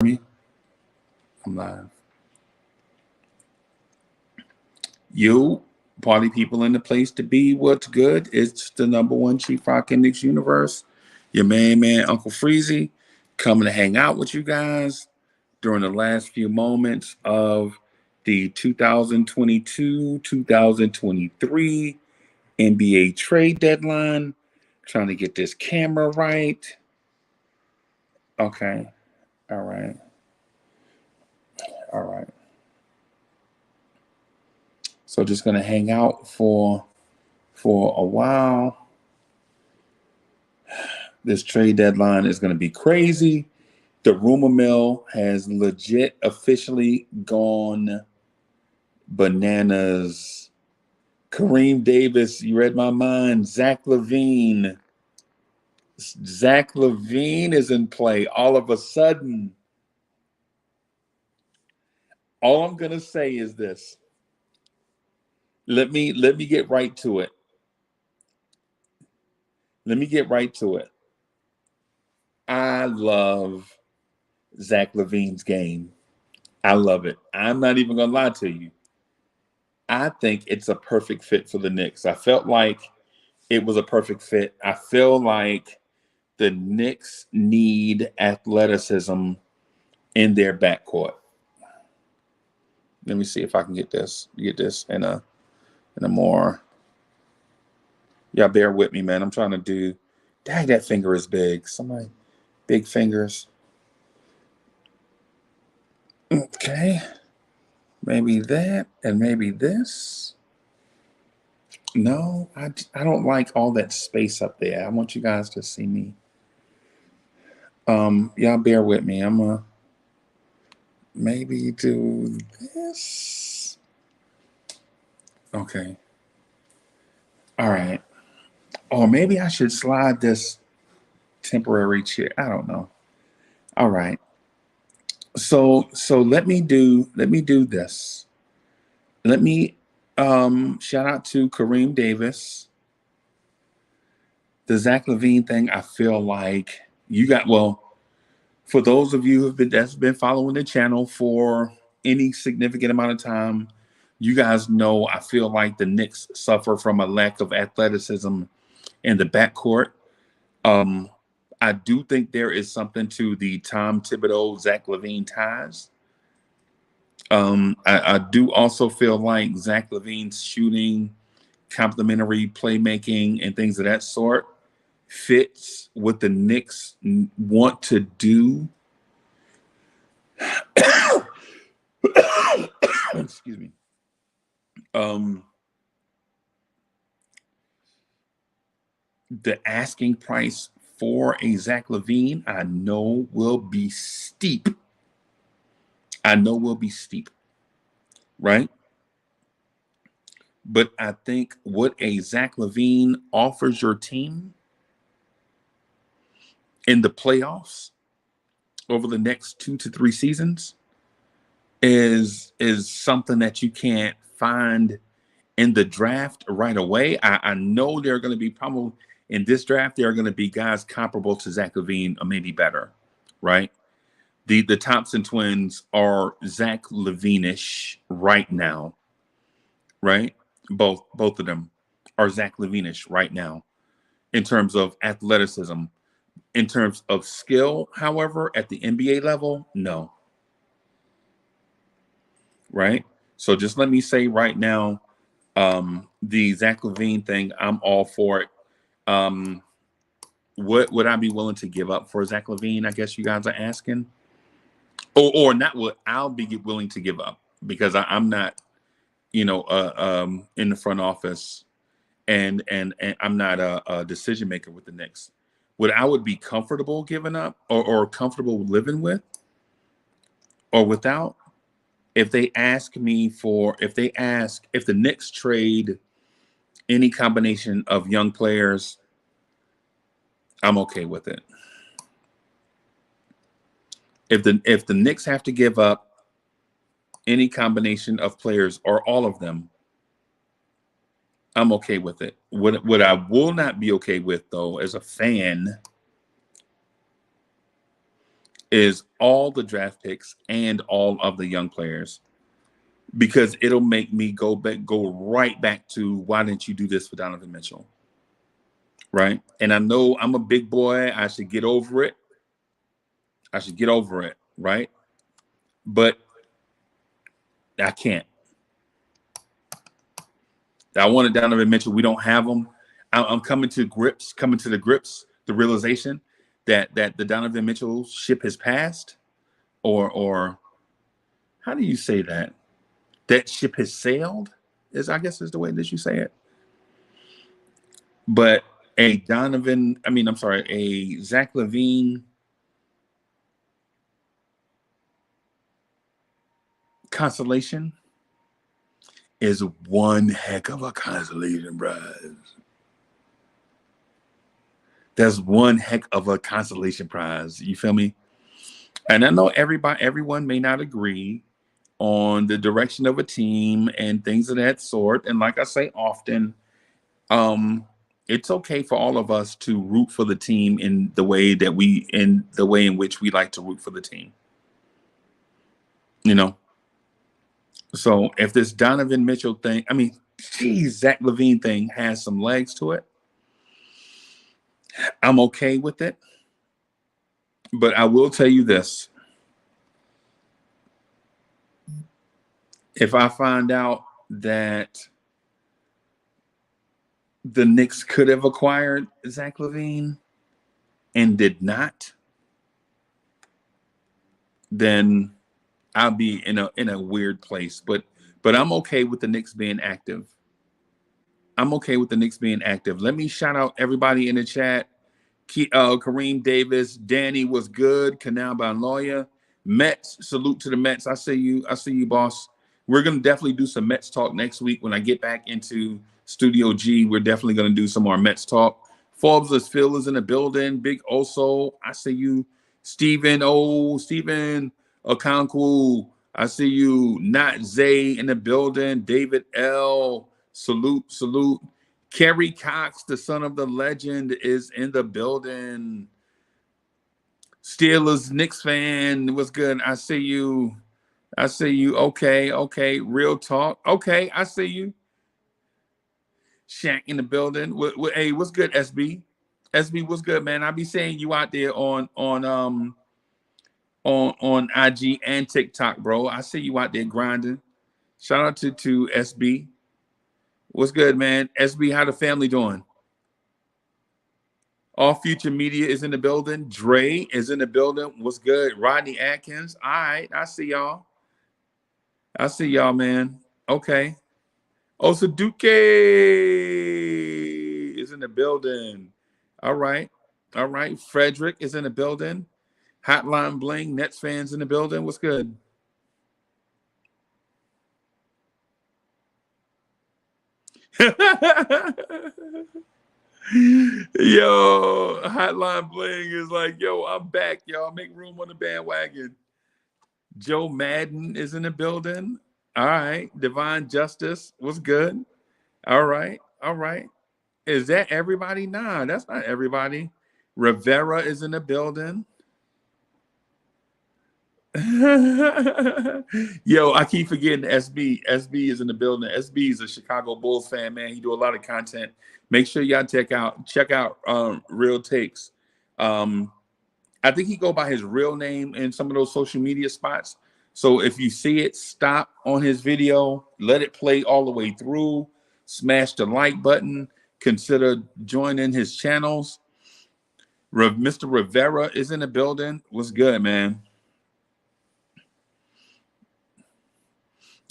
Me? I'm live. You, party people in the place to be. What's good? It's the number one Chief Rock in Knicks universe. Your man, Uncle Freezy, coming to hang out with you guys during the last few moments of the 2022-2023 NBA trade deadline. Trying to get this camera right. Okay. All right. All right. So just gonna hang out for a while. This trade deadline is going to be crazy. The rumor mill has legit officially gone bananas. Kareem Davis, you read my mind. Zach LaVine. Zach LaVine is in play all of a sudden. All I'm going to say is this. Let me get right to it. Let me get right to it. I love Zach LaVine's game. I love it. I'm not even going to lie to you. I think it's a perfect fit for the Knicks. I felt like it was a perfect fit. I feel like the Knicks need athleticism in their backcourt. Let me see if I can get this in a more. Yeah, bear with me, man. I'm trying to do. Dang, that finger is big. Somebody, big fingers. Okay, maybe that and maybe this. No, I don't like all that space up there. I want you guys to see me. Y'all bear with me. I'm gonna maybe do this. Okay. All right. Or maybe I should slide this temporary chair. I don't know. All right. So let me do this. Let me shout out to Kareem Davis. The Zach LaVine thing, I feel like you got for those of you that's been following the channel for any significant amount of time, you guys know I feel like the Knicks suffer from a lack of athleticism in the backcourt. Um, I do think there is something to the Tom Thibodeau Zach LaVine ties. I do also feel like Zach LaVine's shooting, complementary playmaking, and things of that sort fits what the Knicks want to do. Excuse me. Um, the asking price for a Zach LaVine, I know will be steep. I know will be steep, right? But I think what a Zach LaVine offers your team in the playoffs over the next 2 to 3 seasons is something that you can't find in the draft right away. I know there are going to be probably in this draft there are going to be guys comparable to Zach LaVine or maybe better, right? The Thompson twins are Zach LaVine-ish right now, right? Both of them are Zach LaVine-ish right now in terms of athleticism. In terms of skill, however, at the NBA level, no. Right? So just let me say right now, the Zach LaVine thing, I'm all for it. Um, what would I be willing to give up for Zach LaVine? I guess you guys are asking, or not what I'll be willing to give up because I'm not, in the front office and I'm not a decision maker with the Knicks. What I would be comfortable giving up or comfortable living with or without, if they ask me for, if the Knicks trade any combination of young players, I'm okay with it. If the Knicks have to give up any combination of players or all of them, I'm okay with it. What I will not be okay with though, as a fan, is all the draft picks and all of the young players, because it'll make me go right back to, why didn't you do this for Donovan Mitchell? Right? And I know I'm a big boy. I should get over it. Right? But I can't. I wanted Donovan Mitchell. We don't have him. I'm coming to the grips, the realization that the Donovan Mitchell ship has passed, or how do you say that? That ship has sailed, I guess is the way that you say it. But a Zach LaVine consolation is one heck of a consolation prize. That's one heck of a consolation prize. You feel me? And I know everyone may not agree on the direction of a team and things of that sort. And like I say often, it's okay for all of us to root for the team in the way in which we like to root for the team. You know? So if this Donovan Mitchell thing, Zach LaVine thing has some legs to it, I'm okay with it. But I will tell you this. If I find out that the Knicks could have acquired Zach LaVine and did not, then I'll be in a weird place. But I'm okay with the Knicks being active. Let me shout out everybody in the chat. Kareem Davis, Danny was good. Canal by Lawyer. Mets, salute to the Mets. I see you, boss. We're gonna definitely do some Mets talk next week when I get back into Studio G. We're definitely gonna do some more Mets talk. Forbes Phil is in the building. Big Oso, I see you. Stephen Okonkwo, I see you. Not Zay in the building. David L. Salute. Kerry Cox, the son of the legend, is in the building. Steelers, Knicks fan, what's good? I see you. Okay. Real talk. Okay, I see you. Shaq in the building. Hey, what's good, SB? SB, what's good, man? I be seeing you out there on IG and TikTok, bro. I see you out there grinding. Shout out to SB. What's good, man? SB, how the family doing? All Future Media is in the building. Dre is in the building. What's good? Rodney Atkins. All right, I see y'all, man. Okay. Osaduke is in the building. All right. Frederick is in the building. Hotline Bling, Nets fans in the building. What's good? Yo, Hotline Bling is like, yo, I'm back, y'all. Make room on the bandwagon. Joe Madden is in the building. All right. Divine Justice, what's good? All right. Is that everybody? Nah, that's not everybody. Rivera is in the building. Yo, I keep forgetting SB. SB is in the building. SB is a Chicago Bulls fan, man. He do a lot of content. Make sure y'all check out Real Takes. I think he go by his real name in some of those social media spots. So if you see it, stop on his video, let it play all the way through, smash the like button, consider joining his channels. Mr. Rivera is in the building. What's good, man?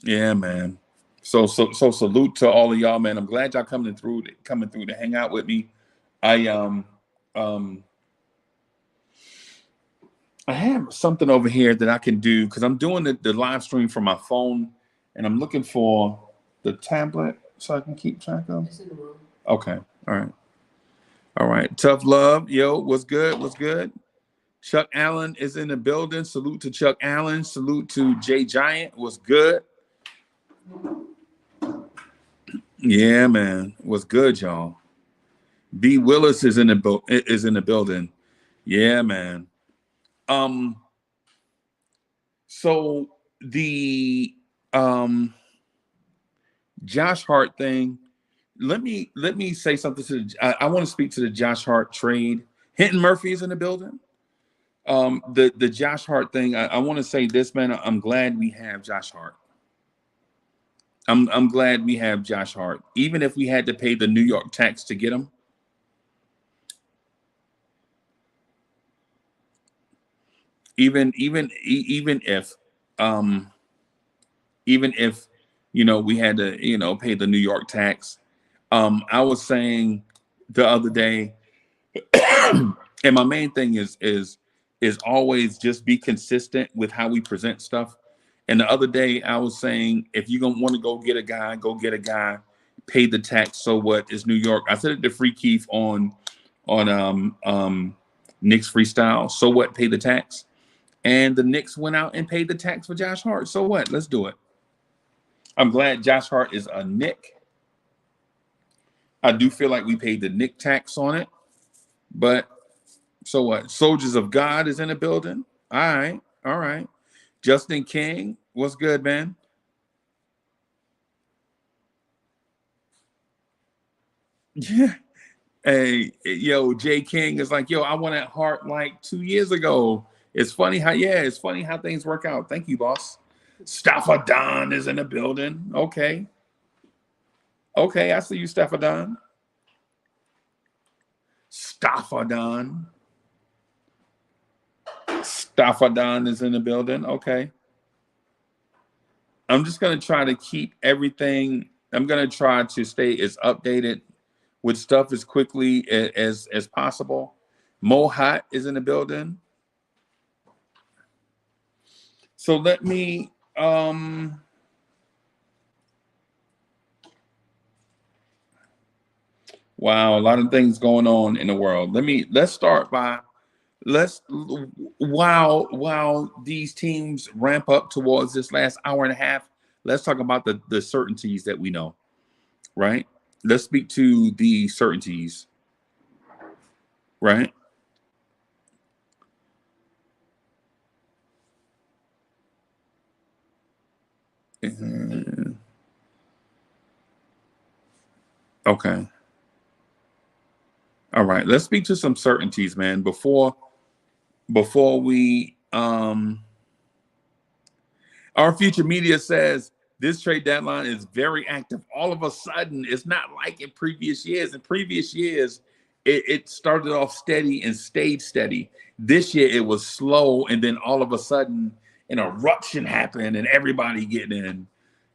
Yeah, man. So salute to all of y'all, man. I'm glad y'all coming through to hang out with me. I have something over here that I can do because I'm doing the live stream from my phone, and I'm looking for the tablet so I can keep track of. It's in the room. Okay. All right. Tough love. Yo, what's good? Chuck Allen is in the building. Salute to Chuck Allen. Salute to Jay Giant. What's good? Yeah, man. What's good, y'all? B Willis is in the building. Yeah, man. So the um Josh Hart thing. Let me say something to I want to speak to the Josh Hart trade. Hinton Murphy is in the building. The Josh Hart thing. I want to say this, man. I'm glad we have Josh Hart. I'm glad we have Josh Hart. Even if we had to pay the New York tax to get him, even if um even if we had to pay the New York tax. I was saying the other day, and my main thing is always just be consistent with how we present stuff. And the other day I was saying, if you're gonna want to go get a guy, pay the tax. So what is New York? I said it to Free Keith on Knicks freestyle. So what? Pay the tax. And the Knicks went out and paid the tax for Josh Hart. So what? Let's do it. I'm glad Josh Hart is a Knick. I do feel like we paid the Knick tax on it, but so what? Soldiers of God is in the building. All right, all right. Justin King, what's good, man? Yeah. Hey, yo, Jay King is like, yo, I won at Hart like 2 years ago. It's funny how things work out. Thank you, boss. Staffa Don is in the building. Okay. Okay, I see you, Staffa Don. Staffa Don. Staffa Don is in the building. Okay. I'm just gonna try to keep everything. I'm gonna try to stay as updated with stuff as quickly as possible. Mo Hot is in the building. So let me wow, a lot of things going on in the world. Let's start by let's while these teams ramp up towards this last hour and a half, let's talk about the certainties that we know, right? Let's speak to the certainties, right? Mhm. Okay. All right. Let's speak to some certainties, man. Before we our future media says this trade deadline is very active. All of a sudden, it's not like in previous years. In previous years, it started off steady and stayed steady. This year, it was slow, and then all of a sudden, an eruption happened, and everybody getting in.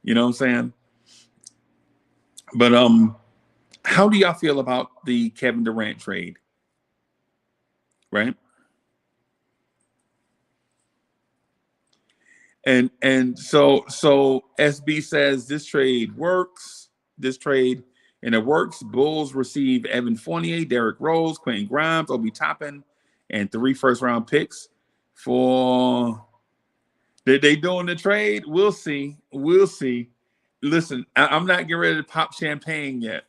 You know what I'm saying? But how do y'all feel about the Kevin Durant trade? Right? And so SB says this trade works. This trade and it works. Bulls receive Evan Fournier, Derrick Rose, Quentin Grimes, Obi Toppin, and 3 first-round picks for. Did they doing the trade? We'll see. We'll see. Listen, I'm not getting ready to pop champagne yet,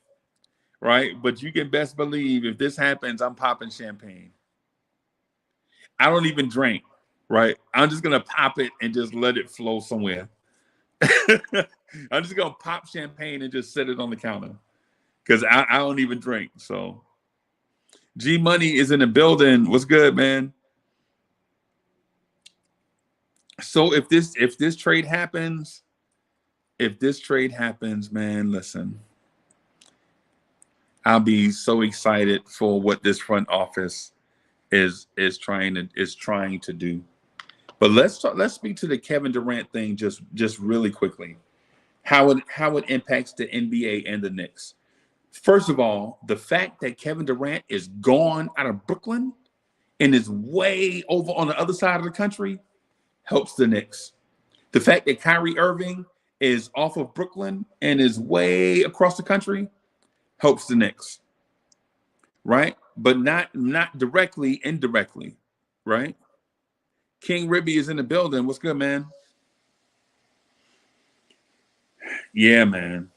right? But you can best believe if this happens, I'm popping champagne. I don't even drink, right? I'm just gonna pop it and just let it flow somewhere. I'm just gonna pop champagne and just set it on the counter because I don't even drink. So G Money is in the building. What's good, man? So if this trade happens, man, listen, I'll be so excited for what this front office is trying to do. But let's speak to the Kevin Durant thing just really quickly. How it impacts the NBA and the Knicks. First of all, the fact that Kevin Durant is gone out of Brooklyn and is way over on the other side of the country helps the Knicks. The fact that Kyrie Irving is off of Brooklyn and is way across the country helps the Knicks, right? But not directly, indirectly, right? King Ribby is in the building. What's good, man? Yeah, man.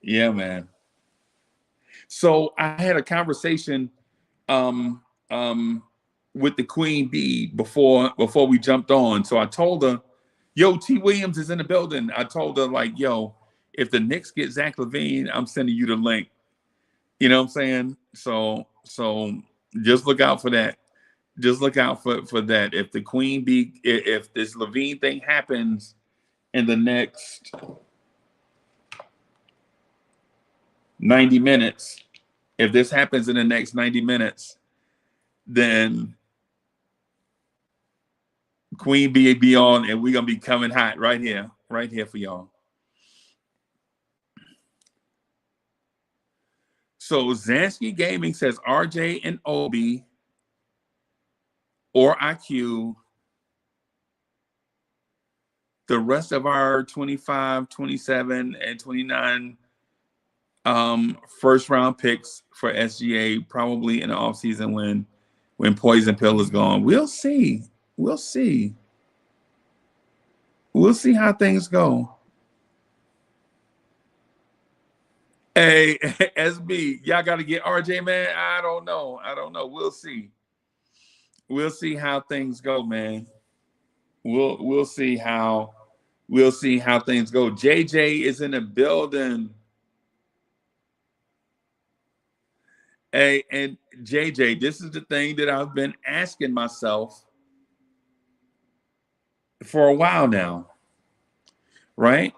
Yeah, man. So I had a conversation um um with the Queen Bee before we jumped on. So I told her, yo, T. Williams is in the building. I told her, like, yo, if the Knicks get Zach LaVine, I'm sending you the link. You know what I'm saying? So just look out for that. Just look out for that. If the Queen Bee, if this LaVine thing happens in the next 90 minutes, if this happens in the next 90 minutes, then Queen Bee be on, and we're gonna be coming hot right here for y'all. So Zansky Gaming says RJ and Obi or IQ. The rest of our 25, 27, and 29 first round picks for SGA probably in the offseason when Poison Pill is gone. We'll see. We'll see. We'll see how things go. Hey, SB, y'all got to get RJ, man. I don't know. We'll see. We'll see how things go, man. We'll see how things go. JJ is in the building. Hey, and JJ, this is the thing that I've been asking myself for a while now, right?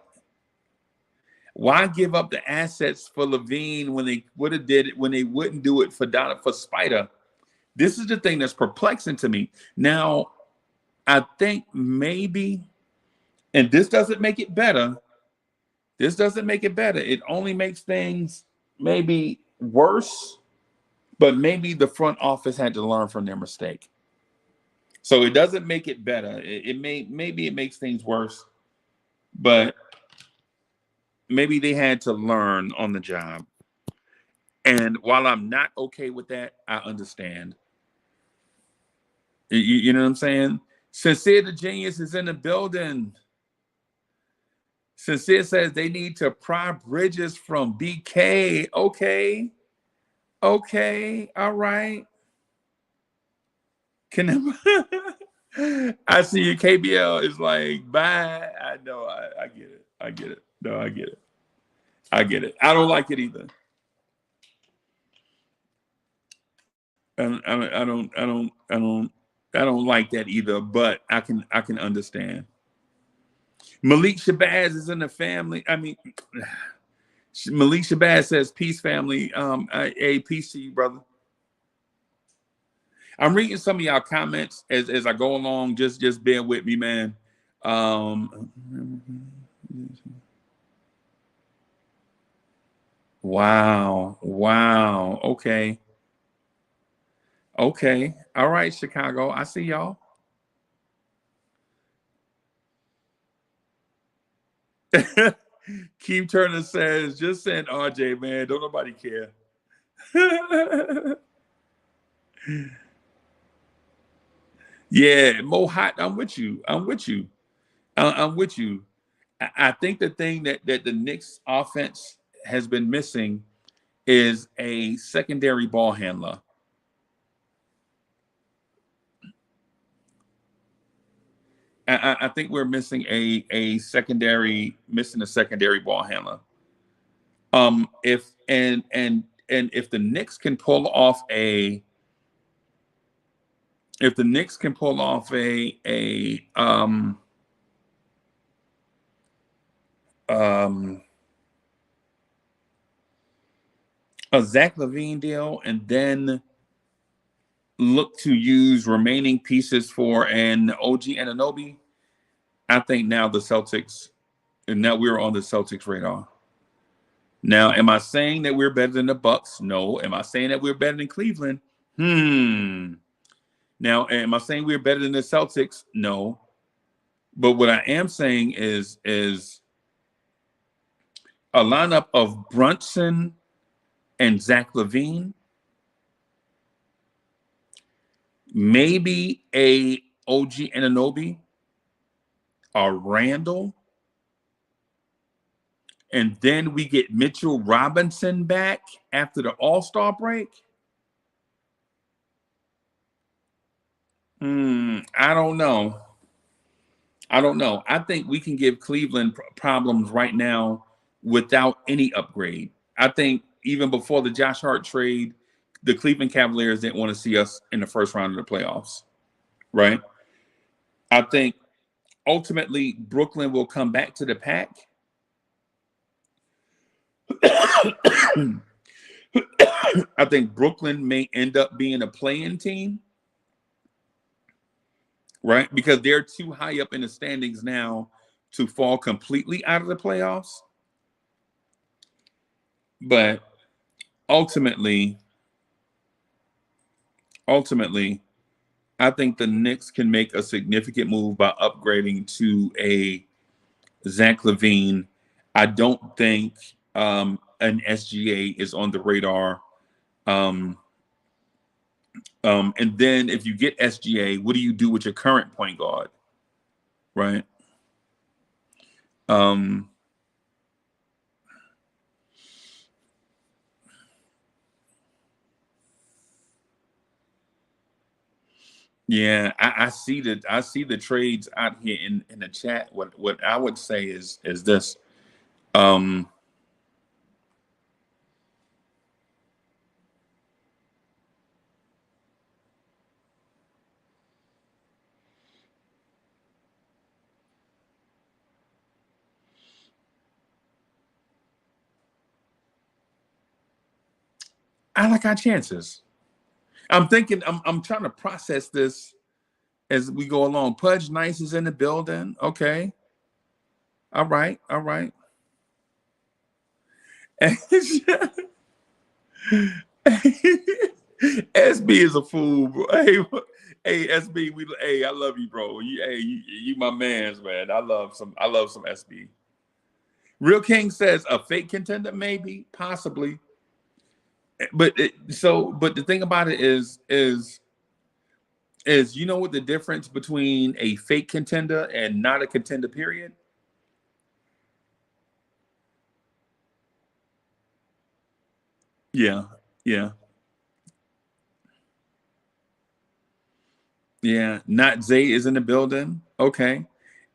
Why give up the assets for LaVine when they would have did it, when they wouldn't do it for Spider? This is the thing that's perplexing to me. Now, I think maybe, and this doesn't make it better. It only makes things maybe worse, but maybe the front office had to learn from their mistake. So it doesn't make it better. Maybe it makes things worse, but maybe they had to learn on the job. And while I'm not okay with that, I understand. You know what I'm saying? Sincere the Genius is in the building. Sincere says they need to pry Bridges from BK. Okay. All right. I see you. KBL is like, bye. I know. I get it. No, I get it. I don't like it either. I don't like that either, but I can understand. Malik Shabazz is in the family. I mean, Malik Shabazz says, peace, family. Hey, peace to you, brother. I'm reading some of y'all comments as I go along. Just bear with me, man. Wow. Okay. All right, Chicago. I see y'all. Keith Turner says, just send RJ, man. Don't nobody care. Yeah, Mo Hot, I'm with you. I'm with you. I think the thing that the Knicks offense has been missing is a secondary ball handler. I think we're missing a secondary ball handler. If the Knicks can pull off a Zach LaVine deal and then look to use remaining pieces for an OG Anunoby, I think now the Celtics, and now we're on the Celtics radar. Now, am I saying that we're better than the Bucks? No. Am I saying that we're better than Cleveland? Now, am I saying we're better than the Celtics? No. But what I am saying is a lineup of Brunson and Zach LaVine, maybe a OG Anunoby or Randall, and then we get Mitchell Robinson back after the All-Star break. I don't know. I don't know. I think we can give Cleveland problems right now without any upgrade. I think even before the Josh Hart trade, the Cleveland Cavaliers didn't want to see us in the first round of the playoffs, right? I think ultimately Brooklyn will come back to the pack. I think Brooklyn may end up being a play-in team, right? Because they're too high up in the standings now to fall completely out of the playoffs. But ultimately, I think the Knicks can make a significant move by upgrading to a Zach LaVine. I don't think an SGA is on the radar. Um, and then if you get SGA, what do you do with your current point guard, right? Um, yeah, I see the trades out here in the chat. What I would say is this. Um, I like our chances. I'm thinking. I'm trying to process this as we go along. Pudge Nice is in the building. Okay. All right. All right. SB is a fool, bro. Hey, SB, hey, I love you, bro. You my man's man. I love some SB. Real King says a fake contender, maybe, possibly. But the thing about it is you know what the difference between a fake contender and not a contender, period? Yeah, yeah, yeah. Not Zay is in the building. Okay.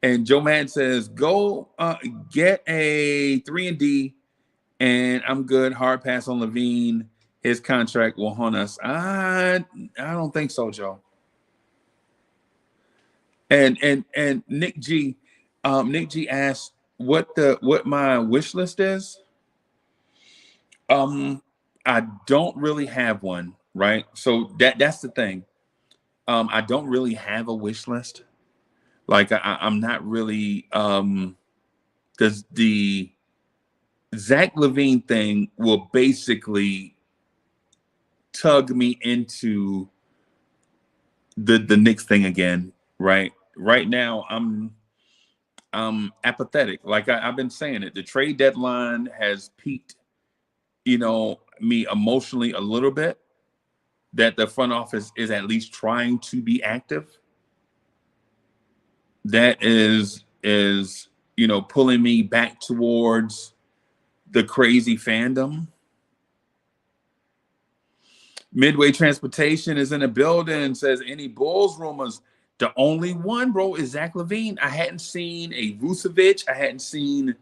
And Joe Madden says, go get a 3-and-D, and I'm good. Hard pass on Levine. His contract will haunt us. I don't think so, Joe. And Nick G asked what my wish list is. Um, I don't really have one, right? So that's the thing. I don't really have a wish list. Like I'm not really does the Zach Levine thing will basically tug me into the Knicks thing again, right? Right now I'm apathetic. Like I've been saying it. The trade deadline has piqued, me emotionally a little bit, that the front office is at least trying to be active. That is pulling me back towards the crazy fandom. Midway Transportation is in the building. Says any Bulls rumors. The only one, bro, is Zach LaVine. I hadn't seen a Vucevic. I hadn't seen.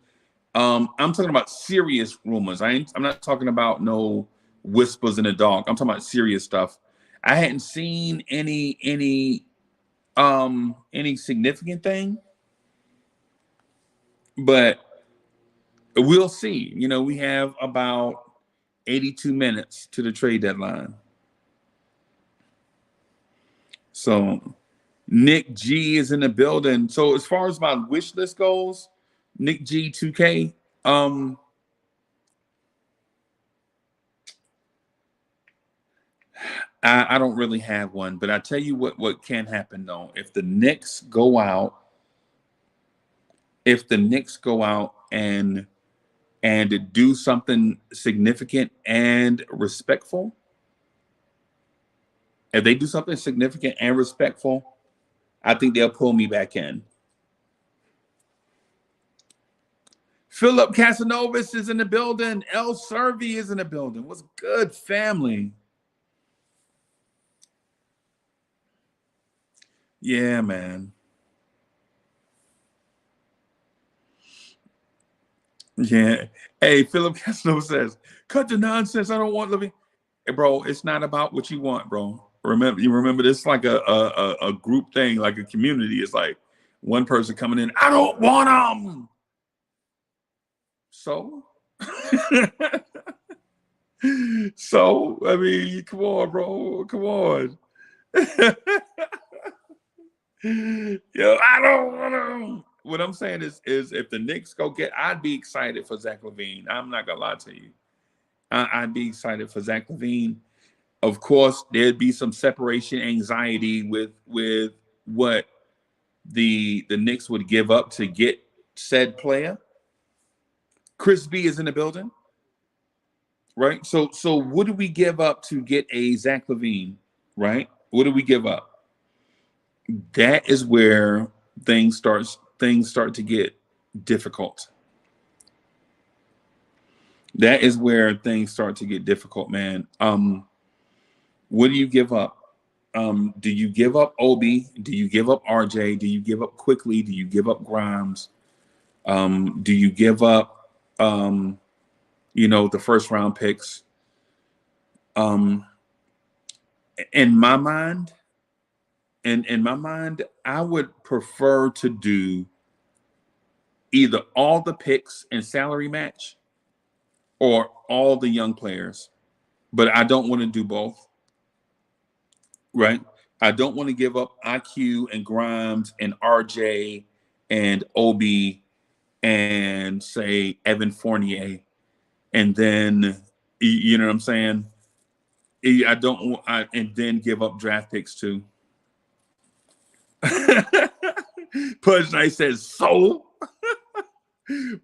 I'm talking about serious rumors. I'm not talking about no whispers in the dark. I'm talking about serious stuff. I hadn't seen any significant thing, but we'll see. We have about 82 minutes to the trade deadline. So Nick G is in the building. So as far as my wish list goes, Nick G 2K, I don't really have one, but I tell you what can happen though. If the Knicks go out and do something significant and respectful, if they do something significant and respectful, I think they'll pull me back in. Philip Casanovas is in the building. El Servi is in the building. What's good, family? Yeah, man. Yeah. Hey, Philip Castro says, cut the nonsense. I don't want living. Hey, bro, it's not about what you want, bro. Remember this is like a group thing, like a community. It's like one person coming in, I don't want them. So so I mean, come on, bro. Come on. Yo, I don't want to. What I'm saying is if the Knicks go get, I'd be excited for Zach LaVine. I'm not gonna lie to you. I'd be excited for Zach LaVine. Of course, there'd be some separation anxiety with what the Knicks would give up to get said player. Chris B is in the building, right? So what do we give up to get a Zach LaVine, right? What do we give up? That is where things start to get difficult. That is where things start to get difficult, man. What do you give up? Do you give up Obi? Do you give up RJ? Do you give up Quickly? Do you give up Grimes? Do you give up the first round picks? In my mind, I would prefer to do either all the picks and salary match or all the young players. But I don't want to do both, right? I don't want to give up IQ and Grimes and RJ and Obi and say Evan Fournier, and then you know what I'm saying. I don't want, and then give up draft picks too. Pudge Night says so.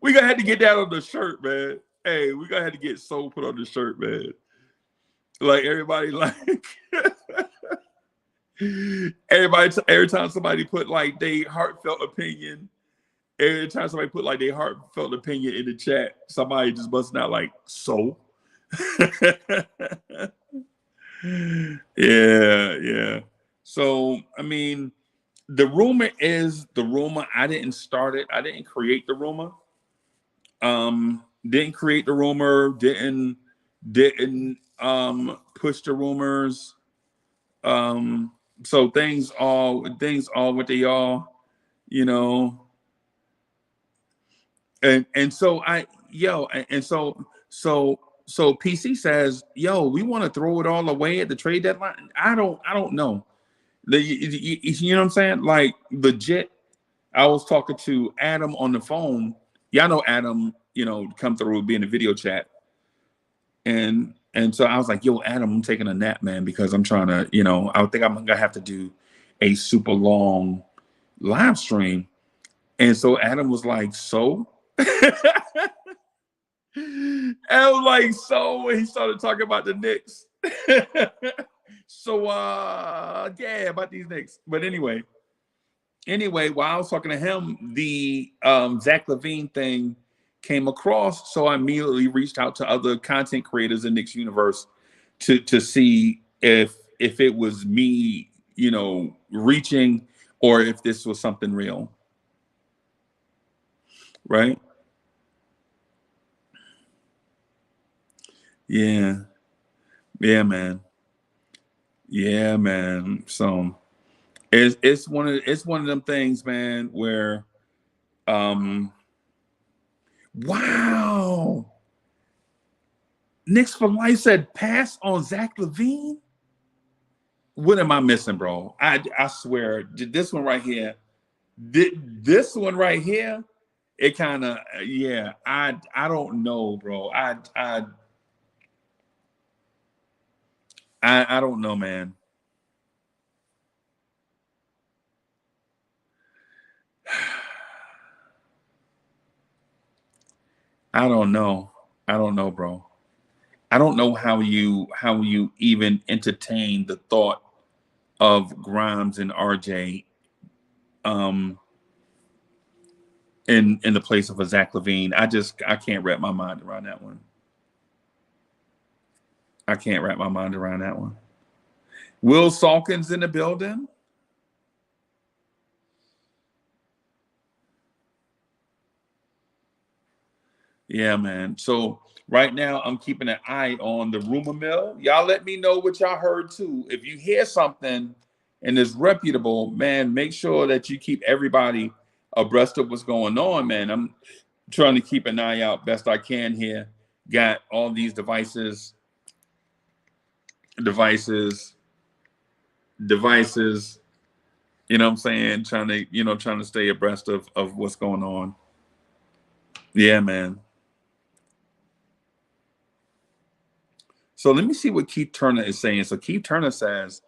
We gonna have to get that on the shirt, man. Hey, we gonna have to get so put on the shirt, man. Like everybody, like every time somebody put like they heartfelt opinion, every time somebody put like their heartfelt opinion in the chat, somebody just busting out like so. Yeah. So I mean, the rumor is the rumor. I didn't start it. I didn't create the rumor. Didn't create the rumor. Didn't push the rumors. So things all what they are, you know. And so so PC says, yo, we want to throw it all away at the trade deadline. I don't know. You know what I'm saying? Like legit, I was talking to Adam on the phone. Y'all know Adam, come through, be in the video chat. And so I was like, yo, Adam, I'm taking a nap, man, because I'm trying to, I think I'm gonna have to do a super long live stream. And so Adam was like, so? I was like, so when he started talking about the Knicks. So yeah, about these Knicks. But anyway, while I was talking to him, the Zach LaVine thing came across. So I immediately reached out to other content creators in Knicks universe to see if it was me, reaching, or if this was something real. Right? Yeah. Yeah, man. Yeah, man. So it's one of them things, man, where wow. Knicks for Life said pass on Zach LaVine. What am I missing, bro? I swear, this one right here, this one right here, it kind of yeah. I don't know, bro. I don't know, man. I don't know. I don't know, bro. I don't know how you even entertain the thought of Grimes and RJ in the place of a Zach LaVine. I can't wrap my mind around that one. I can't wrap my mind around that one. Will Salkins in the building? Yeah, man. So right now I'm keeping an eye on the rumor mill. Y'all let me know what y'all heard too. If you hear something and it's reputable, man, make sure that you keep everybody abreast of what's going on, man. I'm trying to keep an eye out best I can here. Got all these devices, devices, you know what I'm saying? Trying to stay abreast of what's going on. Yeah, man. So let me see what Keith Turner is saying. So Keith Turner says,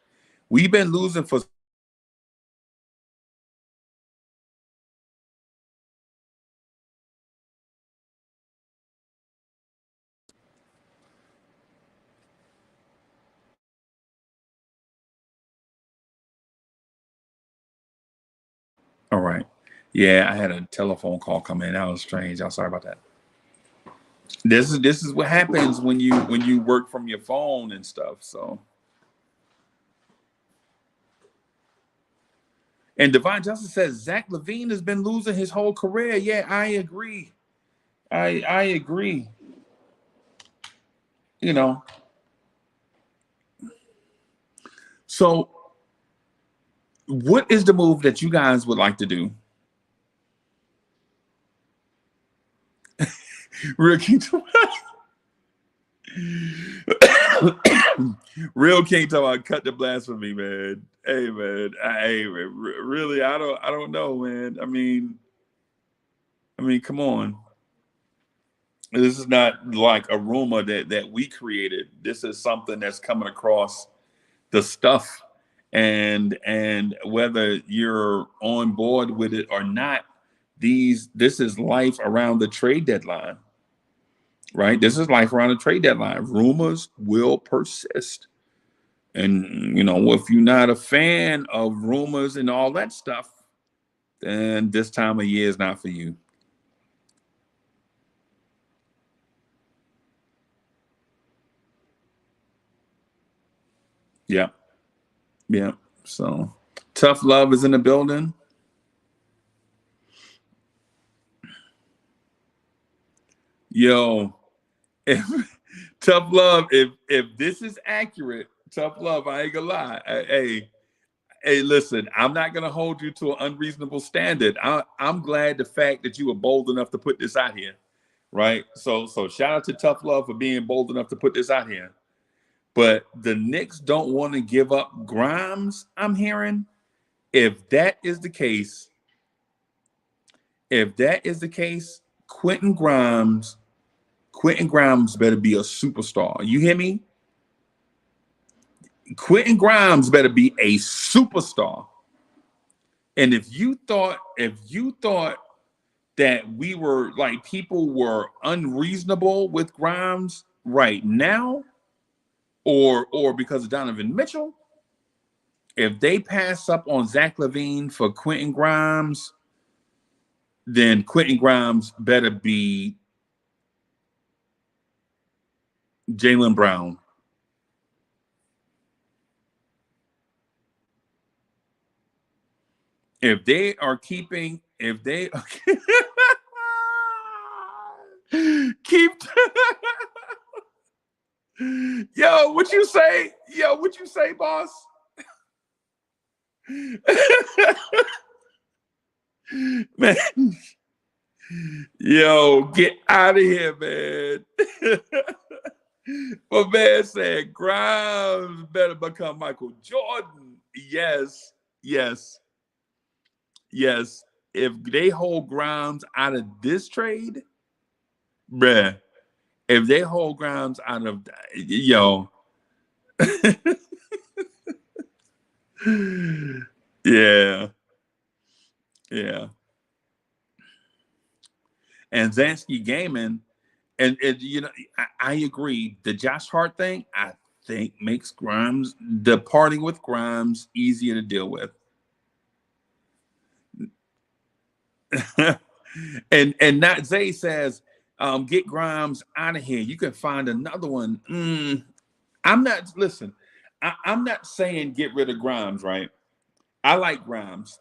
we've been losing for. All right. Yeah, I had a telephone call come in. That was strange. I'm sorry about that. This is what happens when you work from your phone and stuff. So, and Divine Justice says Zach Levine has been losing his whole career. Yeah, I agree. I agree. You know. So, what is the move that you guys would like to do? Real King, Real King talking about cut the blasphemy, man. Hey, man. Hey, man, really, I don't know, man. I mean, come on. This is not like a rumor that we created. This is something that's coming across the stuff, and whether you're on board with it or not, this is life around the trade deadline, right? This is life around the trade deadline. Rumors will persist. And if you're not a fan of rumors and all that stuff, then this time of year is not for you. Yeah, yeah. So tough love is in the building. Yo, if tough love, if this is accurate, tough love, I ain't gonna lie. Hey, listen, I'm not gonna hold you to an unreasonable standard. I'm glad the fact that you were bold enough to put this out here, right? So shout out to tough love for being bold enough to put this out here. But the Knicks don't want to give up Grimes, I'm hearing. If that is the case, if that is the case, Quentin Grimes better be a superstar. You hear me? Quentin Grimes better be a superstar. And if you thought that we were like people were unreasonable with Grimes right now, or because of Donovan Mitchell, if they pass up on Zach Levine for Quentin Grimes, then Quentin Grimes better be Jaylen Brown. If they are keeping, if they keep, yo, what you say? Yo, what you say, boss? Man, yo, get out of here, man. My man said Grimes better become Michael Jordan. Yes, yes, yes. If they hold Grimes out of this trade, bruh, if they hold Grimes out of yo, yeah, yeah. And Zansky Gaming, and I agree. The Josh Hart thing, I think makes Grimes departing with Grimes easier to deal with. and not Zay says, get Grimes out of here. You can find another one. I'm not listen. I'm not saying get rid of Grimes, right? I like Grimes,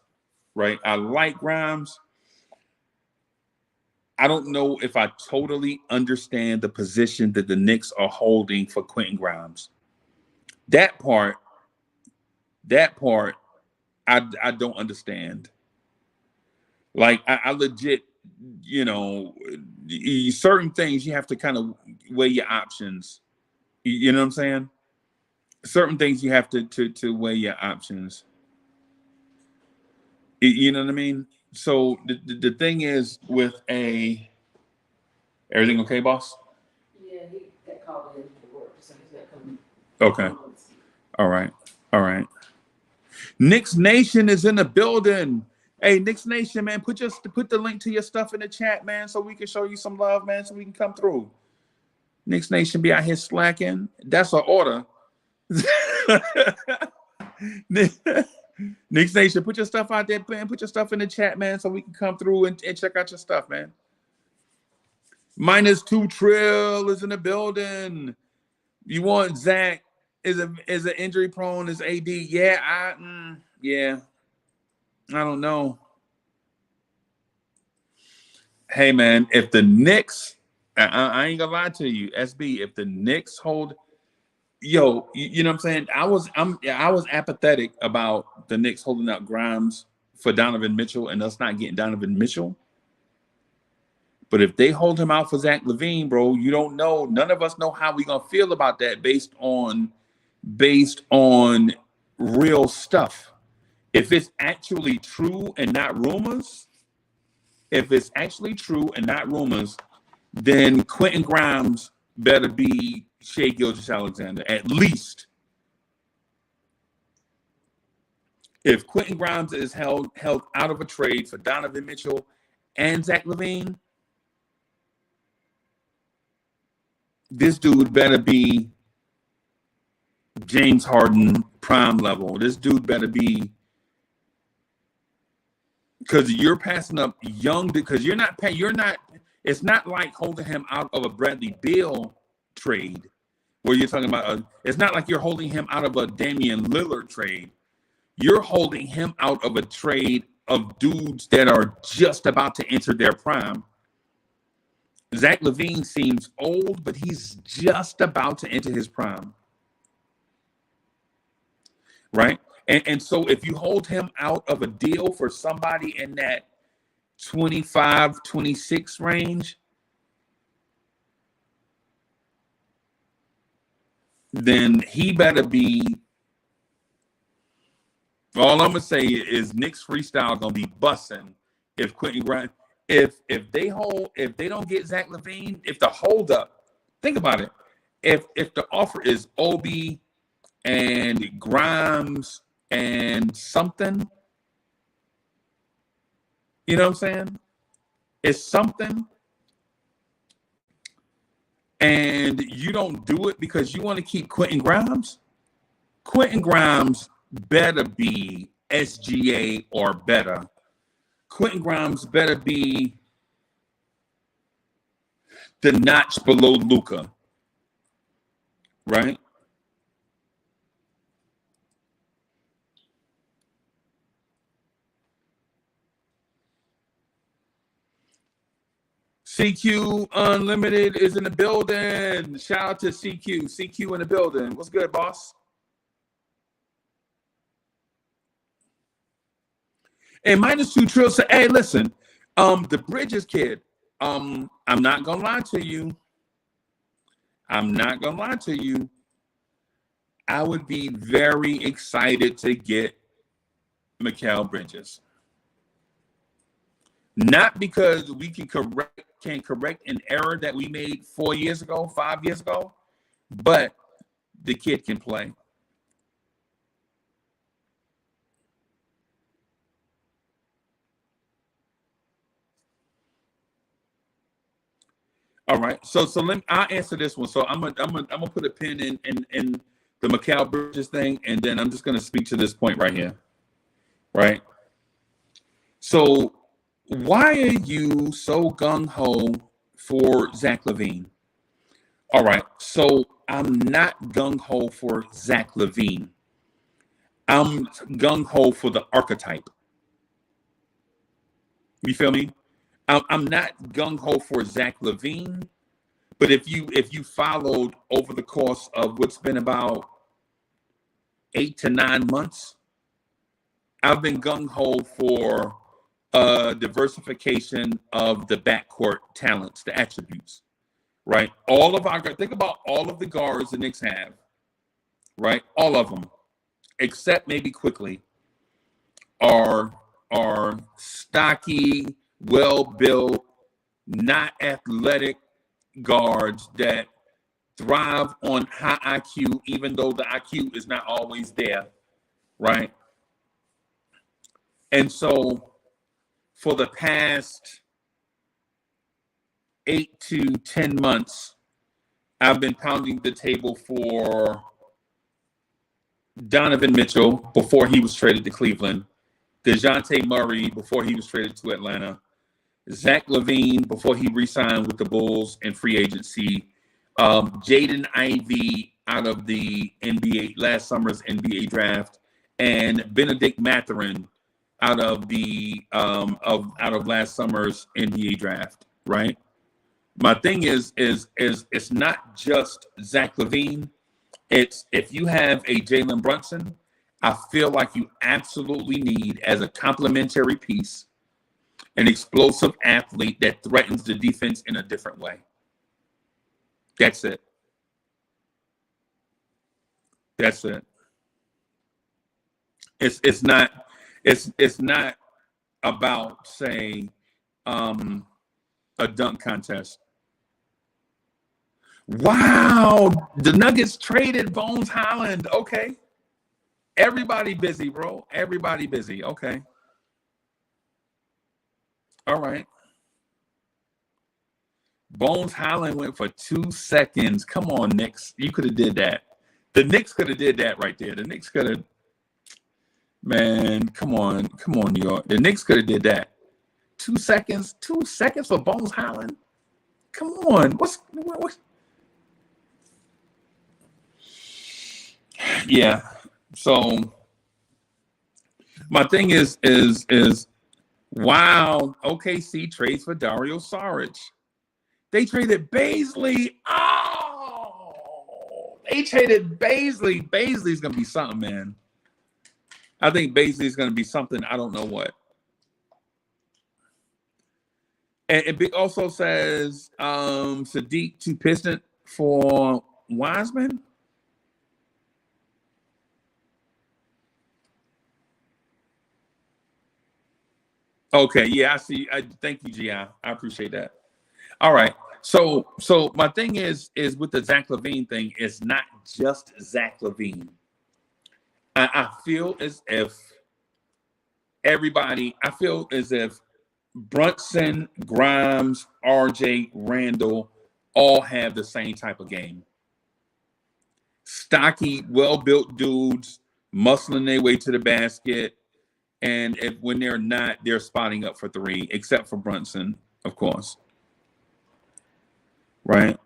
right? I like Grimes, I don't know if I totally understand the position that the Knicks are holding for Quentin Grimes. That part, I don't understand. Like I legit, certain things you have to kind of weigh your options. You know what I'm saying? Certain things you have to weigh your options. You know what I mean? So the thing is with everything okay, boss? Yeah, he got called in for work, so he's not coming. Okay. All right. Knicks Nation is in the building. Hey, Knicks Nation, man, put the link to your stuff in the chat, man, so we can show you some love, man, so we can come through. Knicks Nation be out here slacking. That's an order. Knicks Nation, put your stuff out there, man. Put your stuff in the chat, man, so we can come through and check out your stuff, man. -2 Trill is in the building. You want Zach is an injury prone as AD? Yeah, I don't know. Hey man, if the Knicks, I ain't gonna lie to you, SB, if the Knicks hold, you know what I'm saying? I was apathetic about the Knicks holding out Grimes for Donovan Mitchell and us not getting Donovan Mitchell. But if they hold him out for Zach LaVine, bro, you don't know. None of us know how we gonna feel about that based on real stuff. If it's actually true and not rumors, then Quentin Grimes better be Shai Gilgeous-Alexander, at least. If Quentin Grimes is held out of a trade for Donovan Mitchell and Zach LaVine, this dude better be James Harden prime level. This dude better be, because you're passing up young, because you're not, it's not like holding him out of a Bradley Beal trade where you're talking about, it's not like you're holding him out of a Damian Lillard trade. You're holding him out of a trade of dudes that are just about to enter their prime. Zach LaVine seems old, but he's just about to enter his prime. Right? And so if you hold him out of a deal for somebody in that 25, 26 range, then he better be, all I'm gonna say is Knicks freestyle gonna be busting if Quentin Grimes, if they don't get Zach LaVine, if the holdup, think about it, if the offer is Obi and Grimes and something, you know what I'm saying? It's something, and you don't do it because you want to keep Quentin Grimes. Quentin Grimes better be SGA or better. Quentin Grimes better be the notch below Luka, right? CQ Unlimited is in the building. Shout out to CQ. CQ in the building. What's good, boss? And -2 Trill said, hey, listen, the Bridges kid, I'm not gonna lie to you. I would be very excited to get Mikal Bridges. Not because we can correct an error that we made 4 years ago, 5 years ago, but the kid can play. All right, so I'll answer this one. So I'm gonna put a pin in the Mikal Bridges thing, and then I'm just gonna speak to this point right here. Right. So why are you so gung-ho for Zach LaVine? All right, so I'm not gung-ho for Zach LaVine. I'm gung-ho for the archetype. You feel me? I'm not gung ho for Zach LaVine, but if you followed over the course of what's been about 8 to 9 months, I've been gung ho for diversification of the backcourt talents, the attributes, right? Think about all of the guards the Knicks have, right? All of them, except maybe Quickly, are stocky, well built, not athletic guards that thrive on high IQ, even though the IQ is not always there, right? And so for the past 8 to 10 months, I've been pounding the table for Donovan Mitchell before he was traded to Cleveland, DeJounte Murray before he was traded to Atlanta, Zach LaVine before he re-signed with the Bulls in free agency, Jaden Ivey out of the last summer's NBA draft, and Benedict Mathurin out of last summer's NBA draft, right? My thing is it's not just Zach LaVine. It's if you have a Jalen Brunson, I feel like you absolutely need, as a complementary piece, an explosive athlete that threatens the defense in a different way. That's it. That's it. It's not about, say, a dunk contest. Wow, the Nuggets traded Bones Hyland. Okay. Everybody busy, bro. Everybody busy. Okay. All right. Bones Hyland went for 2 seconds. Come on, Knicks. You could have did that. The Knicks could have did that right there. The Knicks could have, man, come on, New York. The Knicks could have did that. 2 seconds for Bones Hyland. Come on. What's yeah. So my thing is wow, OKC trades for Dario Saric. They traded Baisley. Oh, they traded Baisley. Baisley's gonna be something, man. I think Baisley's gonna be something. I don't know what. And Big also says Sadiq to Piston for Wiseman. Okay, yeah, I see. Thank you, Gi. I appreciate that. All right. So my thing is with the Zach LaVine thing, it's not just Zach LaVine. I feel as if Brunson, Grimes, RJ, Randall all have the same type of game. Stocky, well-built dudes, muscling their way to the basket. And when they're not, they're spotting up for three, except for Brunson, of course. Right?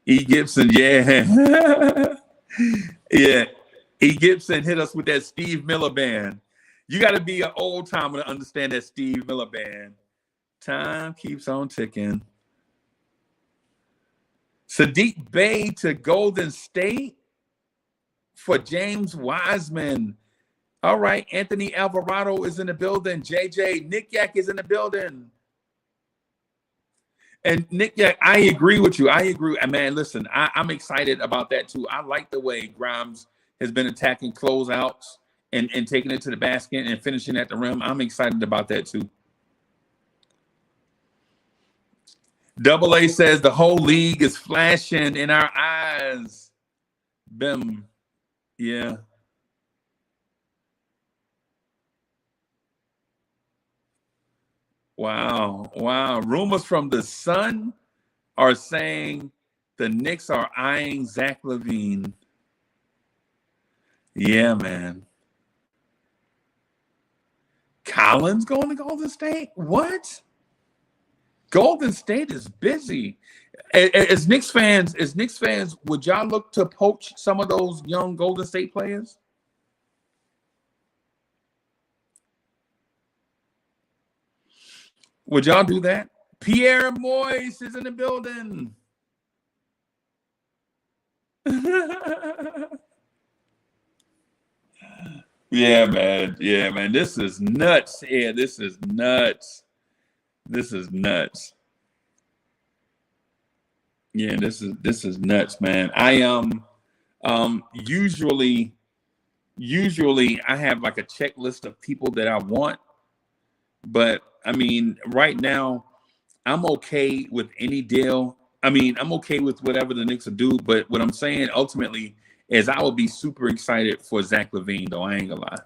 E. Gibson, yeah. Yeah. E. Gibson hit us with that Steve Miller Band. You got to be an old timer to understand that Steve Miller Band. Time keeps on ticking. Sadiq Bey to Golden State for James Wiseman. All right, Anthony Alvarado is in the building. JJ, Nick Yak is in the building. And Nick Yak, I agree with you. I agree. Man, listen, I'm excited about that too. I like the way Grimes has been attacking closeouts and taking it to the basket and finishing at the rim. I'm excited about that too. Double A says the whole league is flashing in our eyes. Bim. Yeah. Wow. Rumors from the Sun are saying the Knicks are eyeing Zach LaVine. Yeah, man. Collins going to Golden State? What? Golden State is busy. As Knicks fans, would y'all look to poach some of those young Golden State players? Would y'all do that? Pierre Moise is in the building. Yeah, man. Yeah, man. This is nuts. Yeah, this is nuts. This is nuts. Yeah, this is nuts, man. I usually I have like a checklist of people that I want, but I mean, right now I'm okay with any deal. I mean, I'm okay with whatever the Knicks will do, but what I'm saying ultimately is I would be super excited for Zach LaVine, though. I ain't gonna lie.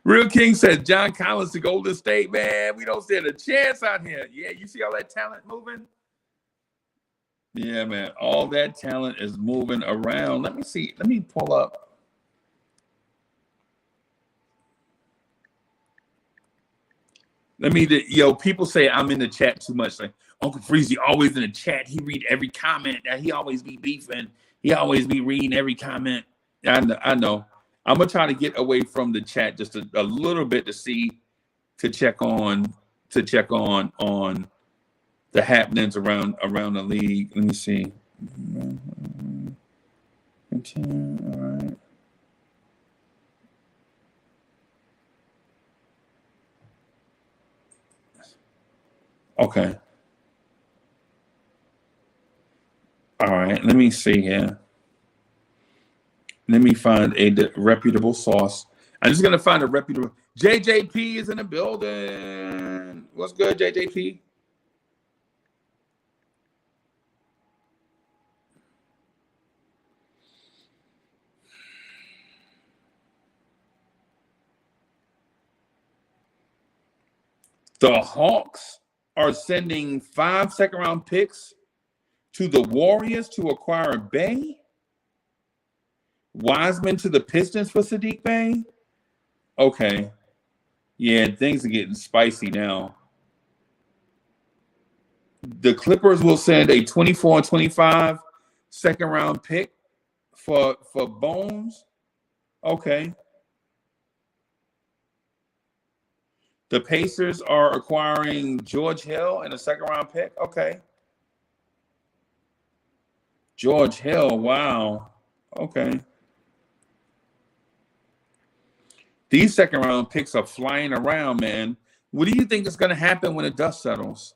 Real King said John Collins to Golden State, man. We don't stand a chance out here. Yeah, you see all that talent moving? Yeah, man. All that talent is moving around. Let me see. Let me pull up. People say I'm in the chat too much. Like Uncle Freezy always in the chat. He read every comment. That he always be beefing. He always be reading every comment. I know. I'm gonna try to get away from the chat just a little bit to check on the happenings around the league. Let me see. All right. Okay. All right. Let me see here. Let me find a reputable source. I'm just gonna find a reputable. JJP is in the building. What's good, JJP? The Hawks are sending 5 second-round picks to the Warriors to acquire Bey. Wiseman to the Pistons for Saddiq Bey. Okay. Yeah, things are getting spicy now. The Clippers will send a 24 and 25 second round pick for Bones. Okay. The Pacers are acquiring George Hill and a second round pick. Okay. George Hill, wow. Okay. These second round picks are flying around, man. What do you think is going to happen when the dust settles?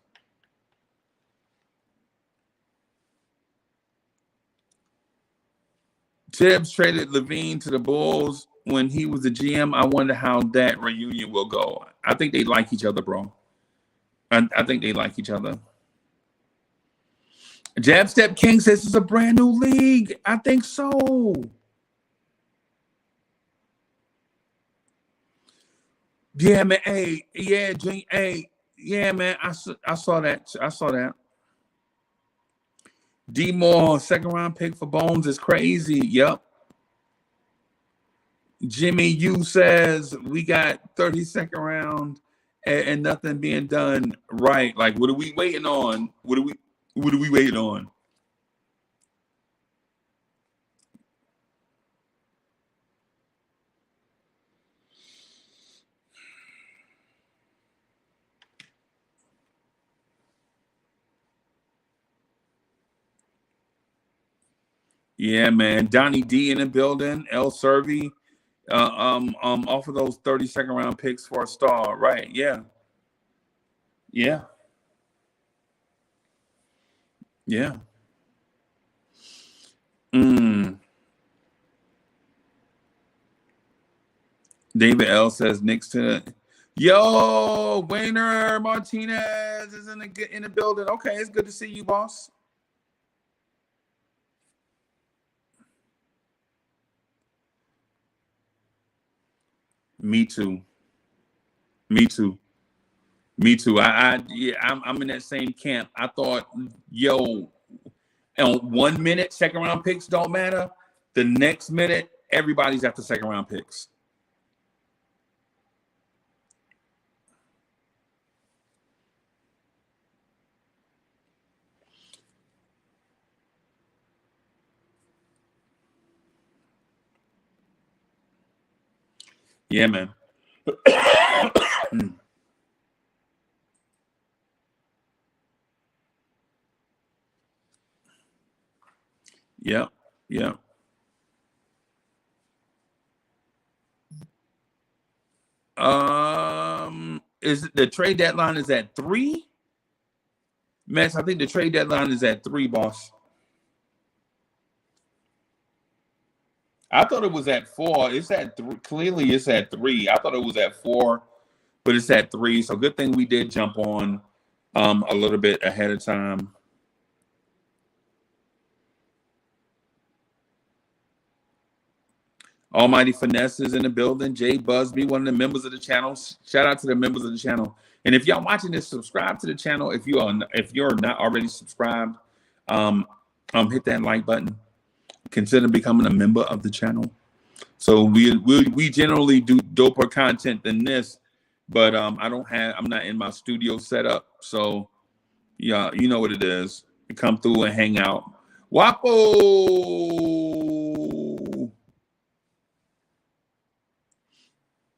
Tibbs traded LaVine to the Bulls when he was the GM. I wonder how that reunion will go. I think they like each other, bro. I think they like each other. Jab Step King says it's a brand new league. I think so. Yeah, man. Hey, yeah, hey, yeah, man. I saw that. I saw that. D Moore, second round pick for Bones is crazy. Yep. Jimmy U says we got 32nd round and nothing being done right. Like, what are we waiting on? What are we waiting on? Yeah, man. Donnie D in the building. El Servi. Off of those 32nd round picks for a star. Right. Yeah. Yeah. Yeah. Mm. David L says Knicks to Yo, Wayner Martinez is in the building. Okay, it's good to see you, boss. Me too. Me too. Me too. I'm in that same camp. I thought, on 1 minute, second round picks don't matter. The next minute, everybody's after second round picks. Yeah, man. Yeah, yeah. Is the trade deadline is at 3? Max, I think the trade deadline is at 3, boss. I thought it was at 4. It's at 3. Clearly, it's at 3. I thought it was at 4, but it's at 3. So good thing we did jump on a little bit ahead of time. Almighty Finesse is in the building. Jay Busby, one of the members of the channel. Shout out to the members of the channel. And if y'all watching this, subscribe to the channel. If you're not already subscribed, hit that like button. Consider becoming a member of the channel. So we generally do doper content than this, but I'm not in my studio setup. So yeah, you know what it is. You come through and hang out. Wapo.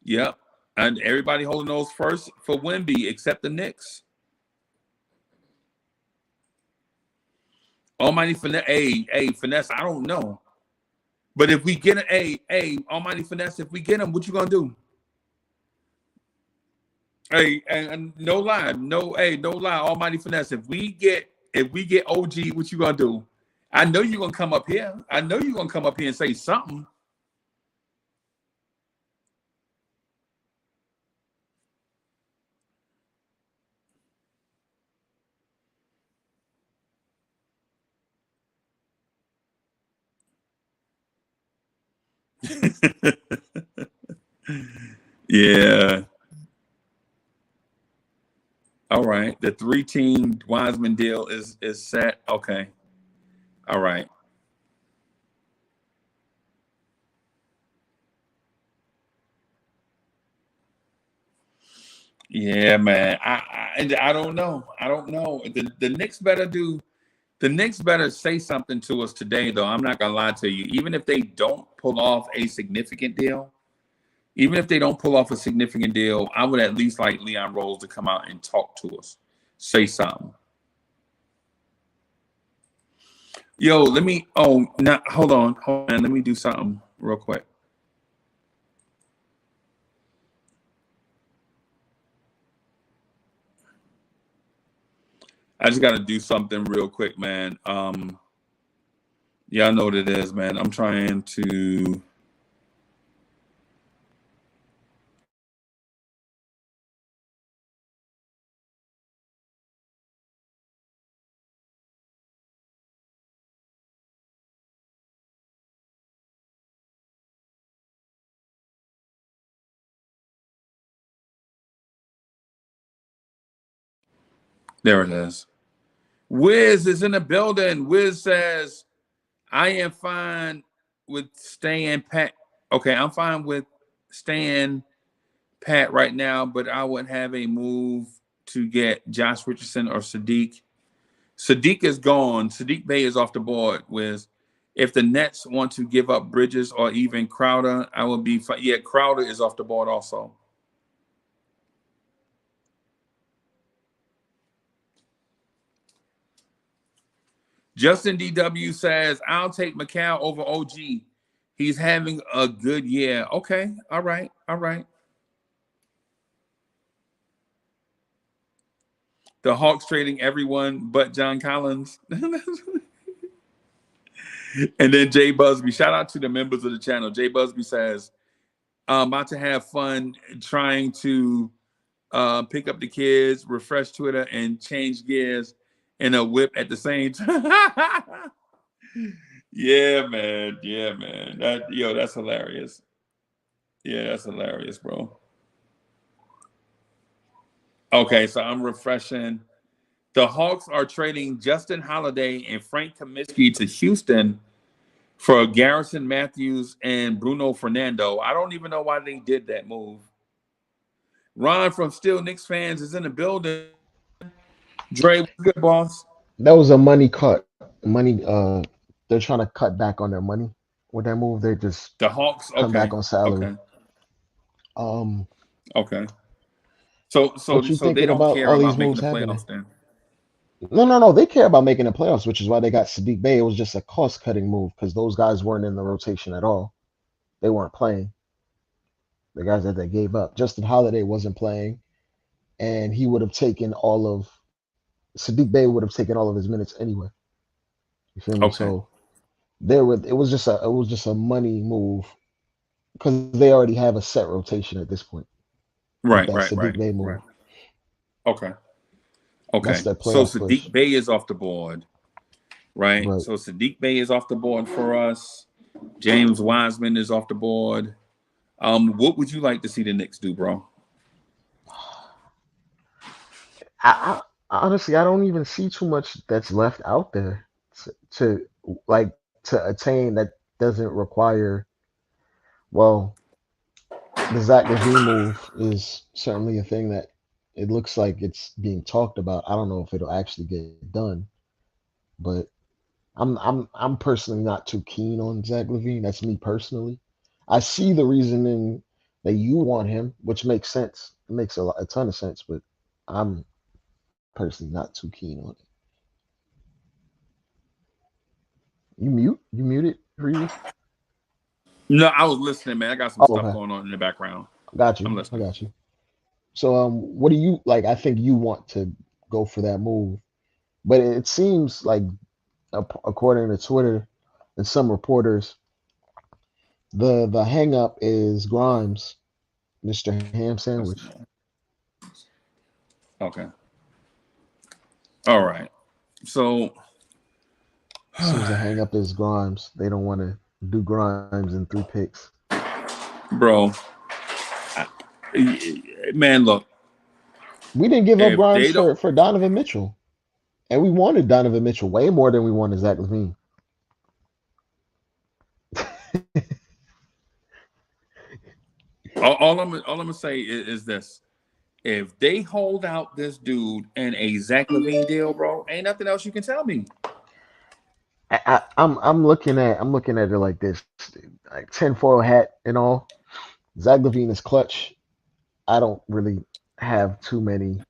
Yep. And everybody holding those first for Wemby except the Knicks. Almighty Finesse. Hey, Finesse, I don't know. But if we get Almighty Finesse, if we get him, what you gonna do? Hey, and no lie, no lie, Almighty Finesse. If we get OG, what you gonna do? I know you're gonna come up here. I know you're gonna come up here and say something. Yeah. All right. The 3-team Wiseman deal is set. Okay. All right. Yeah, man. I don't know. I don't know. The Knicks better do. The Knicks better say something to us today, though. I'm not gonna lie to you. Even if they don't pull off a significant deal, I would at least like Leon Rose to come out and talk to us, say something. Yo, let me. Oh, now hold on. Let me do something real quick. I just got to do something real quick, man. Yeah, I know what it is, man. I'm trying to. There it is. Wiz is in the building. Wiz says, I am fine with staying pat. Okay, I'm fine with staying pat right now, but I would have a move to get Josh Richardson or Sadiq. Sadiq is gone. Sadiq Bey is off the board. Wiz, if the Nets want to give up Bridges or even Crowder, I will be fine. Yeah, Crowder is off the board also. Justin DW says, I'll take Mikal over OG. He's having a good year. Okay. All right. The Hawks trading everyone but John Collins. And then Jay Busby. Shout out to the members of the channel. Jay Busby says, I'm about to have fun trying to pick up the kids, refresh Twitter, and change gears in a whip at the same time. Yeah, man. That's hilarious. Yeah, that's hilarious, bro. Okay, so I'm refreshing. The Hawks are trading Justin Holiday and Frank Kaminsky to Houston for Garrison Matthews and Bruno Fernando. I don't even know why they did that move. Ron from Still Knicks Fans is in the building. Dre, what's good, boss? That was a money cut. They're trying to cut back on their money with that move. They just The Hawks, come okay. back on salary. Okay. Um, Okay. So what you they thinking don't about care all about these making moves the happening? playoffs then. No. They care about making the playoffs, which is why they got Sadiq Bey. It was just a cost cutting move because those guys weren't in the rotation at all. They weren't playing. The guys that they gave up. Justin Holiday wasn't playing, and he would have taken all of Sadiq Bey would have taken all of his minutes anyway. You feel me? Okay. So it was just a money move because they already have a set rotation at this point with Right, that right, Sadiq right, Bey right. move. Okay. That's Okay. their So playoff push. Sadiq Bey is off the board, right? Right. So Sadiq Bey is off the board for us. James Wiseman is off the board. What would you like to see the Knicks do, bro? Honestly, I don't even see too much that's left out there to like to attain that doesn't require. Well, the Zach Levine move is certainly a thing that it looks like it's being talked about. I don't know if it'll actually get done, but I'm personally not too keen on Zach Levine. That's me personally. I see the reasoning that you want him, which makes sense. It makes a ton of sense, but I'm personally not too keen on it. You mute? You muted, Freezy? No, I was listening, man. I got some Oh, stuff okay. going on in the background. Got you. I'm I listening. got you. So, what do you like? I think you want to go for that move, but it seems like, according to Twitter and some reporters, the hang up is Grimes, Mr. Ham Sandwich. Okay. All right. So, Seems the hang up is Grimes. They don't want to do Grimes in 3 picks. bro, man, look, We didn't give up if Grimes they don't, for Donovan Mitchell, and we wanted Donovan Mitchell way more than we wanted Zach Levine. all I'm gonna say is this: if they hold out this dude and a Zach Levine deal, bro, ain't nothing else you can tell me. I'm looking at it like this, like tinfoil hat and all. Zach Levine is clutch. I don't really have too many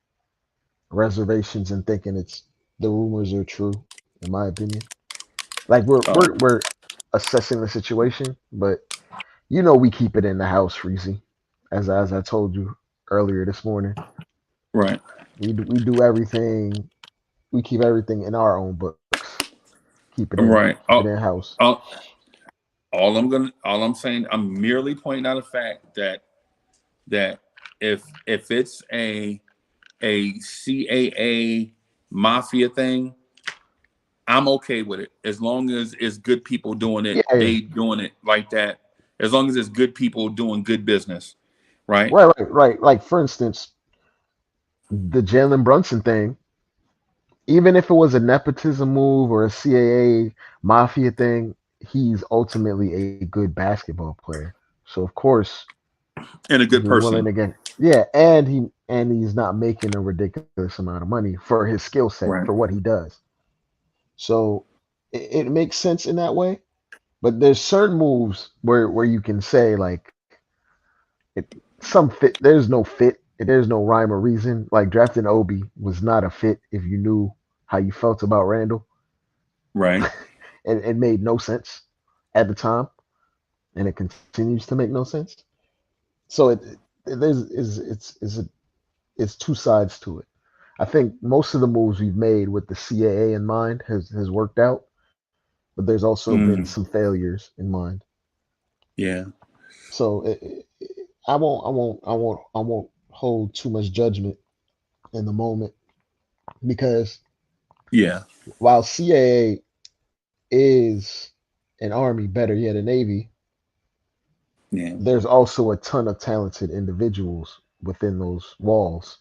reservations in thinking it's the rumors are true, in my opinion. Like we're assessing the situation, but we keep it in the house, Freezy. As I told you earlier this morning, Right, we do everything. We keep everything in our own books. right. Keep it in house. All I'm saying, I'm merely pointing out a fact that if it's a CAA mafia thing, I'm okay with it as long as it's good people doing it. Yeah, yeah. They doing it like that. As long as it's good people doing good business, right? Right. Like for instance, the Jalen Brunson thing. Even if it was a nepotism move or a CAA mafia thing, he's ultimately a good basketball player. So of course And a good he's willing person, to get, yeah, and he's not making a ridiculous amount of money for his skill set right? for what he does. So it makes sense in that way. But there's certain moves where you can say like it, some fit. There's no fit. There's no rhyme or reason. Like drafting Obi was not a fit if you knew how you felt about Randall. Right. It made no sense at the time, and it continues to make no sense. So there's it's two sides to it. I think most of the moves we've made with the CAA in mind has worked out, but there's also been Mm, some failures in mind. yeah. So I won't hold too much judgment in the moment because Yeah. while CAA is an army, better yet a navy, Yeah. there's also a ton of talented individuals within those walls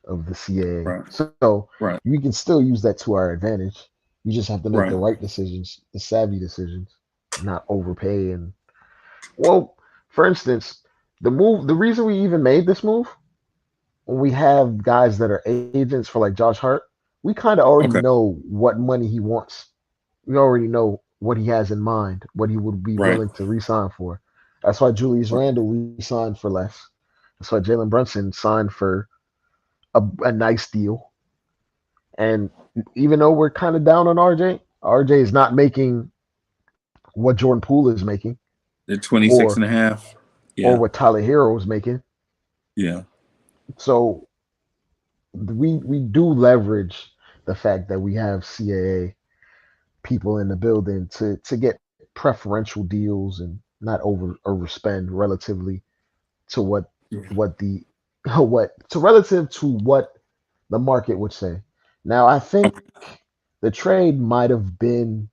of the CAA. Right. So Right. we can still use that to our advantage. You just have to make the Right. right decisions, the savvy decisions, not overpay. And well, for instance, the reason we even made this move, when we have guys that are agents for like Josh Hart, we kind of already Okay. know what money he wants. We already know what he has in mind, what he would be Right. willing to resign for. That's why Julius Randle we signed for less. That's why Jalen Brunson signed for a nice deal. And even though we're kind of down on RJ is not making what Jordan Poole is making, The 26 or and a half. or Yeah. what Tyler Hero is making. Yeah. So we do leverage the fact that we have CAA people in the building to get preferential deals and not overspend relatively to what the what to relative to what the market would say. Now I think Okay. the trade might have been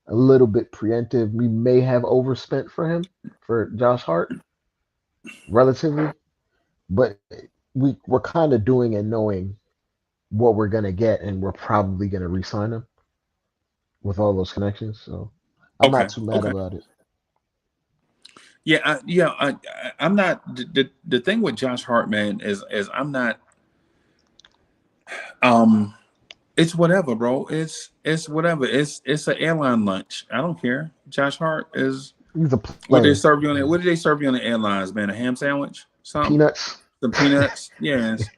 a little bit preemptive. We may have overspent for him for Josh Hart relatively, but we're kind of doing it knowing what we're gonna get, and we're probably gonna re-sign him with all those connections. So I'm not Okay. too mad Okay. about it. Yeah. I'm not. The thing with Josh Hart, man, is I'm not. Um. It's whatever, bro. It's whatever. It's an airline lunch. I don't care. Josh Hart is He's a what they player. serve you on it. What do they serve you on the airlines, man? A ham sandwich, something, Peanuts. some peanuts. Yes.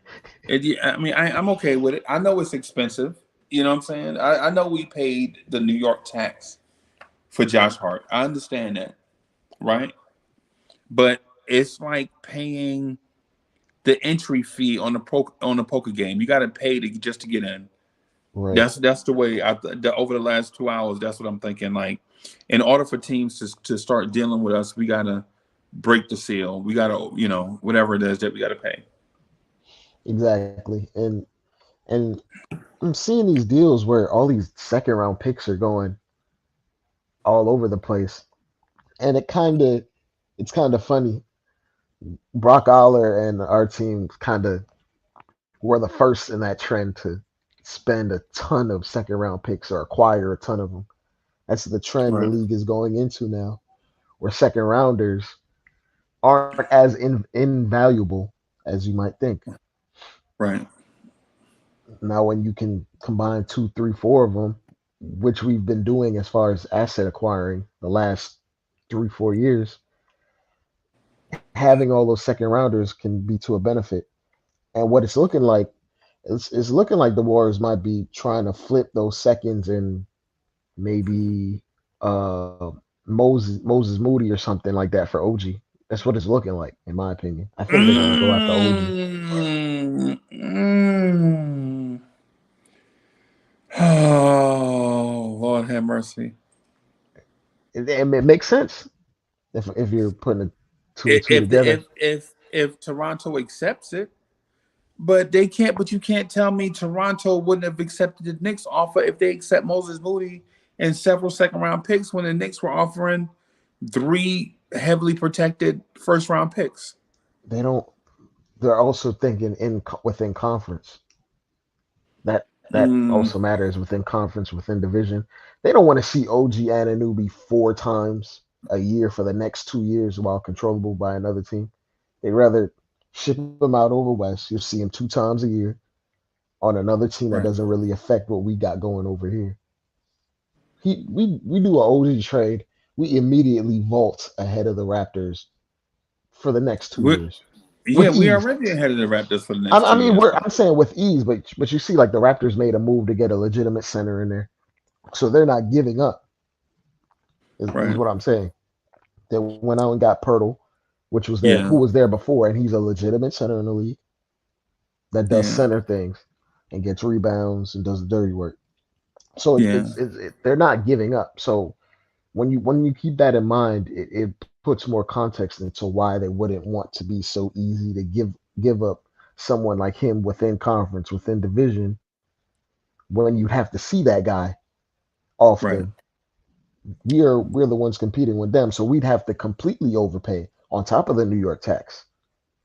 I mean, I'm okay with it. I know it's expensive. You know what I'm saying? I know we paid the New York tax for Josh Hart. I understand that, right? But it's like paying the entry fee on the poker game. You got to pay to just to get in. Right. That's the way over the last 2 hours. That's what I'm thinking. Like, in order for teams to start dealing with us, we gotta break the seal. We gotta, whatever it is that we gotta pay. Exactly. And I'm seeing these deals where all these second round picks are going all over the place. And it's kind of funny. Brock Aller and our team kind of were the first in that trend to spend a ton of second round picks or acquire a ton of them. That's the trend the Right. league is going into now, where second rounders aren't as invaluable as you might think. Right. Now, when you can combine two, three, four of them, which we've been doing as far as asset acquiring the last 3, 4 years, having all those second rounders can be to a benefit. And what it's looking like, it's looking like the Warriors might be trying to flip those seconds and maybe Moses Moody or something like that for OG. That's what it's looking like, in my opinion. I think they're gonna go after OG. Mm. Oh, Lord have mercy. It makes sense if you're putting a two and two If together. if Toronto accepts it, but they can't. But you can't tell me Toronto wouldn't have accepted the Knicks offer if they accept Moses Moody and several second round picks when the Knicks were offering three heavily protected first round picks. They don't. They're also thinking within conference. That Mm, also matters within conference, within division. They don't want to see OG Anunoby 4 times a year for the next 2 years while controllable by another team. They'd rather ship him out over West. You'll see him 2 times a year on another team that right. doesn't really affect what we got going over here. We do an OG trade. We immediately vault ahead of the Raptors for the next two We're, years yeah, with we ease. already ahead of the Raptors for the next I two mean, years, bro. I'm saying with ease, but you see, like the Raptors made a move to get a legitimate center in there, so they're not giving up. Is Right. what I'm saying. They went out and got Pirtle, which was there, Yeah. who was there before, and he's a legitimate center in the league that does Yeah. center things and gets rebounds and does the dirty work. So Yeah. they're not giving up. So when you keep that in mind, it puts more context into why they wouldn't want to be so easy to give up someone like him within conference, within division, when you have to see that guy Right. often. We're the ones competing with them, so we'd have to completely overpay on top of the New York tax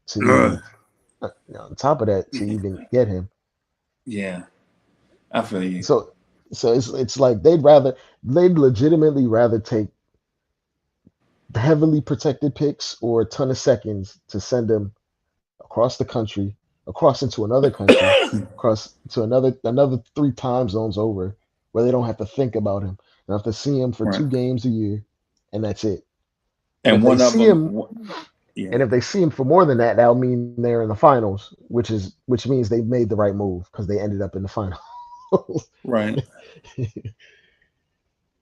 to Ugh. even on top of that to even get him. Yeah. I feel you. So it's like they'd legitimately rather take heavily protected picks or a ton of seconds to send them across the country, across into another country, across to another 3 time zones over, where they don't have to think about him. They don't have to see him for Right. 2 games a year, and that's it. And And if they one of see them, him, yeah, and if they see him for more than that, that'll mean they're in the finals, which means they made the right move because they ended up in the final. right.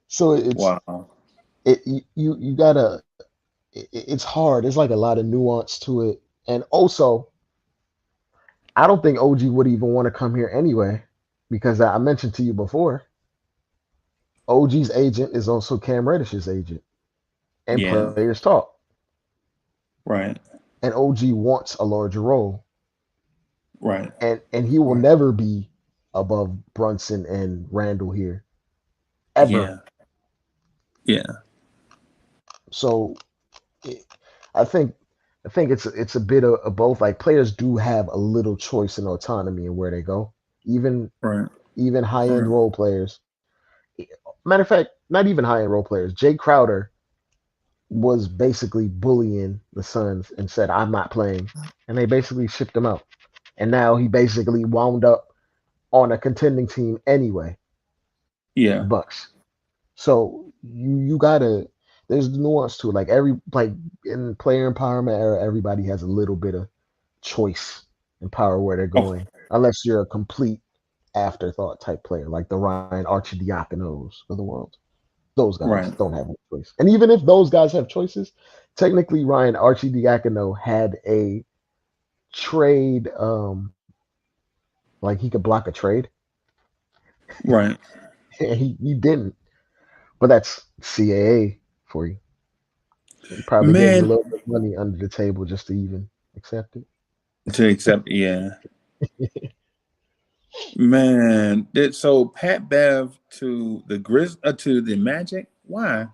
So it's Wow. you gotta. It's hard. It's like a lot of nuance to it, and also I don't think OG would even want to come here anyway, because I mentioned to you before, OG's agent is also Cam Reddish's agent, and Yeah, players talk, right, and OG wants a larger role, right, and he will right. never be above Brunson and Randall here ever. Yeah, yeah, So it, I think I think it's a bit of both. Like players do have a little choice and autonomy in where they go, even right, even high end right. role players. Matter of fact, not even high end role players. Jay Crowder was basically bullying the Suns and said, "I'm not playing," and they basically shipped him out. And now he basically wound up on a contending team anyway, the Yeah, Bucks. So you gotta there's nuance to it. Like in player empowerment era, everybody has a little bit of choice and power where they're oh, going, unless you're a complete afterthought type player, like the Ryan Archidiakonos of the world. Those guys right. don't have a choice. And even if those guys have choices, technically Ryan Archidiakono had a trade, like he could block a trade, Right. and he didn't. But that's CAA for you. He probably gave him a Man, little bit of money under the table just to even accept it. to accept, yeah. Man, did so Pat Bev to the to the Magic? Why?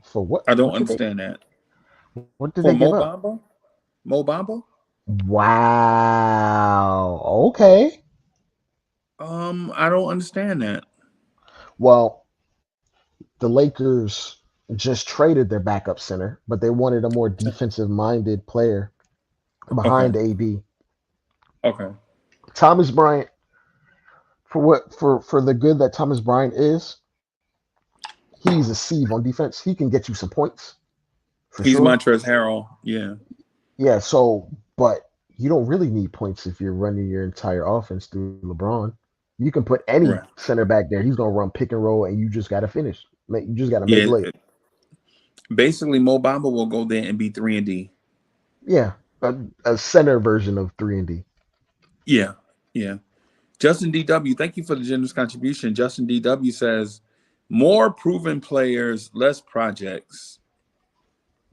For what? I don't understand that. What did For they give Mo up? Bamba? Mo Bamba? Wow. Okay. I don't understand that. Well, the Lakers just traded their backup center, but they wanted a more defensive minded player Okay. behind AB. Okay. Thomas Bryant, for the good that Thomas Bryant is, he's a sieve on defense. He can get you some points for He's sure. Montrezl Harrell. Yeah. Yeah, so but you don't really need points if you're running your entire offense through LeBron. You can put any Right. center back there. He's gonna run pick and roll, and you just got to finish. You just got to make Yeah. layups. Basically, Mo Bamba will go there and be 3 and D. Yeah, a center version of 3 and D. Yeah. Yeah. Justin DW, thank you for the generous contribution. Justin DW says, more proven players, less projects.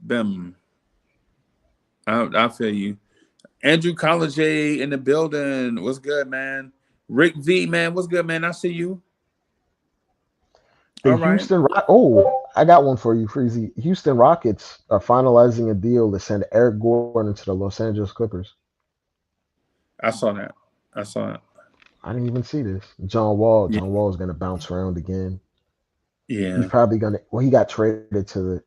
Bim. I feel you. Andrew College in the building. What's good, man? Rick V, man. What's good, man? I see you. The All right. Houston Rock. Oh, I got one for you, Freezy. Houston Rockets are finalizing a deal to send Eric Gordon to the Los Angeles Clippers. I saw that. I saw it. I didn't even see this. John Wall. Yeah. John Wall is going to bounce around again. He's Yeah. probably going to. Well, he got traded to the.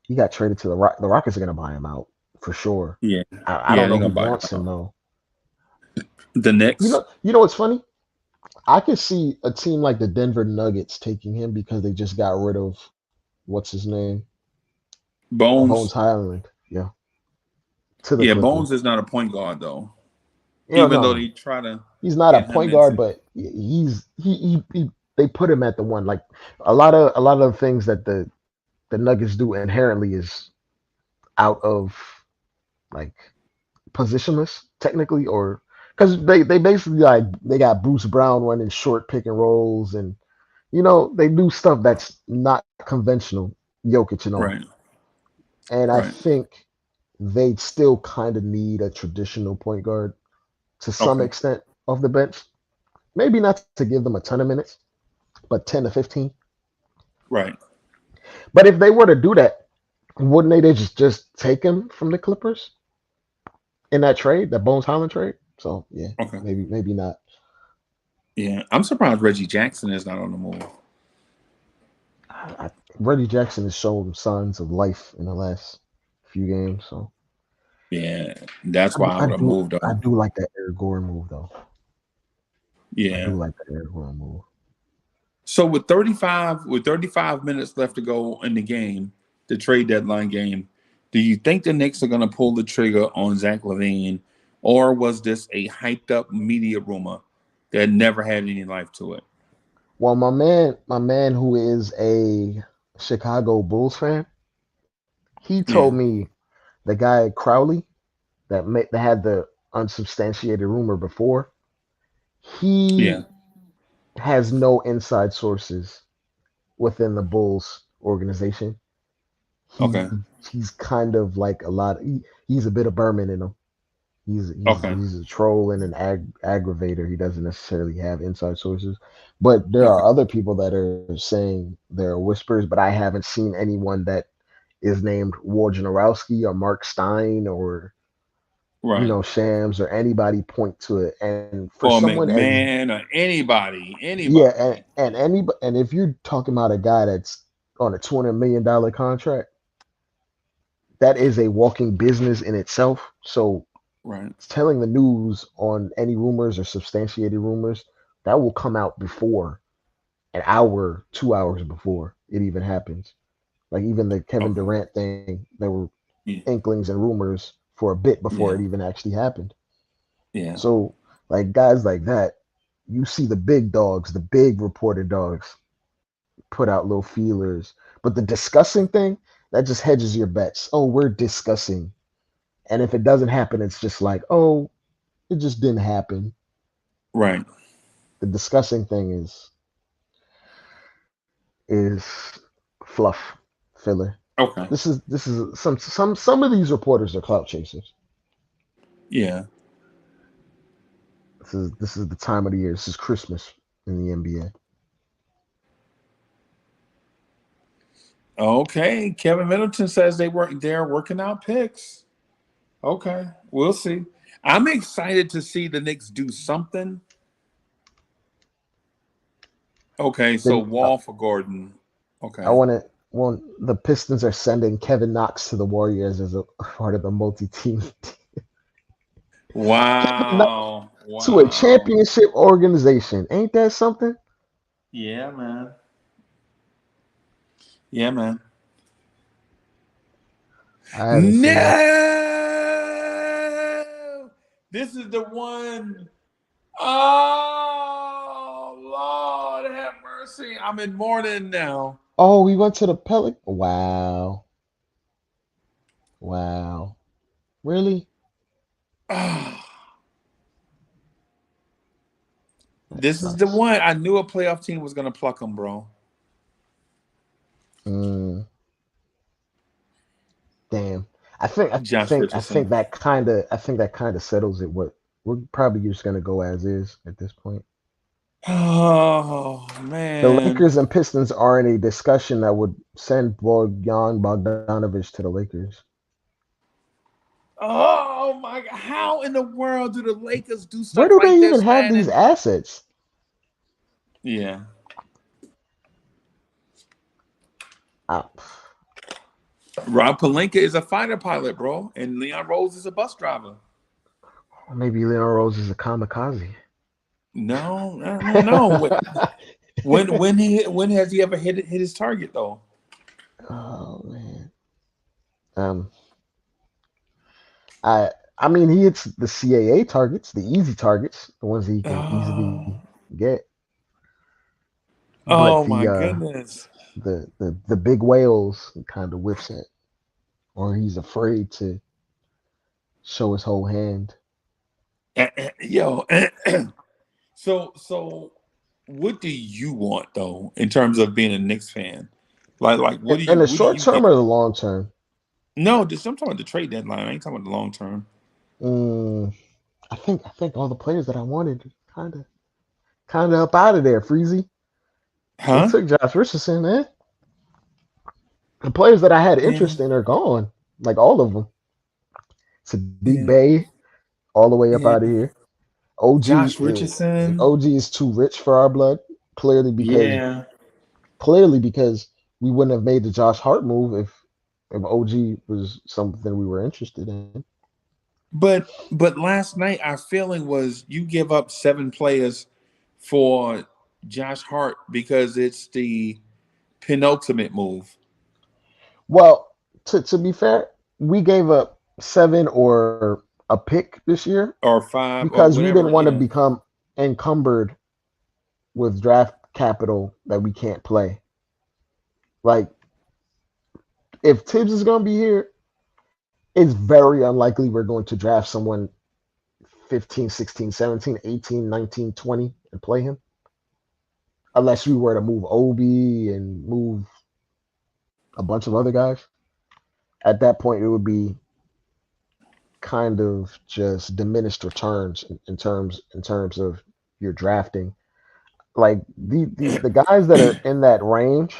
He got traded to the Rock. The Rockets are going to buy him out for sure. Yeah. I Yeah. don't They're know who gonna buy him wants him out. though. The You Knicks. know. You know what's funny? I could see a team like the Denver Nuggets taking him because they just got rid of what's his name, Bones Bones. Highland. Yeah, to the Yeah, Clippers. Bones is not a point guard though. Yeah, Even though no, they try to he's not a get him point guard, into. but he they put him at the one. Like a lot of the things that the Nuggets do inherently is out of like positionless technically, or because they basically like they got Bruce Brown running short pick and rolls, and they do stuff that's not conventional, Jokic and all. Right. And I Right. think they still kind of need a traditional point guard to some Okay. extent off the bench. Maybe not to give them a ton of minutes, but 10 to 15. Right. But if they were to do that, wouldn't they just take him from the Clippers in that trade, that Bones Highland trade? So yeah, Okay. maybe not. Yeah. I'm surprised Reggie Jackson is not on the move. I, Reggie Jackson has shown signs of life in the last few games, so Yeah. That's why I would have moved I on. do like that Eric Gordon move though. I do Yeah. like that Eric Gordon move. So with 35 minutes left to go in the game, the trade deadline game. Do you think the Knicks are going to pull the trigger on Zach LaVine, or was this a hyped up media rumor that never had any life to it? Well, my man who is a Chicago Bulls fan, he told Yeah, me the guy Crowley that had the unsubstantiated rumor before, yeah, he has no inside sources within the Bulls organization. He okay, he's kind of like he's a bit of Berman in him. He's he's okay, he's a troll and an aggravator. He doesn't necessarily have inside sources, but there okay, are other people that are saying there are whispers. But I haven't seen anyone that is named Wojnarowski or Mark Stein or right. Shams or anybody point to it. And for Or someone as McMahon or anybody, yeah, anybody. and if you're talking about a guy that's on a $200 million contract, that is a walking business in itself. So Right, telling the news on any rumors or substantiated rumors that will come out before an hour, 2 hours before it even happens. Like even the Kevin okay, Durant thing, there were yeah, inklings and rumors for a bit before yeah, it even actually happened. yeah, So like guys like that, you see the big dogs, the big reported dogs put out little feelers. But the discussing thing, that just hedges your bets. Oh, we're discussing. And if it doesn't happen, it's just like, oh, it just didn't happen. right, The discussing thing is fluff filler. okay, This is some of these reporters are clout chasers. yeah. This is the time of the year. This is Christmas in the NBA. Okay, Kevin Middleton says they're working out picks. Okay, we'll see. I'm excited to see the Knicks do something. Okay, so Then Wall for Gordon. I Okay. want to. Well, the Pistons are sending Kevin Knox to the Warriors as a part of the multi-team Kevin Knox Wow. to a Wow. championship organization. Ain't that something? Yeah, man. Yeah, man. I haven't seen that. No, this is the one. Oh, Lord have mercy. I'm in mourning now. Oh, we went to the Pelic. Wow, wow. Really? That This is the sucks. one. I knew a playoff team was going to pluck him, bro. Mm, damn. I think I Josh think I think Richardson. that kind of settles it. What we're probably just gonna go as is at this point. Oh, The man. Lakers and Pistons are in a discussion that would send Bogdan Bogdanovich to the Lakers. Oh, my God. How in the world do the Lakers do Where stuff do like they even this, have man? these And assets? yeah. Uh, Rob Palenka is a fighter pilot, bro. And Leon Rose is a bus driver. maybe Leon Rose is a kamikaze. No, no, no, no. When has he ever hit his target though? Oh man. Um, I I mean he hits the CAA targets, the easy targets, the ones that he can easily Oh, get. But oh the my goodness. the big whales he kind of whiffs at, or he's afraid to show his whole hand. Yo, so what do you want though in terms of being a Knicks fan? Like In the what do short you get? term or the long term? No, just I'm talking about the trade deadline. I ain't talking about the long term. Mm, I think all the players that I wanted kind of up out of there. Freezy, they Huh? took Josh Richardson, man. The players that I had Yeah, interest in are gone, like all of them. Sadiq yeah, Bay, all the way up yeah. out of here. OG, Josh Richardson. OG is too rich for our blood. Clearly because Yeah. clearly because we wouldn't have made the Josh Hart move if OG was something we were interested in. But last night our feeling was you give up 7 players for Josh Hart because it's the penultimate move. Well, to be fair, we gave up 7 or a pick this year or 5 or because we whatever. didn't want to Yeah, become encumbered with draft capital that we can't play. Like, if Tibbs is going to be here, it's very unlikely we're going to draft someone 15, 16, 17, 18, 19, 20 and play him. Unless we were to move Obi and move a bunch of other guys. At that point, it would be kind of just diminished returns in terms of your drafting. Like the guys that are in that range,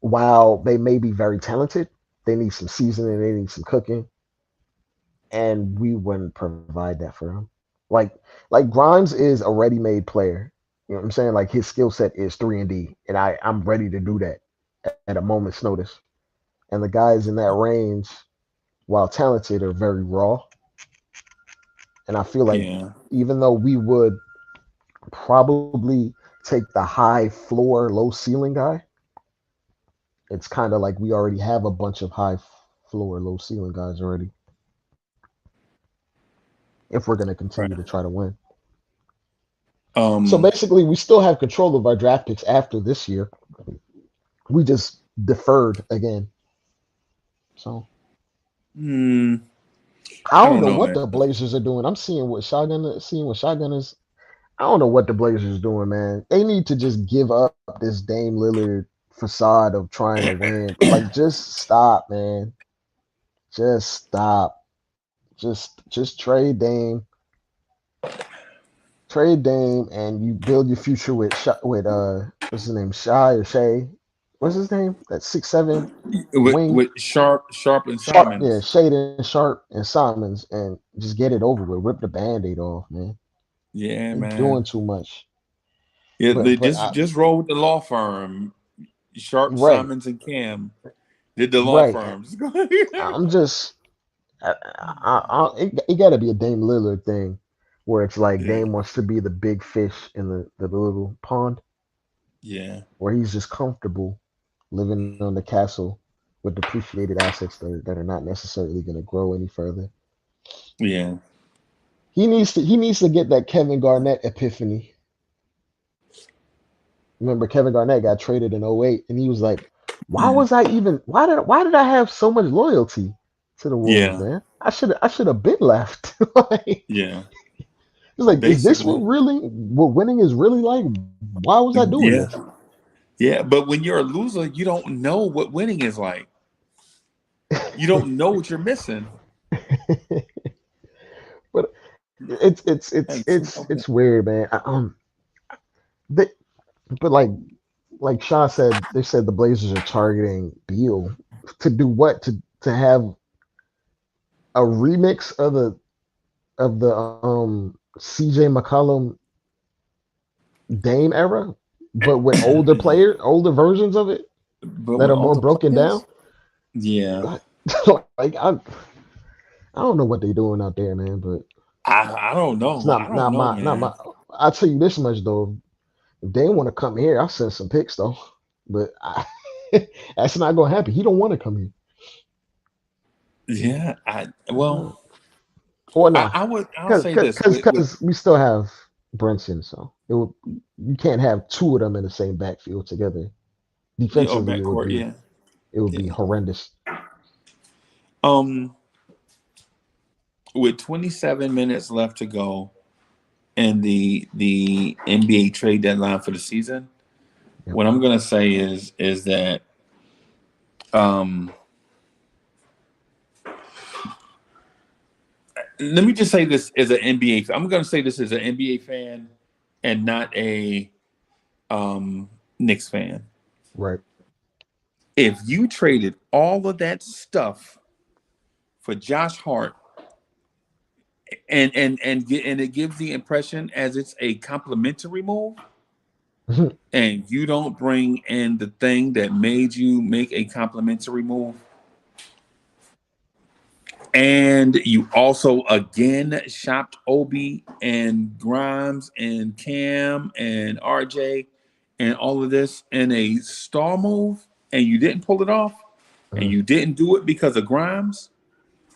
while they may be very talented, they need some seasoning, they need some cooking, and we wouldn't provide that for them. Like like Grimes is a ready-made player. You know what I'm saying? Like his skill set is 3 and D, and I'm ready to do that at a moment's notice. And the guys in that range, while talented, are very raw. And I feel like yeah, even though we would probably take the high floor, low ceiling guy, it's kind of like we already have a bunch of high floor, low ceiling guys already. If we're going to right. continue to try to win, so Um, basically, we still have control of our draft picks after this year. We just deferred again. So hmm, I I don't don't know know, what man. the Blazers are doing. I'm seeing what shotgun is. I don't know what the Blazers doing, man. They need to just give up this Dame Lillard facade of trying to win. Like, just stop, man. Just stop. Just trade Dame, and you build your future with what's his name, Shy or Shay? What's his name? That 6'7" wing. With Sharp and Sharp, yeah, Simons. Shaden Sharp and Simons, and just get it over with. Rip the Band-Aid off, man. Yeah, They're doing man. too much. Yeah, But they but just roll with the law firm. Sharp, right, Simons, and Cam did the law right. firms. I'm just it got to be a Dame Lillard thing where it's like Yeah, Dame wants to be the big fish in the little pond, yeah, where he's just comfortable living on the castle with depreciated assets that are not necessarily going to grow any further. yeah. He needs to get that Kevin Garnett epiphany. Remember, Kevin Garnett got traded in '08, and he was like, Yeah, why did I have so much loyalty to the Wolves, yeah, man? I should have been left. Like, yeah. it's like, is this Basically, what winning is really like? Why was I doing yeah, this? yeah. But when you're a loser, you don't know what winning is like. You don't know what you're missing. But it's Okay. weird, man. They, but like Shaw said, they said the Blazers are targeting Beal to do what? To have a remix of the CJ McCollum Dame era, but with older versions of it But that with are all more the broken down. players, yeah, Like, like I don't know what they're doing out there, man. But I don't it's know. I not don't not know, my not my. man. I'll tell you this much though. If they want to come here, I'll send some pics though. But that's not gonna happen. He don't want to come here. Yeah, Uh, well, or nah, I'll say this with because we still have Brunson, so you can't have two of them in the same backfield together. or Defensively, it would backcourt, be yeah, it would be yeah. horrendous. Um, with 27 minutes left to go in the NBA trade deadline for the season, Yep. what I'm gonna say is that um, let me just say this as an NBA. I'm gonna say this as an NBA fan and not a Knicks fan. Right. If you traded all of that stuff for Josh Hart and it gives the impression as it's a complimentary move, and you don't bring in the thing that made you make a complimentary move, and you also again shopped Obi and Grimes and Cam and RJ and all of this in a star move, and you didn't pull it off, and you didn't do it because of Grimes,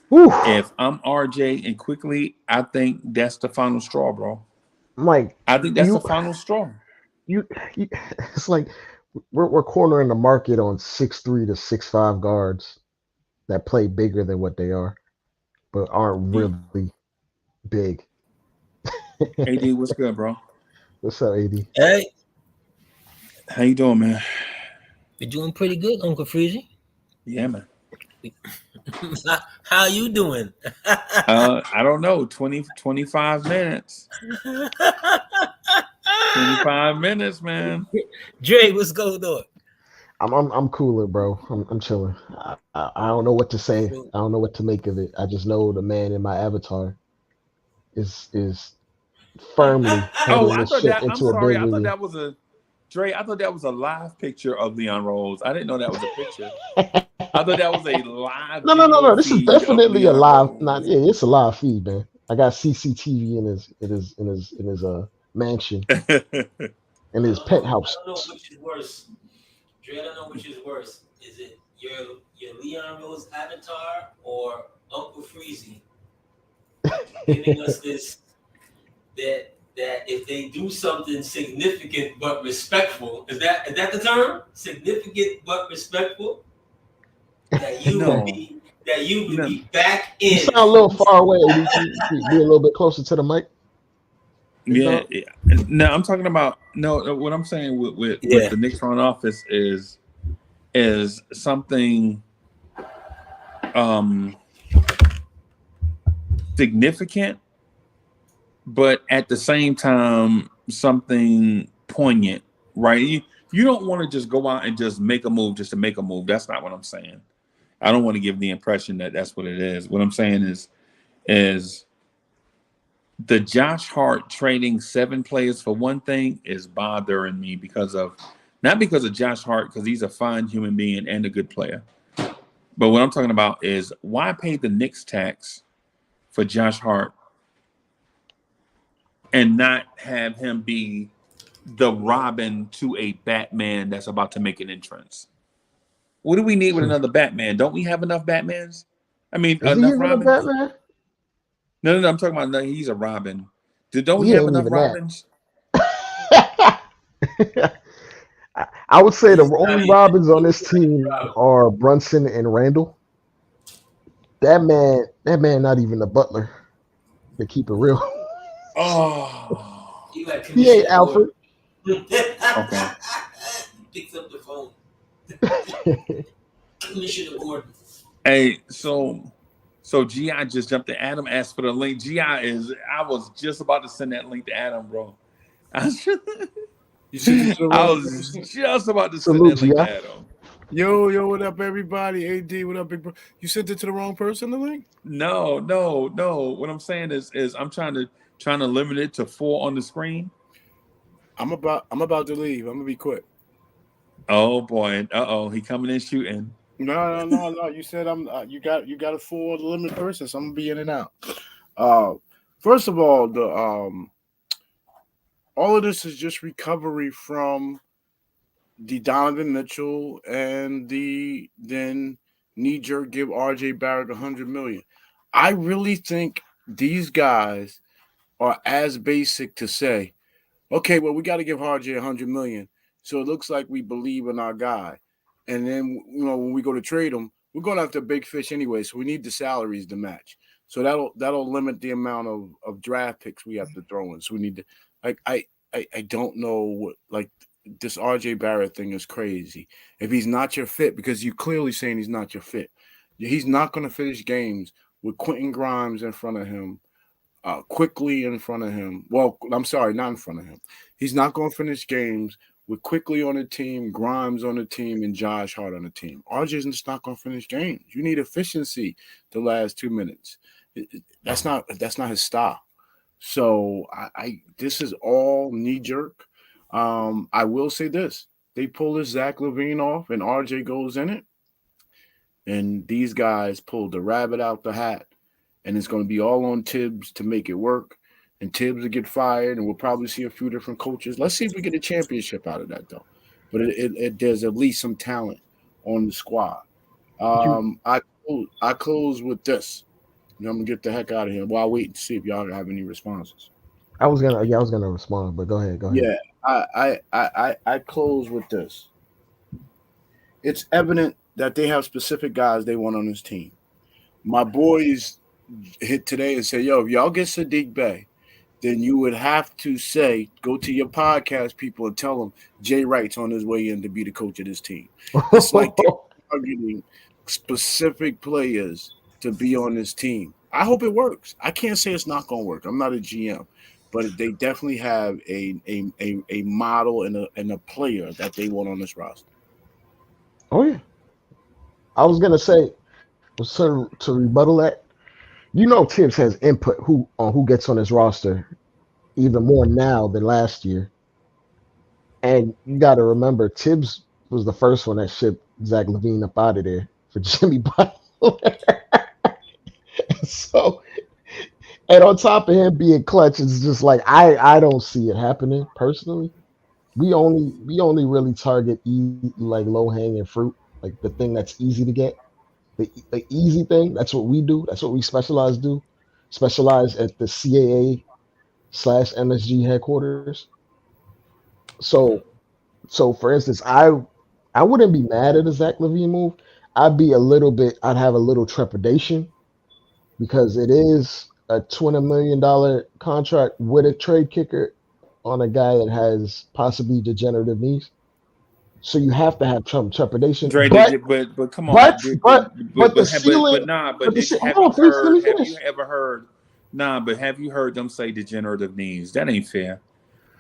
Whew. if I'm RJ and quickly, I think that's the final straw, bro. Like I think that's the you, final straw. you, you it's like we're cornering the market on 6'3" to 6'5" guards that play bigger than what they are, but aren't really big. AD, what's good, bro? What's up, AD? Hey, How you doing, man? you're doing pretty good, Uncle Freezy. Yeah, man. How you doing? I don't know. 25 minutes. 25 minutes, man. Dre, what's going on? I'm cooler, bro. I'm chilling. I don't know what to say. I don't know what to make of it. I just know the man in my avatar is firmly Oh, heading I this thought ship that. I'm into sorry. I thought oblivion. that was a Dre. I thought that was a live picture of Leon Rose. I didn't know that was a picture. I thought that was a live No. video This is feed of definitely a Leon live. Rose. Not yeah, it's a live feed, man. I got CCTV in his mansion in his penthouse. I don't know which is worse. Dre, I don't know which is worse. Is it your Leon Rose avatar or Uncle Freezy giving us this that if they do something significant but respectful, is that the term? Significant but respectful? That you No. would No. be back in. You sound a little far away. AD. Can you be a little bit closer to the mic. Yeah. No, I'm talking about no. What I'm saying with the Knicks front office is something significant, but at the same time something poignant, right? You don't want to just go out and just make a move just to make a move. That's not what I'm saying. I don't want to give the impression that that's what it is. What I'm saying is the Josh Hart trading 7 players for one thing is bothering me not because of Josh Hart, because he's a fine human being and a good player. But what I'm talking about is why pay the Knicks tax for Josh Hart and not have him be the Robin to a Batman that's about to make an entrance? What do we need with another Batman? Don't we have enough Batmans? I mean, Is he enough even a Robins? Batman? No. I'm talking about he's a Robin. Don't we He have ain't enough even Robins? I would say the He's not only even- Robins on this team are Brunson and Randall. That man, not even a butler. To keep it real, Oh, He like he ain't Alfred. okay. Picks up the phone. Commissioner Gordon. Hey, so GI just jumped in. Adam asked for the link. I was just about to send that link to Adam, bro. I was just about to send that link to Adam. Yo, what up, everybody? AD, what up, big bro? You sent it to the wrong person, the link? No. What I'm saying is I'm trying to limit it to 4 on the screen. I'm about to leave. I'm gonna be quick. Oh boy. He coming in shooting. No. You said you got a 4 limit person, so I'm gonna be in and out. First of all, all of this is just recovery from the Donovan Mitchell and the then knee-jerk give RJ Barrett $100 million. I really think these guys are as basic to say, okay, well, we got to give RJ $100 million, so it looks like we believe in our guy. And then, when we go to trade him, we're going after big fish anyway, so we need the salaries to match. So that'll limit the amount of draft picks we have to throw in. So we need to, I don't know what, like, this RJ Barrett thing is crazy. If he's not your fit, because you're clearly saying he's not your fit, he's not going to finish games with Quentin Grimes in front of him, quickly in front of him. Well, I'm sorry, not in front of him. He's not going to finish games with Quickly on the team, Grimes on the team, and Josh Hart on the team. RJ's just not going to finish games. You need efficiency the last 2 minutes. That's not his style. So this is all knee jerk. I will say this: they pull this Zach LaVine off, and RJ goes in it, and these guys pulled the rabbit out the hat, and it's going to be all on Tibbs to make it work. And Tibbs will get fired, and we'll probably see a few different coaches. Let's see if we get a championship out of that, though. But there's at least some talent on the squad. I close with this. I'm gonna get the heck out of here while I wait to see if y'all have any responses. I was gonna respond, but go ahead. Yeah, I close with this. It's evident that they have specific guys they want on this team. My boys hit today and say, "Yo, if y'all get Sadiq Bey, then you would have to say, go to your podcast people and tell them Jay Wright's on his way in to be the coach of this team." It's like they're targeting specific players to be on this team. I hope it works. I can't say it's not going to work. I'm not a GM, but they definitely have a model and a player that they want on this roster. Oh yeah. I was gonna say, so to rebuttal that, Tibbs has input on who gets on his roster even more now than last year. And you got to remember, Tibbs was the first one that shipped Zach LaVine up out of there for Jimmy Butler. So, and on top of him being clutch, it's just like I don't see it happening personally. We only really target like low hanging fruit, like the thing that's easy to get. The easy thing, that's what we do. That's what we specialize at the CAA/MSG headquarters. So for instance, I wouldn't be mad at a Zach LaVine move. I'd have a little trepidation because it is a $20 million contract with a trade kicker on a guy that has possibly degenerative knees. So you have to have some trepidation. Dre, but come on. But the ceiling. Have you heard them say degenerative knees? That ain't fair.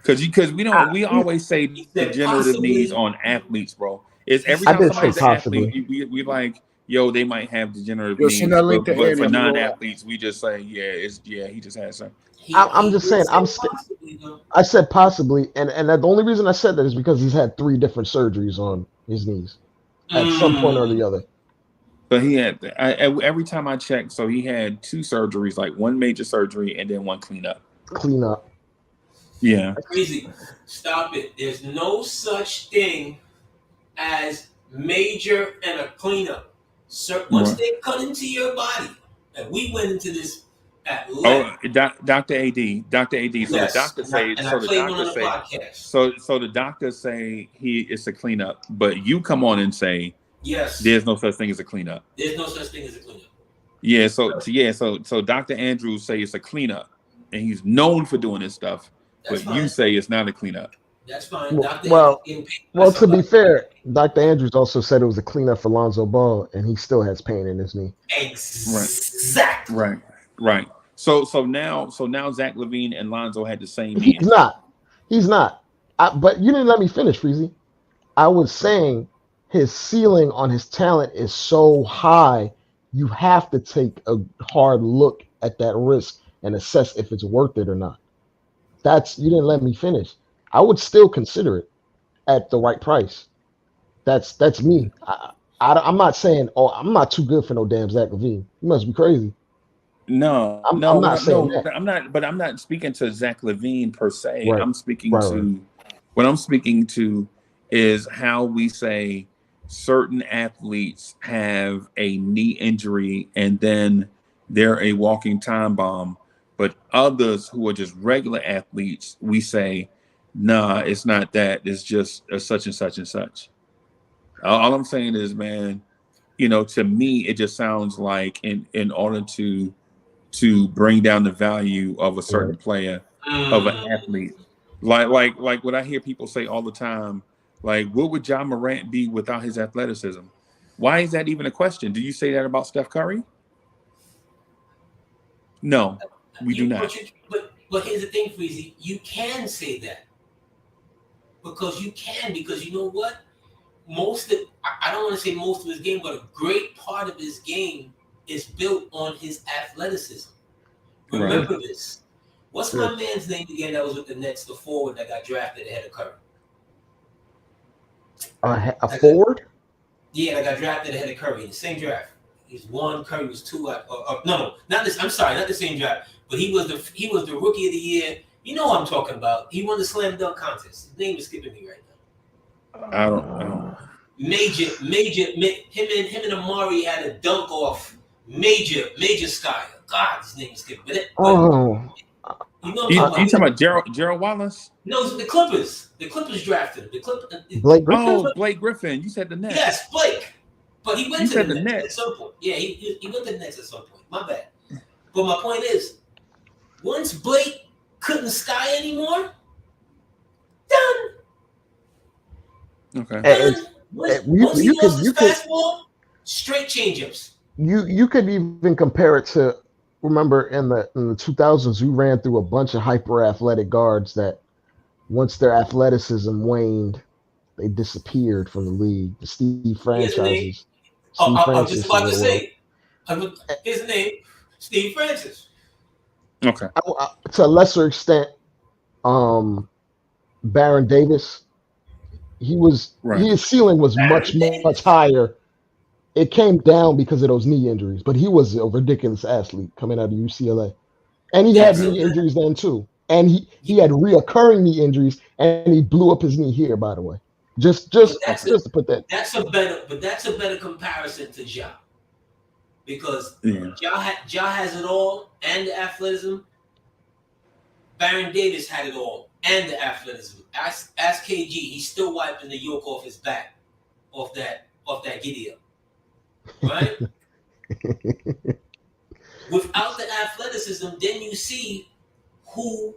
Because we always say degenerative knees on athletes, bro. It's every time somebody's an athlete, we like, yo, they might have degenerative knees. But for non-athletes, we just say, he just has some. I'm just saying. I said possibly, and the only reason I said that is because he's had 3 different surgeries on his knees at some point or the other. But he had every time I checked, so he had 2 surgeries, like one major surgery and then one cleanup. Yeah. That's crazy. Stop it. There's no such thing as major and a cleanup. So once they cut into your body, and we went into this. Dr. AD. So yes. the doctor so the doctors say it's a cleanup, but you come on and say yes, there's no such thing as a cleanup. There's no such thing as a cleanup. Yeah, so Dr. Andrews say it's a cleanup, and he's known for doing this stuff. That's but fine. You say it's not a cleanup. That's fine. Well, to be fair, Dr. Andrews also said it was a cleanup for Lonzo Ball, and he still has pain in his knee. Exactly. Right. So now Zach LaVine and Lonzo had the same knee. He's not. But you didn't let me finish, Freezy. I was saying his ceiling on his talent is so high, you have to take a hard look at that risk and assess if it's worth it or not. You didn't let me finish. I would still consider it at the right price. That's me. I'm not saying, I'm not too good for no damn Zach LaVine. You must be crazy. No, I'm not saying that. I'm not speaking to Zach LaVine per se. Right. I'm speaking to what I'm speaking to is how we say certain athletes have a knee injury and then they're a walking time bomb, but others who are just regular athletes, we say, nah, it's not that. It's just a such and such and such. All I'm saying is, man, to me, it just sounds like in order to bring down the value of a certain player, of an athlete. Like what I hear people say all the time, like, what would Ja Morant be without his athleticism? Why is that even a question? Do you say that about Steph Curry? No, we do not. But here's the thing, Freezy. You can say that. Because you know what? I don't want to say most of his game, but a great part of his game is built on his athleticism. Remember this. What's my man's name again that was with the Nets, the forward that got drafted ahead of Curry? A forward? Yeah, that got drafted ahead of Curry in the same draft. He was 1, Curry was 2. No, not this. I'm sorry, not the same draft. But he was the rookie of the year. You know what I'm talking about. He won the slam dunk contest. His name is skipping me right now. I don't know. him and Amari had a dunk off major Sky. God, his name is skipping. But Oh, you know, You talking about Gerald Wallace? No, it's the Clippers. The Clippers drafted him. Blake Griffin. Oh, Blake Griffin. You said the Nets. Yes, Blake. But he went You to said the the Nets at Nets. some point. Yeah, he went to the Nets at some point. My bad. But my point is, once Blake couldn't sky anymore, done. Okay. Done. Once he lost his you could fastball, straight changeups. you could even compare it to, remember in the 2000s we ran through a bunch of hyper athletic guards that once their athleticism waned, they disappeared from the league. The Steve franchises. I was just about to say, his name, Steve Francis. Okay. To a lesser extent, Baron Davis. His ceiling was much higher. It came down because of those knee injuries, but he was a ridiculous athlete coming out of UCLA, and he had knee injuries then too, and he had reoccurring knee injuries, and he blew up his knee here. By the way, just to put that. That's a better comparison to Ja, because Ja has it all and the athleticism. Baron Davis had it all and the athleticism. Ask KG, he's still wiping the yolk off his back, off that giddy up. Right? Without the athleticism, then you see who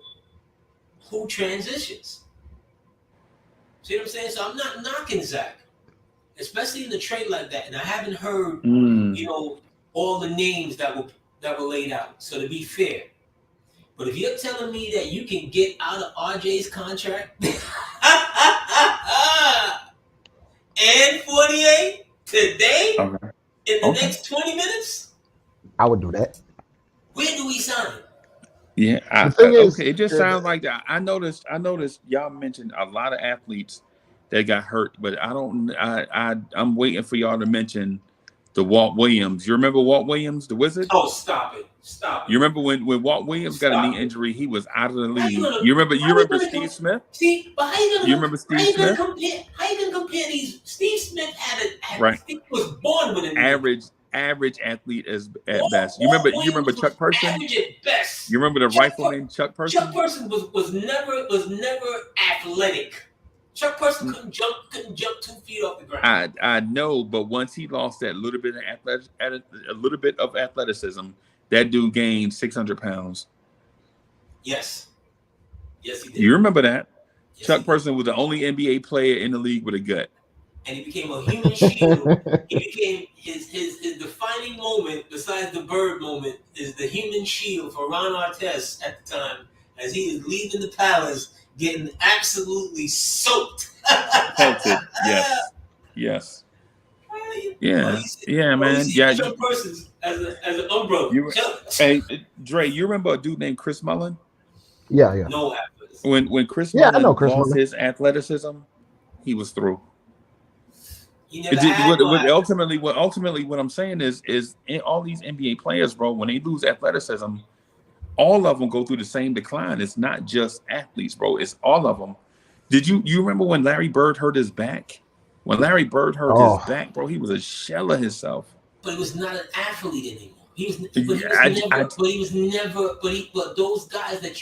transitions. See what I'm saying? So I'm not knocking Zach, especially in the trade like that. And I haven't heard, all the names that were laid out. So to be fair, but if you're telling me that you can get out of RJ's contract and 48 today in the next 20 minutes, I would do that. Where do we sign him? Yeah, it just sounds like that. I noticed y'all mentioned a lot of athletes that got hurt, but I'm waiting for y'all to mention the Walt Williams. You remember Walt Williams, the Wizard? Oh, stop it. You remember when Walt Williams got a knee injury, he was out of the league. You remember Steve Smith? See, but how you remember Steve Smith? How you gonna compare these? Steve Smith he was born with an average athlete at best. You remember Chuck Person? Average at best. You remember the rifleman Chuck Person? Chuck Person was never athletic. Chuck Person couldn't jump 2 feet off the ground. I know, but once he lost that little bit of athleticism, that dude gained 600 pounds. Yes, he did. You remember that? Yes, Chuck Person was the only NBA player in the league with a gut. And he became a human shield. He became his defining moment, besides the Bird moment, is the human shield for Ron Artest at the time, as he is leaving the Palace, getting absolutely soaked. Pelted. Yes. Yeah, man. Yeah. Chuck Person as an umbrella. Hey, Dre, you remember a dude named Chris Mullin? Yeah. No athleticism. When Chris Mullin lost his athleticism, he was through. Ultimately, what I'm saying is in all these NBA players, bro, when they lose athleticism, all of them go through the same decline. It's not just athletes, bro. It's all of them. Did you remember when Larry Bird hurt his back? When Larry Bird hurt his back, bro, he was a shell of himself. But he was not an athlete anymore. But those guys that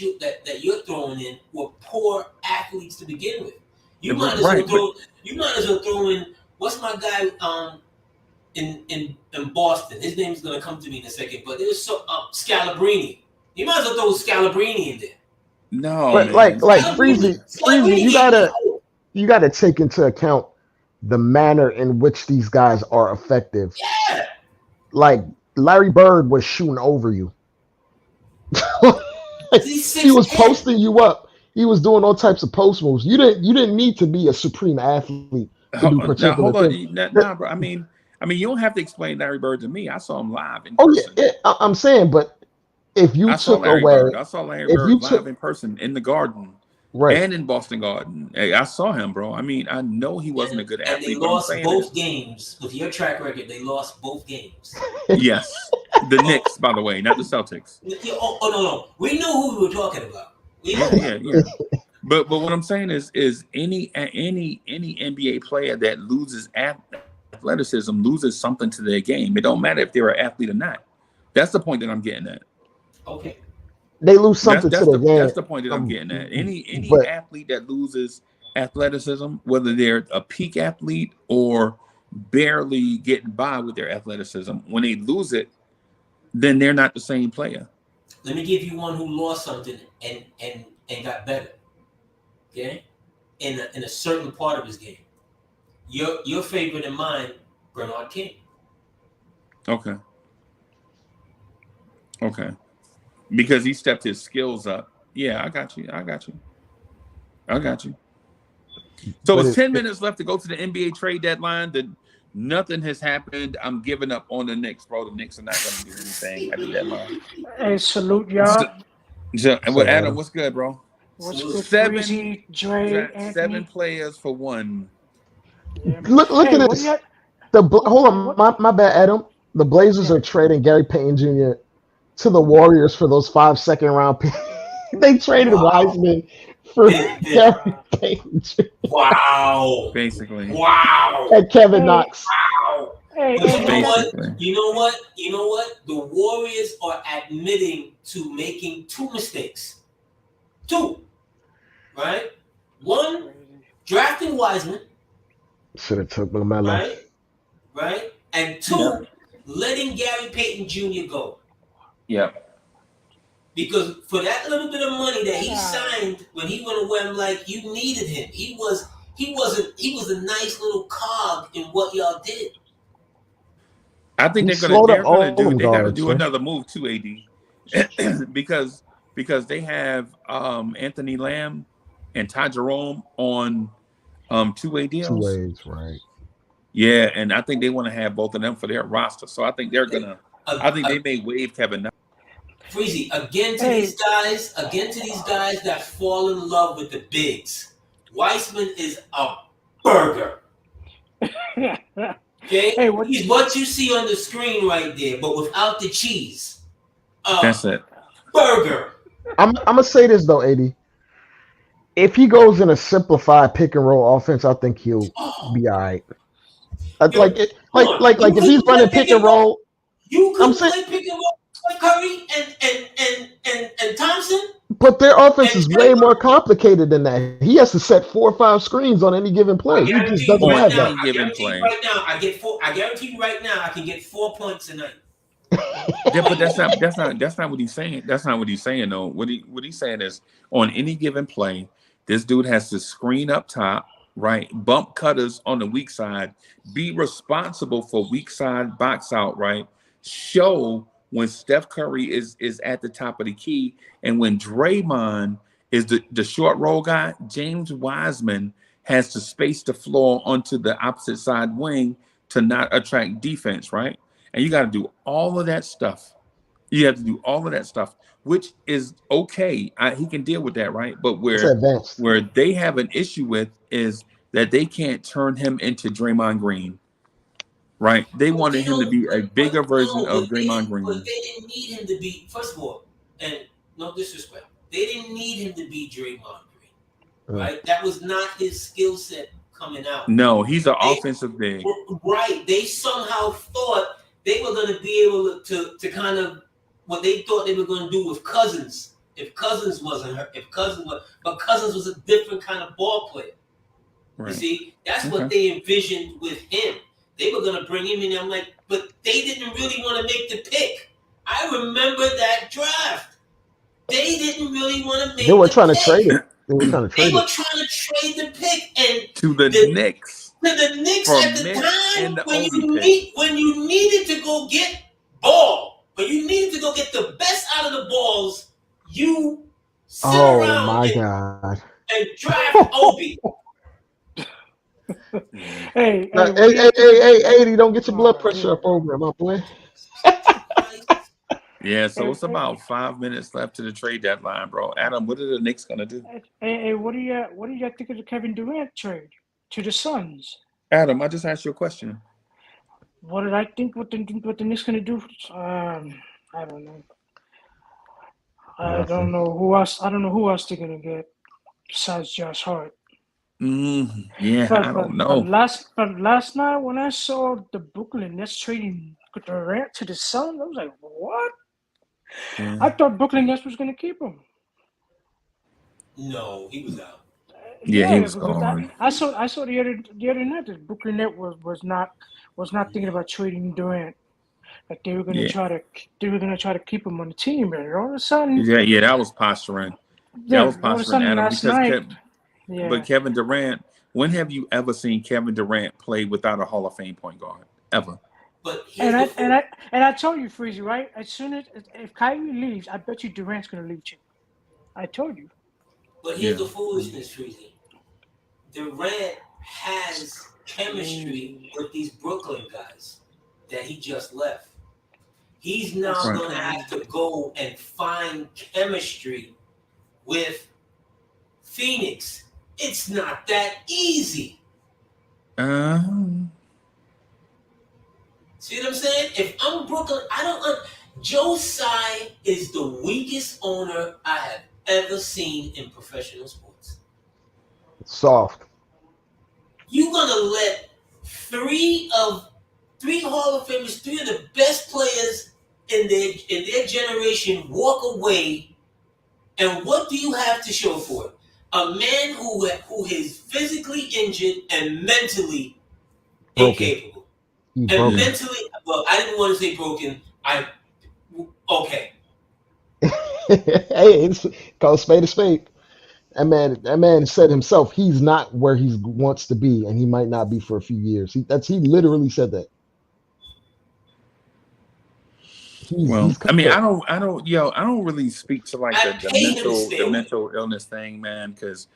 you're throwing in were poor athletes to begin with. You might as well throw in. What's my guy in Boston? His name's gonna come to me in a second, but it was Scalabrini. You might as well throw Scalabrini in there. No, but man. like Freezy, you gotta take into account the manner in which these guys are effective. Yeah. Like Larry Bird was shooting over you. He was posting you up. He was doing all types of post moves. You didn't need to be a supreme athlete. Hold on, bro. I mean, you don't have to explain Larry Bird to me. I saw him live in person. Yeah, I'm saying, but if you took away, I saw Larry Bird live in person in the Garden, right, and in Boston Garden. I saw him, bro. I mean, I know he wasn't a good athlete. And they lost both games. With your track record, they lost both games. Yes, the Knicks, by the way, not the Celtics. Oh no, we knew who we were talking about. Yeah. But what I'm saying is any NBA player that loses athleticism loses something to their game. It don't matter if they're an athlete or not. That's the point that I'm getting at. Okay. They lose something to the game. That's the point that I'm getting at. Any But athlete that loses athleticism, whether they're a peak athlete or barely getting by with their athleticism, when they lose it, then they're not the same player. Let me give you one who lost something and got better. Okay, in a certain part of his game. Your favorite and mine, Bernard King. Okay. Because he stepped his skills up. Yeah, I got you. So it's 10 minutes left to go to the NBA trade deadline. Nothing has happened. I'm giving up on the Knicks, bro. The Knicks are not going to do anything at the deadline. Hey, salute y'all. Adam, what's good, bro? What's good? Seven- Freezy, Dre, Anthony. 7 players for 1. Yeah. look Hey, at what this. do you- Hold on, my bad, Adam. The Blazers are trading Gary Payton Jr. to the Warriors for those 5 second-round picks. They traded Wiseman for Gary Payton Jr. Wow. Basically. Wow. and Kevin Knox. Wow. Hey, But hey, you know what? Basically. You know what? You know what? The Warriors are admitting to making 2 mistakes. 2. Right? 1, drafting Wiseman. Should have took LaMelo. Right? And 2, letting Gary Payton Jr. go. Yep. Because for that little bit of money that he signed when he went away, I'm like, you needed him. He was a nice little cog in what y'all did. I think He they're slowed gonna up all do. them They got to guards, do man. another move too, AD, because they have Anthony Lamb and Ty Jerome on 2-way deals. 2 ways, right? Yeah, and I think they want to have both of them for their roster. So I think they're gonna. I think they may waive Kevin Knox. Freezy, again to these guys that fall in love with the bigs. Weissman is a burger. Okay? Hey, He's what you see on the screen right there, but without the cheese. That's it. Burger. I'm gonna say this though, AD. If he goes in a simplified pick and roll offense, I think he'll be all right. Like if he's running pick and roll, You I'm couldn't saying- play pick and roll with Curry and Thompson. but their offense is way more complicated than that. He has to set 4 or 5 screens on any given play. He just doesn't have that. I guarantee you right now, I guarantee you right now, I can get 4 points tonight. Yeah, but that's not what he's saying. That's not what he's saying though. What he's saying is on any given play, this dude has to screen up top, right? Bump cutters on the weak side, be responsible for weak side box out, right? Show when Steph Curry is at the top of the key, and when Draymond is the short roll guy, James Wiseman has to space the floor onto the opposite side wing to not attract defense, right? And you got to do all of that stuff. You have to do all of that stuff, which is okay. He can deal with that, right? But It's advanced. where they have an issue with is that they can't turn him into Draymond Green, right? They wanted him to be a bigger version of Draymond Green. But they didn't need him to be, first of all, and no disrespect, they didn't need him to be Draymond Green, right? That was not his skill set coming out. No, he's an offensive big. Right. They somehow thought they were going to be able to kind of what they thought they were going to do with Cousins. If Cousins wasn't hurt, but Cousins was a different kind of ball player. Right. You see, that's what they envisioned with him. They were going to bring him in. I'm like, but they didn't really want to make the pick. I remember that draft. They didn't really want to make. They were trying pick. to trade it. They were trying to They trade were it. trying to trade the pick and To the Knicks. to the Knicks From at the Knicks time and the when you needed to go get ball, when you needed to go get the best out of the balls, you sit Oh around my God. and draft Obi. Hey, Hey, 80, don't get your blood pressure up over him, my boy. Yeah, so it's about 5 minutes left to the trade deadline, bro. Adam, what are the Knicks gonna do? hey, what do you think of the Kevin Durant trade to the Suns? Adam, I just asked you a question. What did I think? What the Knicks gonna do? I don't know. I don't know who else. I don't know who else they're gonna get. besides Josh Hart. Yeah, I don't know. But last night when I saw the Brooklyn Nets trading Durant to the Suns, I was like, what? Yeah. I thought Brooklyn Nets was gonna keep him. No, he was out. Yeah, he was because gone. I saw the other night that Brooklyn Nets was not thinking about trading Durant. That they were gonna Yeah. try to keep him on the team, and all of a sudden, Yeah, that was posturing. That was posturing, Adam, last because night, yeah. but Kevin Durant, when have you ever seen Kevin Durant play without a Hall of Fame point guard? Ever. But here's the And I told you, Freezy, right? As soon as if Kyrie leaves, I bet you Durant's gonna leave too. I told you. But here's the foolishness, Freezy. Durant has chemistry with these Brooklyn guys that he just left. He's now Right. going to have to go and find chemistry with Phoenix. It's not that easy. See what I'm saying? If I'm Brooklyn, I don't. Joe Tsai is the weakest owner I have ever seen in professional sports. Soft. You're gonna let three Hall of Famers, three of the best players in their generation walk away, and what do you have to show for it? A man who is physically injured and mentally Broken. incapable. He's And broken. mentally, well, I didn't want to say broken. Okay. Hey, it's called spade a spade. That man said himself he's not where he wants to be, and he might not be for a few years. He literally said that. Well, He's I mean, cut. I don't really speak to like I the paid him to stay the away. mental illness thing, man, because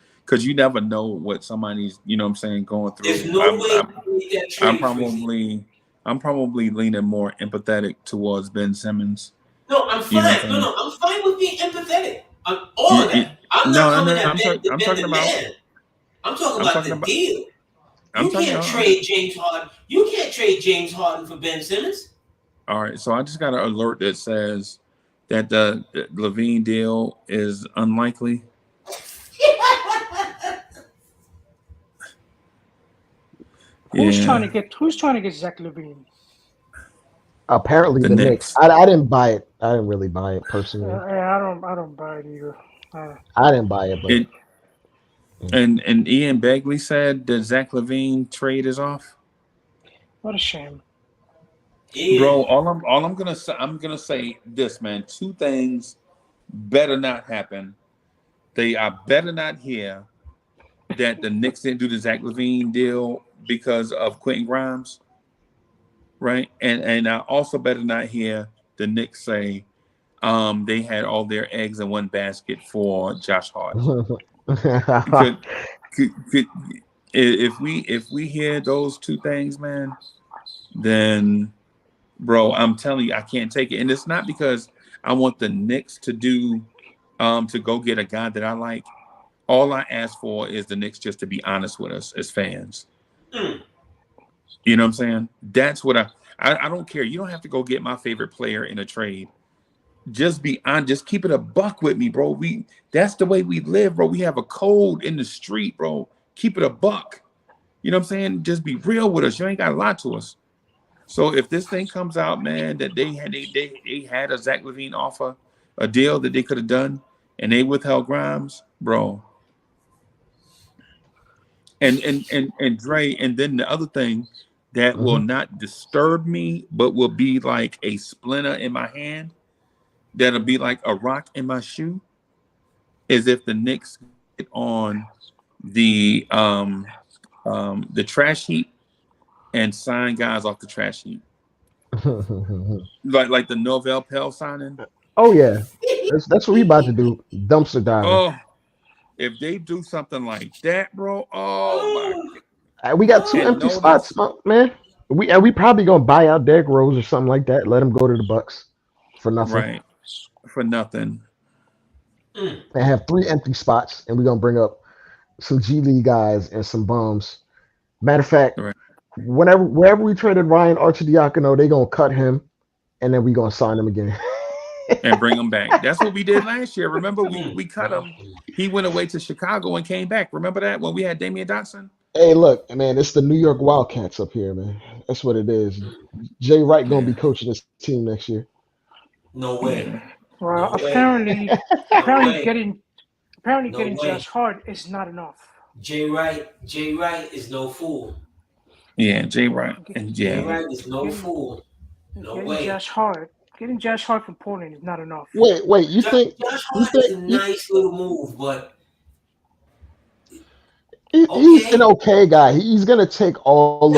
you never know what somebody's, you know what I'm saying, going through. There's no way to make that trade. I'm probably leaning more empathetic towards Ben Simmons. No, I'm You know what I'm fine. saying? No, I'm fine with being empathetic. All of that. I'm not coming at Ben the man. I'm talking about the deal. You can't trade James Harden. You can't trade James Harden for Ben Simmons. All right, so I just got an alert that says that the Levine deal is unlikely. Who's trying to get Zach LaVine? Apparently the Knicks. I didn't buy it. I didn't really buy it personally. I don't buy it either. I didn't buy it, but and Ian Begley said that Zach LaVine trade is off. What a shame. Yeah. Bro, all I'm gonna say this, man. Two things better not happen. I better not hear that the Knicks didn't do the Zach LaVine deal because of Quentin Grimes, right? And I also better not hear the Knicks say they had all their eggs in one basket for Josh Hart. If we hear those two things, man, then bro, I'm telling you, I can't take it. And it's not because I want the Knicks to do to go get a guy that I like. All I ask for is the Knicks just to be honest with us as fans. You know what I'm saying? That's what I don't care. You don't have to go get my favorite player in a trade. Just be honest. Just keep it a buck with me, bro. That's the way we live, bro. We have a code in the street, bro. Keep it a buck. You know what I'm saying? Just be real with us. You ain't got to lie to us. So if this thing comes out, man, that they had a Zach LaVine offer, a deal that they could have done, and they withheld Grimes, bro. And Dre, and then the other thing that will not disturb me, but will be like a splinter in my hand, that'll be like a rock in my shoe, is if the Knicks get on the trash heap and sign guys off the trash heap, like the Novell Pell signing. Oh yeah, that's what we about to do. Dumpster diving. Oh, if they do something like that, bro. Oh my! We got 2 empty spots, man. We probably gonna buy out Derrick Rose or something like that. Let him go to the Bucks for nothing. Right, for nothing. And have 3 empty spots, and we're gonna bring up some G League guys and some bums. Matter of fact, wherever we traded Ryan Arcidiacono, they gonna cut him, and then we gonna sign him again. and bring him back. That's what we did last year. Remember, we cut him. He went away to Chicago and came back. Remember that when we had Damian Dotson? Hey, look, man, it's the New York Wildcats up here, man. That's what it is. Jay Wright gonna be coaching this team next year. No way. Yeah. Well, No way. apparently way. getting No way. Josh Hart is not enough. Jay Wright is no fool. Yeah, Jay Wright. And Jay yeah. Wright is no fool. No way. Getting Josh Hart from Portland is not enough. Wait, you think Josh Hart is a nice little move, but he's an okay guy? He's gonna take all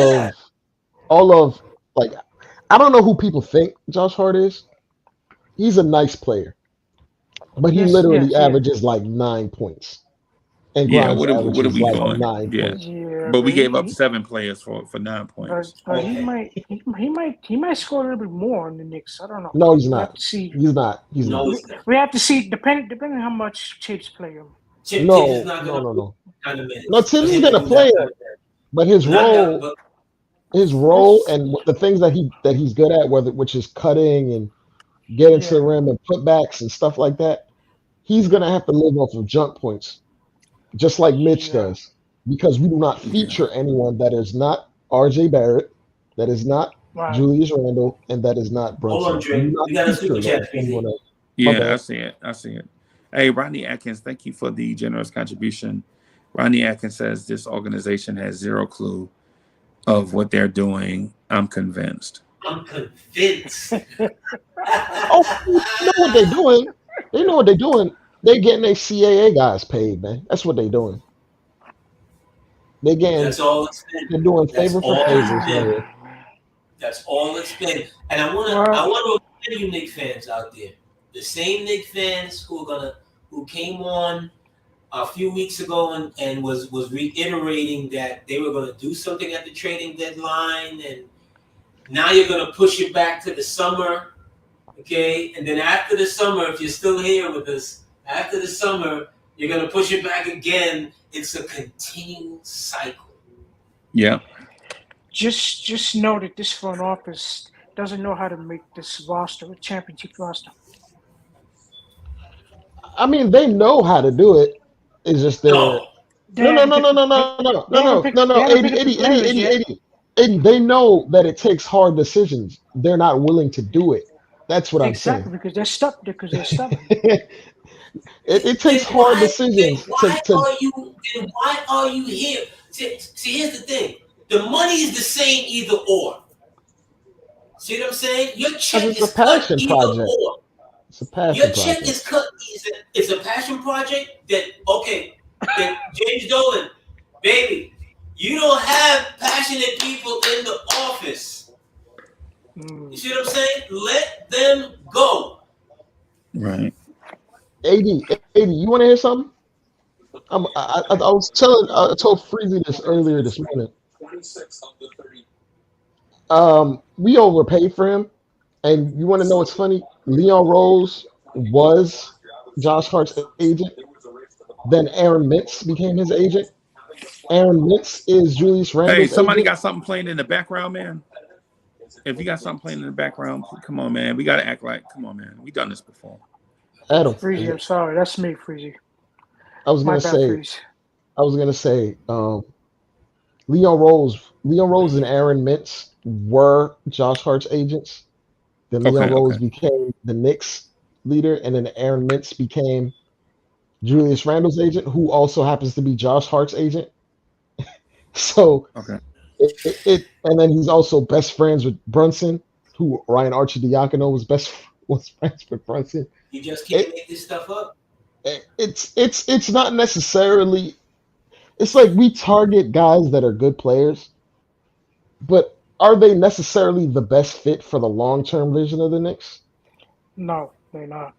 of like I don't know who people think Josh Hart is. He's a nice player, but he literally averages like 9 points. And Yeah, Grimes what are averages we like going? 9 Yeah. points. Yeah, But we gave up 7 players for 9 points. But he might score a little bit more on the Knicks. I don't know. No, he's We not. have to see. He's not. He's no, not. it's not. We have to see depending on how much Chips play him. Tibbs No, is not gonna no. kind of minutes. No, Tibbs is Him gonna do play that. him, but his role and the things that he's good at, which is cutting and getting to the rim and putbacks and stuff like that, he's gonna have to live off of jump points, just like Mitch does, because we do not feature anyone that is not R.J. Barrett, that is not Julius Randle, and that is not Brunson. Hold on, Dre. We got a super chat. Yeah, I see it. Hey, Rodney Atkins, thank you for the generous contribution. Rodney Atkins says this organization has zero clue of what they're doing. I'm convinced. I'm convinced. Oh, you know what they're doing? They know what they're doing. They're getting their CAA guys paid, man. That's what they're doing. They're getting. That's all it's been. They're doing favor for favors. That's all it's been. And I want to tell you, Knicks fans out there, the same Knicks fans who came on a few weeks ago and was reiterating that they were going to do something at the trading deadline, and now you're going to push it back to the summer, okay? And then after the summer, if you're still here with us, after the summer, you're going to push it back again. It's a continual cycle. Yeah. Just know that this front office doesn't know how to make this roster a championship roster. I mean, they know how to do it. It's just they're no. They know that it takes hard decisions. They're not willing to do it. That's what I'm saying. Exactly, because they're stuck. Because they're stubborn. It takes hard decisions. Why are you here? See, here's the thing. The money is the same either or. See what I'm saying? Your check is cut either or. It's a passion Your project. check is cut. It's a passion project that James Dolan, baby, you don't have passionate people in the office. You see what I'm saying? Let them go. Right. 80, you want to hear something? I told Freezy this earlier this morning. We overpaid for him, and you want to know what's funny? Leon Rose was Josh Hart's agent. Then Aaron Mintz became his agent. Aaron Mintz is Julius Randle's Hey, somebody agent. got something playing in the background, man? If you got something playing in the background, come on, man. We got to act like, come on, man. We done this before. Adam. Freezy, I'm sorry. That's me, Freezy. I was gonna say, Leon Rose and Aaron Mintz were Josh Hart's agents. Then Leon Rose became the Knicks leader, and then Aaron Mintz became Julius Randle's agent, who also happens to be Josh Hart's agent. So, and then he's also best friends with Brunson, who Ryan Arcidiacono was friends with Brunson. You just can't make this stuff up. It's not necessarily. It's like we target guys that are good players, but are they necessarily the best fit for the long-term vision of the Knicks? No, they're not.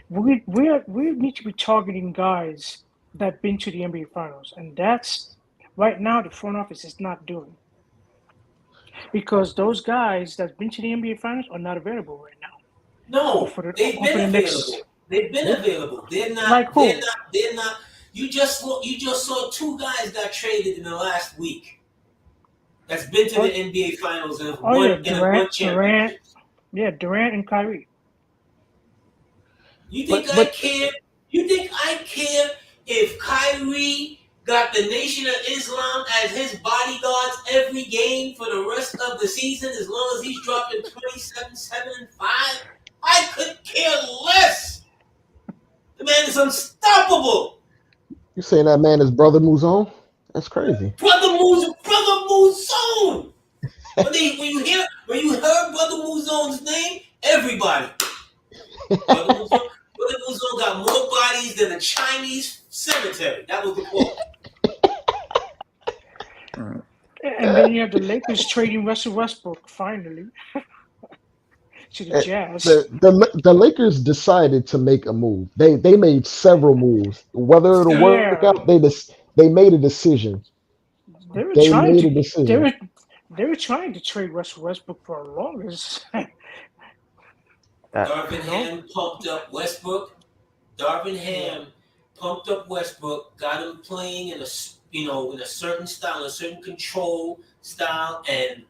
We need to be targeting guys that've been to the NBA Finals, and that's right now the front office is not doing, because those guys that've been to the NBA Finals are not available right now. No, they've been available. They've been available. They're not. Like who? They're not. You just saw 2 guys got traded in the last week. That's been to the NBA Finals and won championship. Durant and Kyrie. You think I But care? You think I care if Kyrie got the Nation of Islam as his bodyguards every game for the rest of the season, as long as he's dropping 27, 7, and 5? I could care less. The man is unstoppable. you saying that man is brother Muzon? That's crazy. Brother Muzone. When you heard Brother Muzone's name, everybody. Brother Muzone got more bodies than a Chinese cemetery. That was the quote. And then you have the Lakers trading Russell Westbrook finally to the Jazz. The Lakers decided to make a move. They made several moves. Whether it'll work out, they made a decision. They were They trying made a to. decision. They were trying to trade Russell Westbrook for the longest. Darvin Ham pumped up Westbrook. Darvin Ham pumped up Westbrook, got him playing in a certain style, a certain control style, and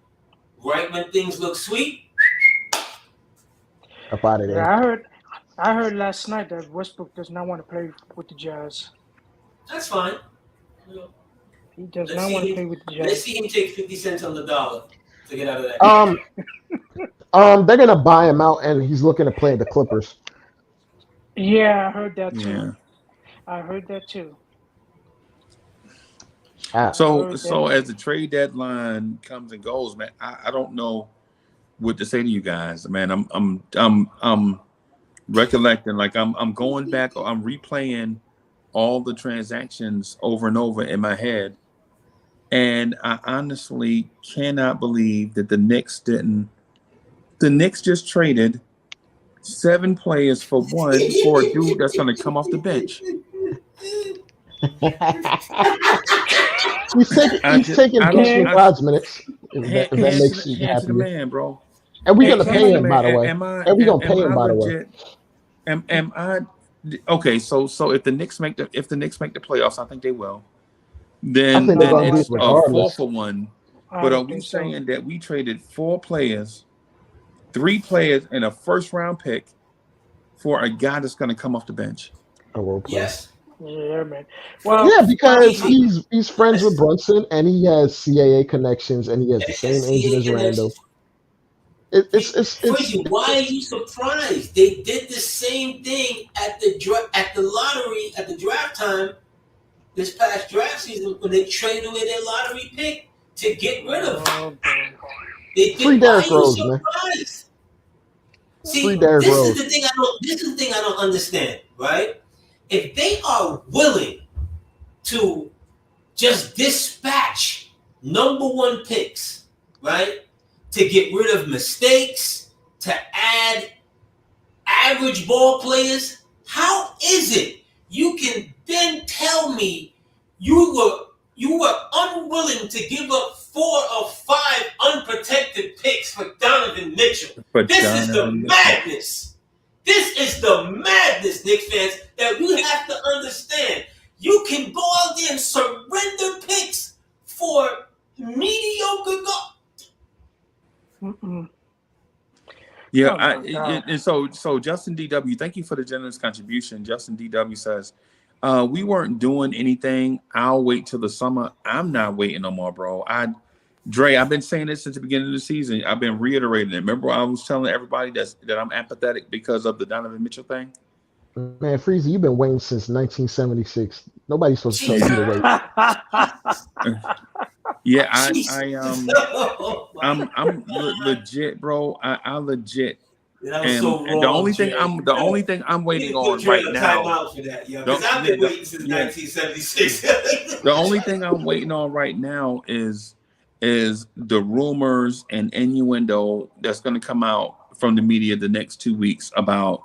right when things look sweet, Up out of there. Yeah, I heard last night that Westbrook does not want to play with the Jazz. that's fine. He does Let's not see want to him- play with the Let's Jazz. see him take 50 cents on the dollar to get out of that. They're gonna buy him out, and he's looking to play the Clippers. Yeah, I heard that too. Yeah. I heard that too. So Okay. as the trade deadline comes and goes, man, I don't know what to say to you guys, man. I'm recollecting, like I'm going back, I'm replaying all the transactions over and over in my head, and I honestly cannot believe that the Knicks just traded 7 players for a dude that's going to come off the bench. He's taking Christian Rod's minutes. If that makes you Hands to the happy. man, bro. And we're gonna Hands pay to him, the by the man. way. And we're gonna pay him, by the way. Am I okay? So if the Knicks make the playoffs, I think they will. Then I think they're gonna it's do it a 4 regardless. for 1. I But are don't we think so. saying that we traded 4 players, 3 players, and a first-round pick for a guy that's going to come off the bench? A role player. Yes. Yeah, man. Well, Yeah, because he's friends with Brunson, and he has CAA connections, and he has the same agent as Randall. Freaky, why are you surprised? They did the same thing at the lottery at the draft time this past draft season when they traded away their lottery pick to get rid of him. They did. Free Derrick Why are you Rose, man. surprised? See, Free Derrick this Rose. is the thing I don't understand, right? If they are willing to just dispatch number 1 picks, right? To get rid of mistakes, to add average ball players, how is it you can then tell me you were unwilling to give up 4 or 5 unprotected picks for Donovan Mitchell? This is the madness. This is the madness, Knicks fans, that we have to understand. You can go out there and surrender picks for mediocre Yeah, Oh, my God. and so Justin DW, thank you for the generous contribution. Justin DW says, we weren't doing anything. I'll wait till the summer. I'm not waiting no more, bro. Dre, I've been saying this since the beginning of the season. I've been reiterating it. Remember, I was telling everybody that I'm apathetic because of the Donovan Mitchell thing. Man, Freezy, you've been waiting since 1976. Nobody's supposed to tell you to wait. Yeah, I'm legit, bro. I legit. And the only thing I'm waiting on right now. Because I've been waiting since 1976. The only thing I'm waiting on right now is the rumors and innuendo that's going to come out from the media the next 2 weeks about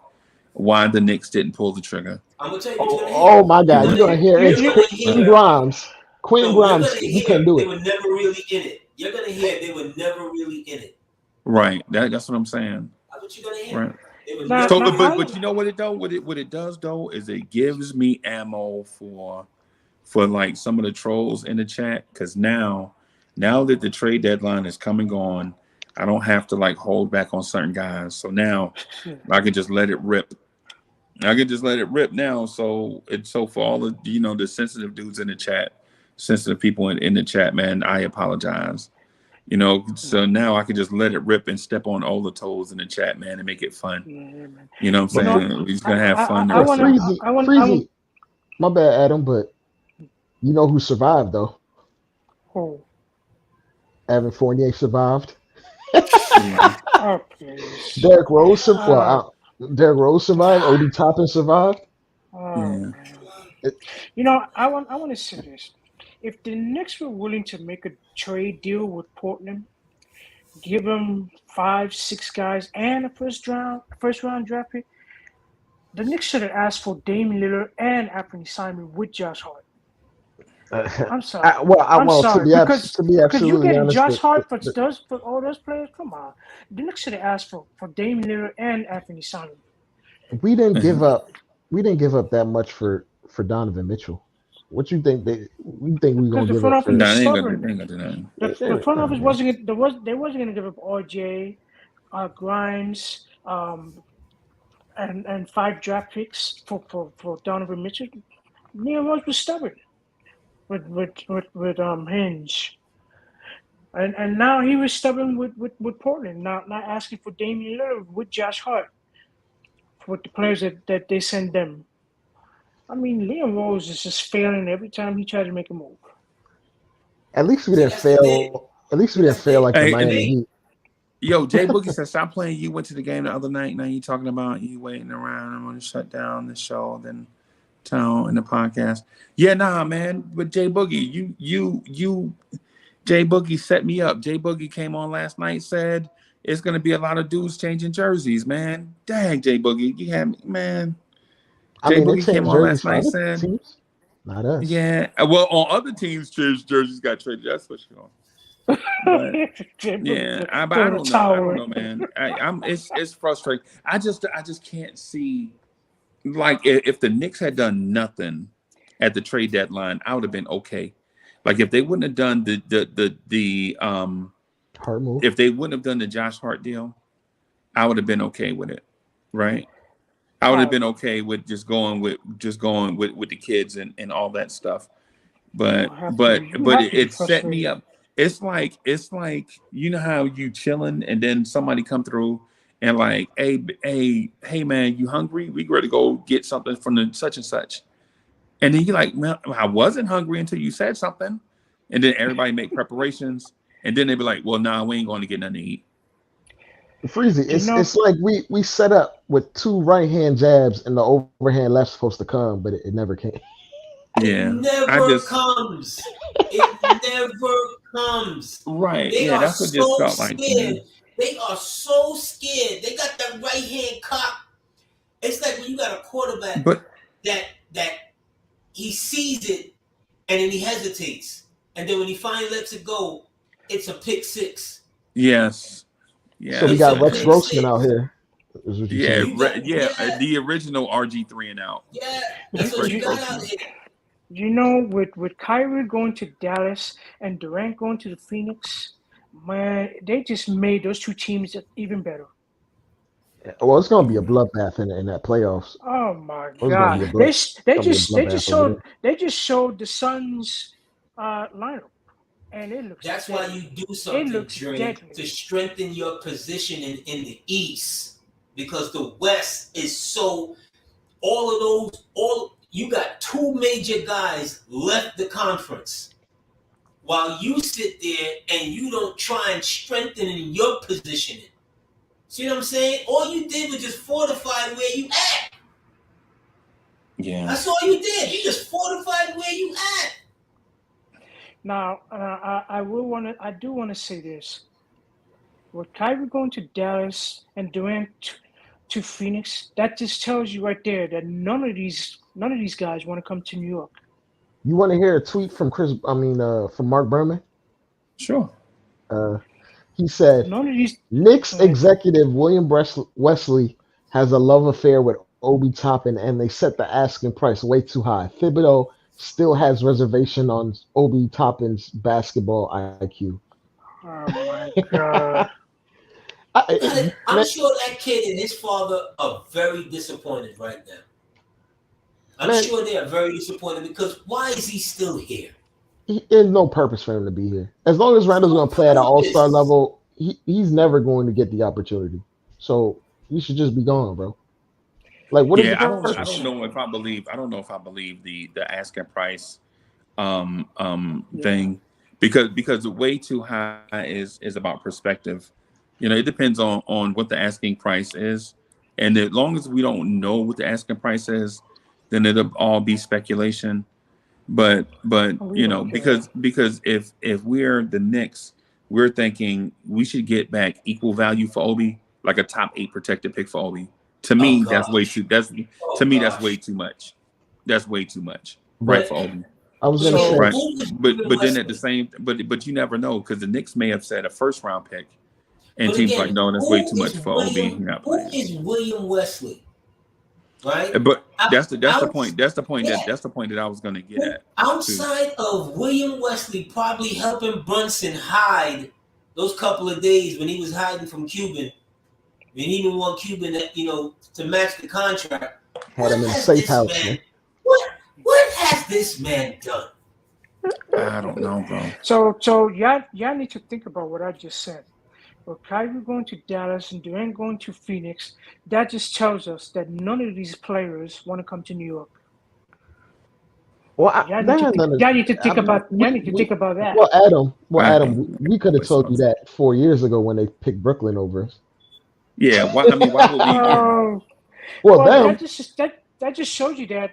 why the Knicks didn't pull the trigger. I'm gonna tell you what you're gonna hear. Oh my God, you're gonna hear it. You're gonna Quentin hear- Grimes. Quentin No, you're Grimes, gonna he hear can't do they it. were never really in it. You're gonna hear they were never really in it. Right. That's what I'm saying. That's what you're gonna hear. Right. They were Nah, never So, nah, but you know what it though? What it does though is it gives me ammo for like some of the trolls in the chat, because now that the trade deadline is come and gone, I don't have to like hold back on certain guys. So now I can just let it rip. I can just let it rip now. So it's so for all the the sensitive dudes in the chat, sensitive people in the chat, man. I apologize. So now I can just let it rip and step on all the toes in the chat, man, and make it fun. Yeah, man. You know what I'm saying? We're just gonna have fun. I want to. Freezy. My bad, Adam, but you know who survived though? Oh, Evan Fournier survived. oh, please. Derrick Rose survived. Derrick Rose survived. Obi Toppin survived. Oh, Yeah. man. I want to say this. If the Knicks were willing to make a trade deal with Portland, give them 5-6 guys and a first round draft pick, the Knicks should have asked for Damian Lillard and Anthony Simon with Josh Hart. I'm sorry. I'm sorry because you absolutely getting honest, Josh Hart for all those players. Come on, the Knicks should have asked for Damian Lillard and Anthony Simon. we didn't give up that much for Donovan Mitchell. What you think we think we're gonna Because the give front up office for? Nah, was they ain't stubborn. gonna do nothing. The front office wasn't. They wasn't going to give up RJ, Grimes, and 5 draft picks for Donovan Mitchell. Neil Rose was stubborn with Hinge. And now he was stubborn with Portland, not asking for Damian Lillard with Josh Hart, with the players that they send them. I mean, Liam Rose is just failing every time he tries to make a move. At least we didn't fail. At least we didn't fail like the Miami Heat. Yo, Jay Boogie said, "Stop playing. You went to the game the other night. Now you talking about you waiting around. I'm going to shut down the show, then tell in the podcast." Yeah, nah, man. But Jay Boogie, you, Jay Boogie set me up. Jay Boogie came on last night. Said it's going to be a lot of dudes changing jerseys, man. Dang, Jay Boogie, you had me, man. Jay Boogie came on last night. Said, teams? Not us. Yeah, well, on other teams, jerseys got traded. That's for sure. But, yeah, I don't know, man. It's frustrating. I just can't see, like, if the Knicks had done nothing at the trade deadline, I would have been okay. Like, if they wouldn't have done the Hart move, if they wouldn't have done the Josh Hart deal, I would have been okay with it, right? I would have been okay with just going with the kids and all that stuff. But it set me up. It's like you know how you chilling and then somebody come through and like, hey man, you hungry? We ready to go get something from the such and such. And then you're like, man, I wasn't hungry until you said something. And then everybody make preparations. And then they be like, well, nah, we ain't going to get nothing to eat. Freezy, it's like we set up with 2 right hand jabs and the overhand left's supposed to come, but it never came. Yeah, it never comes. It never comes. Right. They yeah, are that's what so just felt like. Scared. They are so scared. They got that right hand cock. It's like when you got a quarterback that he sees it and then he hesitates. And then when he finally lets it go, it's a pick 6. Yes. Yeah. So we got Rex Grossman out here. Yeah, the original RG3 and out. Yeah, that's what you got out here. You know, with Kyrie going to Dallas and Durant going to the Phoenix, man, they just made those 2 teams even better. Well, it's gonna be a bloodbath in that playoffs. Oh my God! They just showed the Suns lineup, and it looks. That's why you do something, Drake, to strengthen your position in the East, because the West is so. You got 2 major guys left the conference, while you sit there and you don't try and strengthen in your positioning. See what I'm saying? All you did was just fortify where you at. Yeah. That's all you did. You just fortified where you at. Now, I do want to say this. With Kyrie going to Dallas and Durant to Phoenix, that just tells you right there that none of these guys want to come to New York. You want to hear a tweet from from Mark Berman? Sure. He said, Knicks executive William Wesley has a love affair with Obi Toppin, and they set the asking price way too high. Thibodeau still has reservation on Obi Toppin's basketball IQ. Oh, my God. I'm sure that kid and his father are very disappointed right now. I'm Man. sure they are very disappointed because why is he still here? There's no purpose for him to be here. As long as Randall's going to play at an all-star level, he's never going to get the opportunity. So he should just be gone, bro. Like, what is Yeah, the I don't purpose? know if I believe the asking price Yeah. thing, because way too high is about perspective. It depends on what the asking price is, and as long as we don't know what the asking price is, then it'll all be speculation. But We don't care. because if we're the Knicks, we're thinking we should get back equal value for Obi, like a top 8 protected pick for Obi. To me, that's way too. That's way too much. That's way too much, right, But for Obi. I was going to So say, Right. who is But William then at Wesley? the same, but you never know, because the Knicks may have said a first round pick, and But teams again, like, no, that's way too much for Obi. He's not Who playing. is William Wesley? Right? But that's the Out- point. That's the point yeah. that I was going to get at. Outside of William Wesley probably helping Brunson hide those couple of days when he was hiding from Cuban, when he didn't want Cuban to match the contract. had him in has safe this house, man- man. What has this man done? I don't know, bro. So y'all need to think about what I just said. With Kyrie going to Dallas and Durant going to Phoenix, that just tells us that none of these players want to come to New York. Well, Y'all need to think about that. Well, Adam, we could have told you that 4 years ago when they picked Brooklyn over us. Yeah, why would we? Well, that just shows you that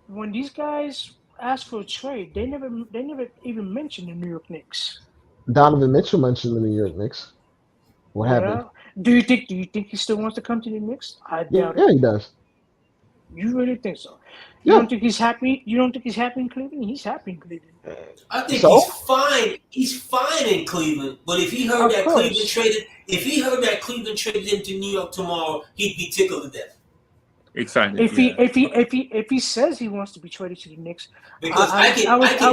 when these guys ask for a trade, they never even mention the New York Knicks. Donovan Mitchell mentioned the New York Knicks. What happened? Do you think he still wants to come to the Knicks? I doubt Yeah, it. he does. You really think so? You don't think he's happy? You don't think he's happy in Cleveland? He's happy in Cleveland. I think he's fine. He's fine in Cleveland. But if he heard that Cleveland traded him to New York tomorrow, he'd be tickled to death. Excited. If he says he wants to be traded to the Knicks, because I can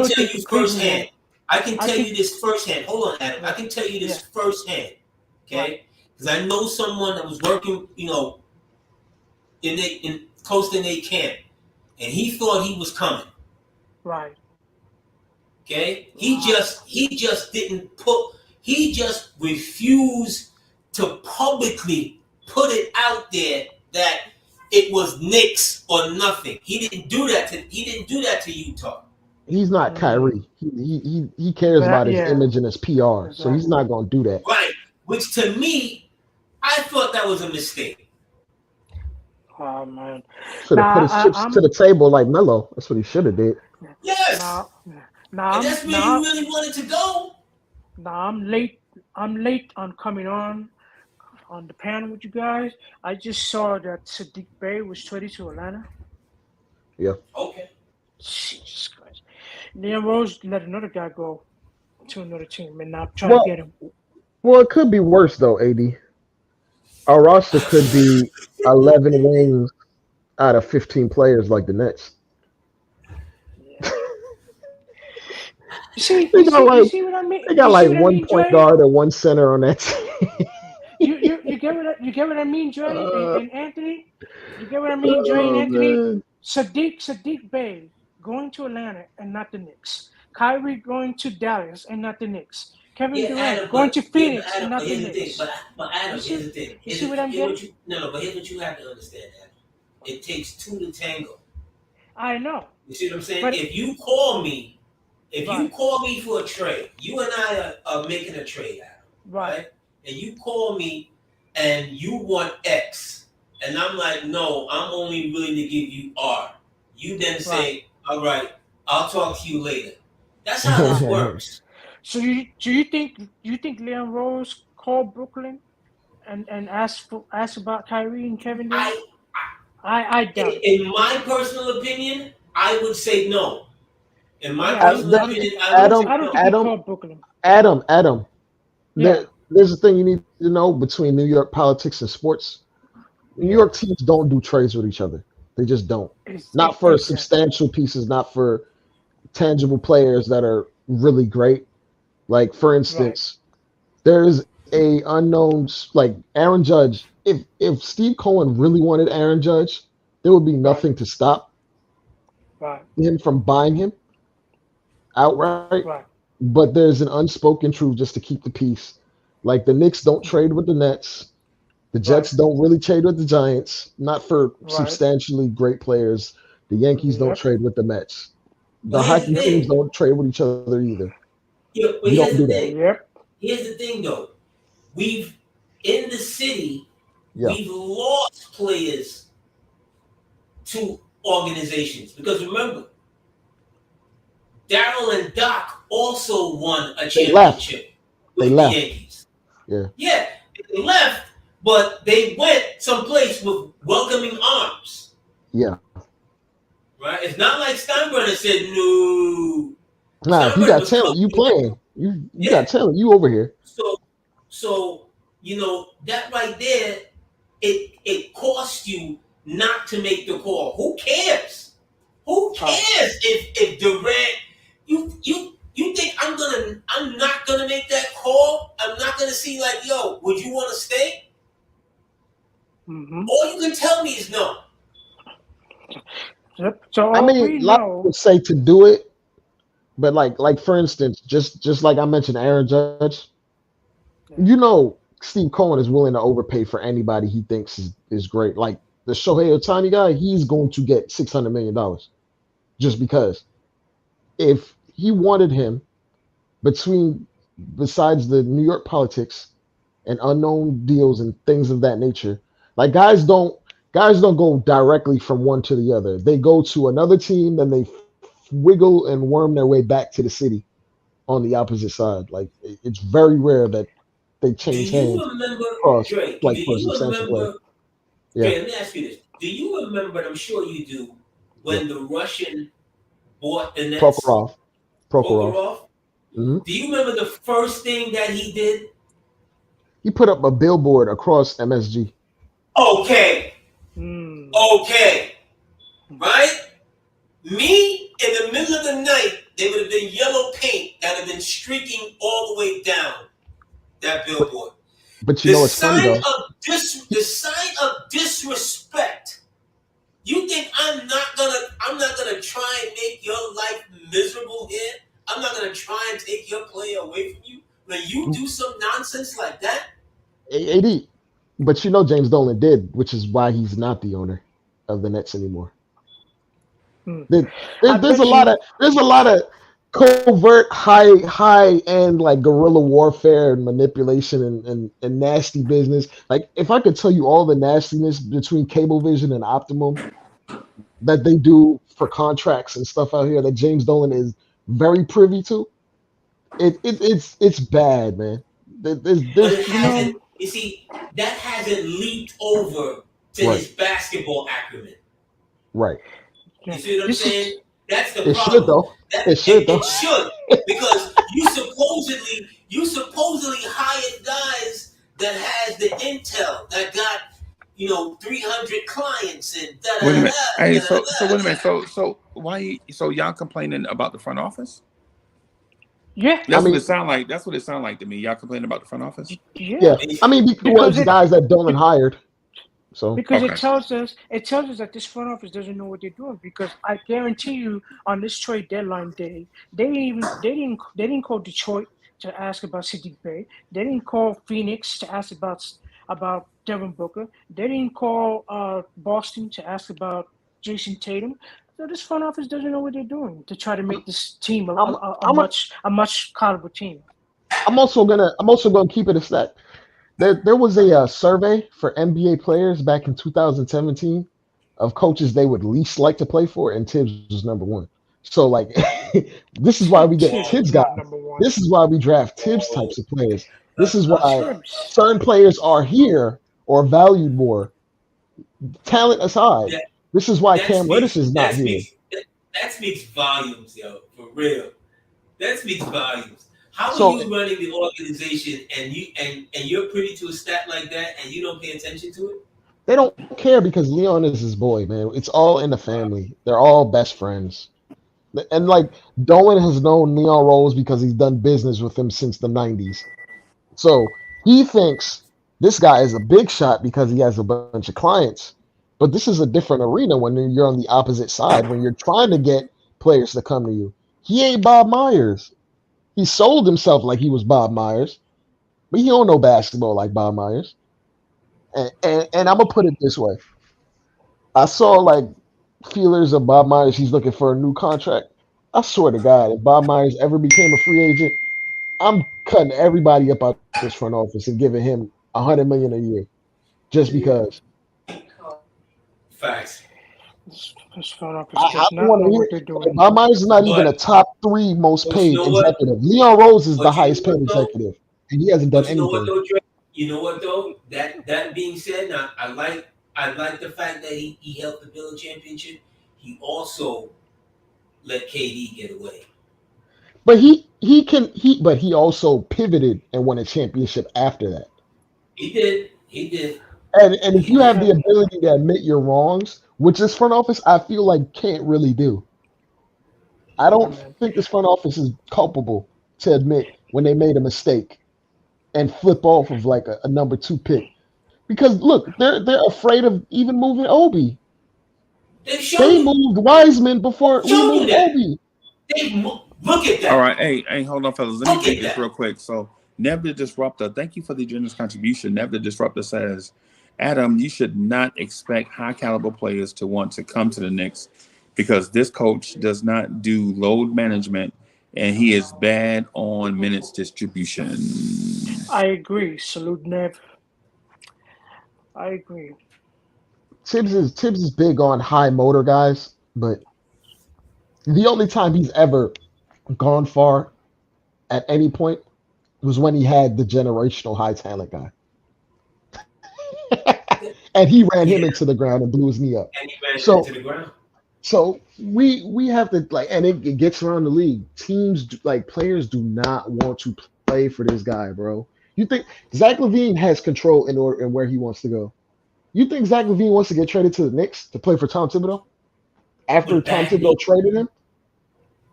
tell you firsthand. I can tell you this firsthand. Hold on, Adam. I can tell you this firsthand. Okay, because I know someone that was working, in close in a camp, and he thought he was coming. Right. Okay, he just refused to publicly put it out there that it was Knicks or nothing. He didn't do that to Utah. He's not Kyrie. He cares about his image and his PR, so he's not going to do that. Right. Which to me, I thought that was a mistake. Oh man! Should have put his chips to the table like Melo. That's what he should have did. Yes. And that's where you really wanted to go. I'm late on coming on the panel with you guys. I just saw that Sadiq Bey was traded to Atlanta. Yeah. Okay. Jesus Christ. Leon Rose let another guy go to another team and now trying to get him. Well, it could be worse though, AD. Our roster could be 11 wings out of 15 players like the Nets. Yeah. You see what I mean? They got like one point guard and one center on that team. you get what I mean, Dre and Anthony? You get what I mean, Dre and Anthony? Man. Sadiq Bey going to Atlanta and not the Knicks. Kyrie going to Dallas and not the Knicks. Kevin Durant going to Phoenix and not the Knicks. But Adam, here's the thing. You see what I'm getting? But here's what you have to understand, Adam. It takes two to tango. I know. You see what I'm saying? But if you call me for a trade, you and I are making a trade, Adam. Right? And you call me and you want X, and I'm like, no, I'm only willing to give you R. You then say, all right, I'll talk to you later. That's how this works. So you think Leon Rose called Brooklyn and asked about Kyrie and Kevin Durant? I doubt it. In my personal opinion, I would say no. In my personal opinion, I don't think he called Brooklyn. Adam. Yeah. There's a thing you need to know between New York politics and sports. New York teams don't do trades with each other. They just don't. Not for substantial pieces, not for tangible players that are really great. Like, for instance, there's a unknown, like Aaron Judge. If Steve Cohen really wanted Aaron Judge, there would be nothing to stop Right. him from buying him outright, Right. but there's an unspoken truth just to keep the peace. Like the Knicks don't trade with the Nets. The Right. Jets don't really trade with the Giants, not for Right. substantially great players. The Yankees don't Yep. trade with the Mets. But The here's the hockey teams thing. don't trade with each other either. Yeah, but We here's don't the do that. thing. Yep. Here's the thing, though. We've in the city, Yeah. we've lost players to organizations because remember, Daryl and Doc also won a They left. championship They with the left. Yankees. Yeah. Yeah, they left, but they went someplace with welcoming arms. Yeah. Right? It's not like Steinbrenner said no. Nah, if you Steinbrenner got was talent, you comfortable. playing. You Yeah. got talent, you over here. So that right there, it costs you not to make the call. Who cares? Who cares if Durant? You think I'm not gonna make that call? I'm not gonna see like, yo, would you want to stay? Mm-hmm. All you can tell me is no. Yep. So I all mean, we a lot of know. people would say to do it, but like for instance, just like I mentioned, Aaron Judge, you know, Steve Cohen is willing to overpay for anybody he thinks is great. Like the Shohei Ohtani guy, he's going to get $600 million just because. If he wanted him, besides the New York politics and unknown deals and things of that nature, like guys don't go directly from one to the other. They go to another team, then they wiggle and worm their way back to the city on the opposite side. Like it's very rare that they Do change you hands remember, for Dre? like Do for a you substantial player. remember, Yeah. Dre? Let me ask you this: do you remember? And I'm sure you do. When the Russian bought the Nets, Prokhorov. Prokhorov. hmm Do you remember the first thing that he did? He put up a billboard across MSG. Okay, Mm, okay, right? Me in the middle of the night, there would have been yellow paint that had been streaking all the way down that billboard. But you know what's funny though? The sign of disrespect. You think I'm not gonna try and make your life miserable here? I'm not gonna try and take your player away from you when you do some nonsense like that. AD. But you know James Dolan did, which is why he's not the owner of the Nets anymore. Hmm. There's a lot of covert high end like guerrilla warfare and manipulation and nasty business. Like if I could tell you all the nastiness between Cablevision and Optimum that they do for contracts and stuff out here that James Dolan is very privy to, it's bad, man. But There's it hasn't. You see, that hasn't leaked over to Right. his basketball acumen. right. You see what I'm This is- saying? That's the It problem. should though. It should though. It should, because you supposedly hired guys that has the intel that got 300 clients and da da Wait a da minute. da. Hey, da, so da, wait a minute. da. So why? So y'all complaining about the front office? Yeah. That's mean- what it sound like. That's what it sound like to me. Y'all complaining about the front office? Yeah. Yeah. I mean, because it- guys that Dolan hired. So Because Okay. it tells us that this front office doesn't know what they're doing. Because I guarantee you, on this trade deadline day, they didn't call Detroit to ask about Sadiq Bey. They didn't call Phoenix to ask about Devin Booker. They didn't call Boston to ask about Jason Tatum. So this front office doesn't know what they're doing to try to make this team a much caliber team. I'm also gonna keep it a stat. There was a survey for NBA players back in 2017 of coaches they would least like to play for, and Tibbs was number one. So like, this is why we get Tibbs guys. Number one. This is why we draft Tibbs types of players. This is why Tibbs. certain players are here or valued more. Talent aside, That- this is why That Cam speaks- Reddish is not that here. speaks- That speaks volumes, yo, for real. That speaks volumes. How So- are you running the organization and you're privy to a stat like that and you don't pay attention to it? They don't care because Leon is his boy, man. It's all in the family. They're all best friends. And like Dolan has known Leon Rose because he's done business with him since the 90s. So he thinks this guy is a big shot because he has a bunch of clients. But this is a different arena when you're on the opposite side, when you're trying to get players to come to you. He ain't Bob Myers. He sold himself like he was Bob Myers, but he don't know basketball like Bob Myers. And I'm gonna put it this way: I saw like feelers of Bob Myers. He's looking for a new contract. I swear to God, if Bob Myers ever became a free agent, I'm cutting everybody up out this front office and giving him $100 million a year, just because. Facts. This front office I does don't not want know to what they're hear. doing. Bob Myers is not even a But top 3 most but you paid know what? executive. Leon Rose is the But you highest know paid what though? executive, and he hasn't done But you know what anything. though, Dre? You know what though? That being said, now I like the fact that he helped to build a championship. He also let KD get away. But but he also pivoted and won a championship after that. He did. He did. And if He you have did. the ability to admit your wrongs, which this front office I feel like can't really do. I Yeah, don't man. think this front office is culpable to admit when they made a mistake and flip off of like a number 2 pick. Because look, they're afraid of even moving Obi. They've They shown you. moved Wiseman before They've we shown you moved that. Obi. Look at All that. right, hey, hold on, fellas. Let me Look take at this that. real quick. So, Nev the Disruptor, thank you for the generous contribution. Nev the Disruptor says, Adam, you should not expect high caliber players to want to come to the Knicks because this coach does not do load management and he is bad on minutes distribution. I agree. Salute Nev. I agree. Tibbs is big on high motor guys, but the only time he's ever gone far at any point was when he had the generational high talent guy. And he ran him Yeah, into the ground and blew his knee up. and he ran him So into the ground. so we have to like, and it gets around the league. Teams like players do not want to play for this guy, bro. You think Zach LaVine has control in order and where he wants to go? You think Zach LaVine wants to get traded to the Knicks to play for Tom Thibodeau after With Tom bad knees. Thibodeau traded him?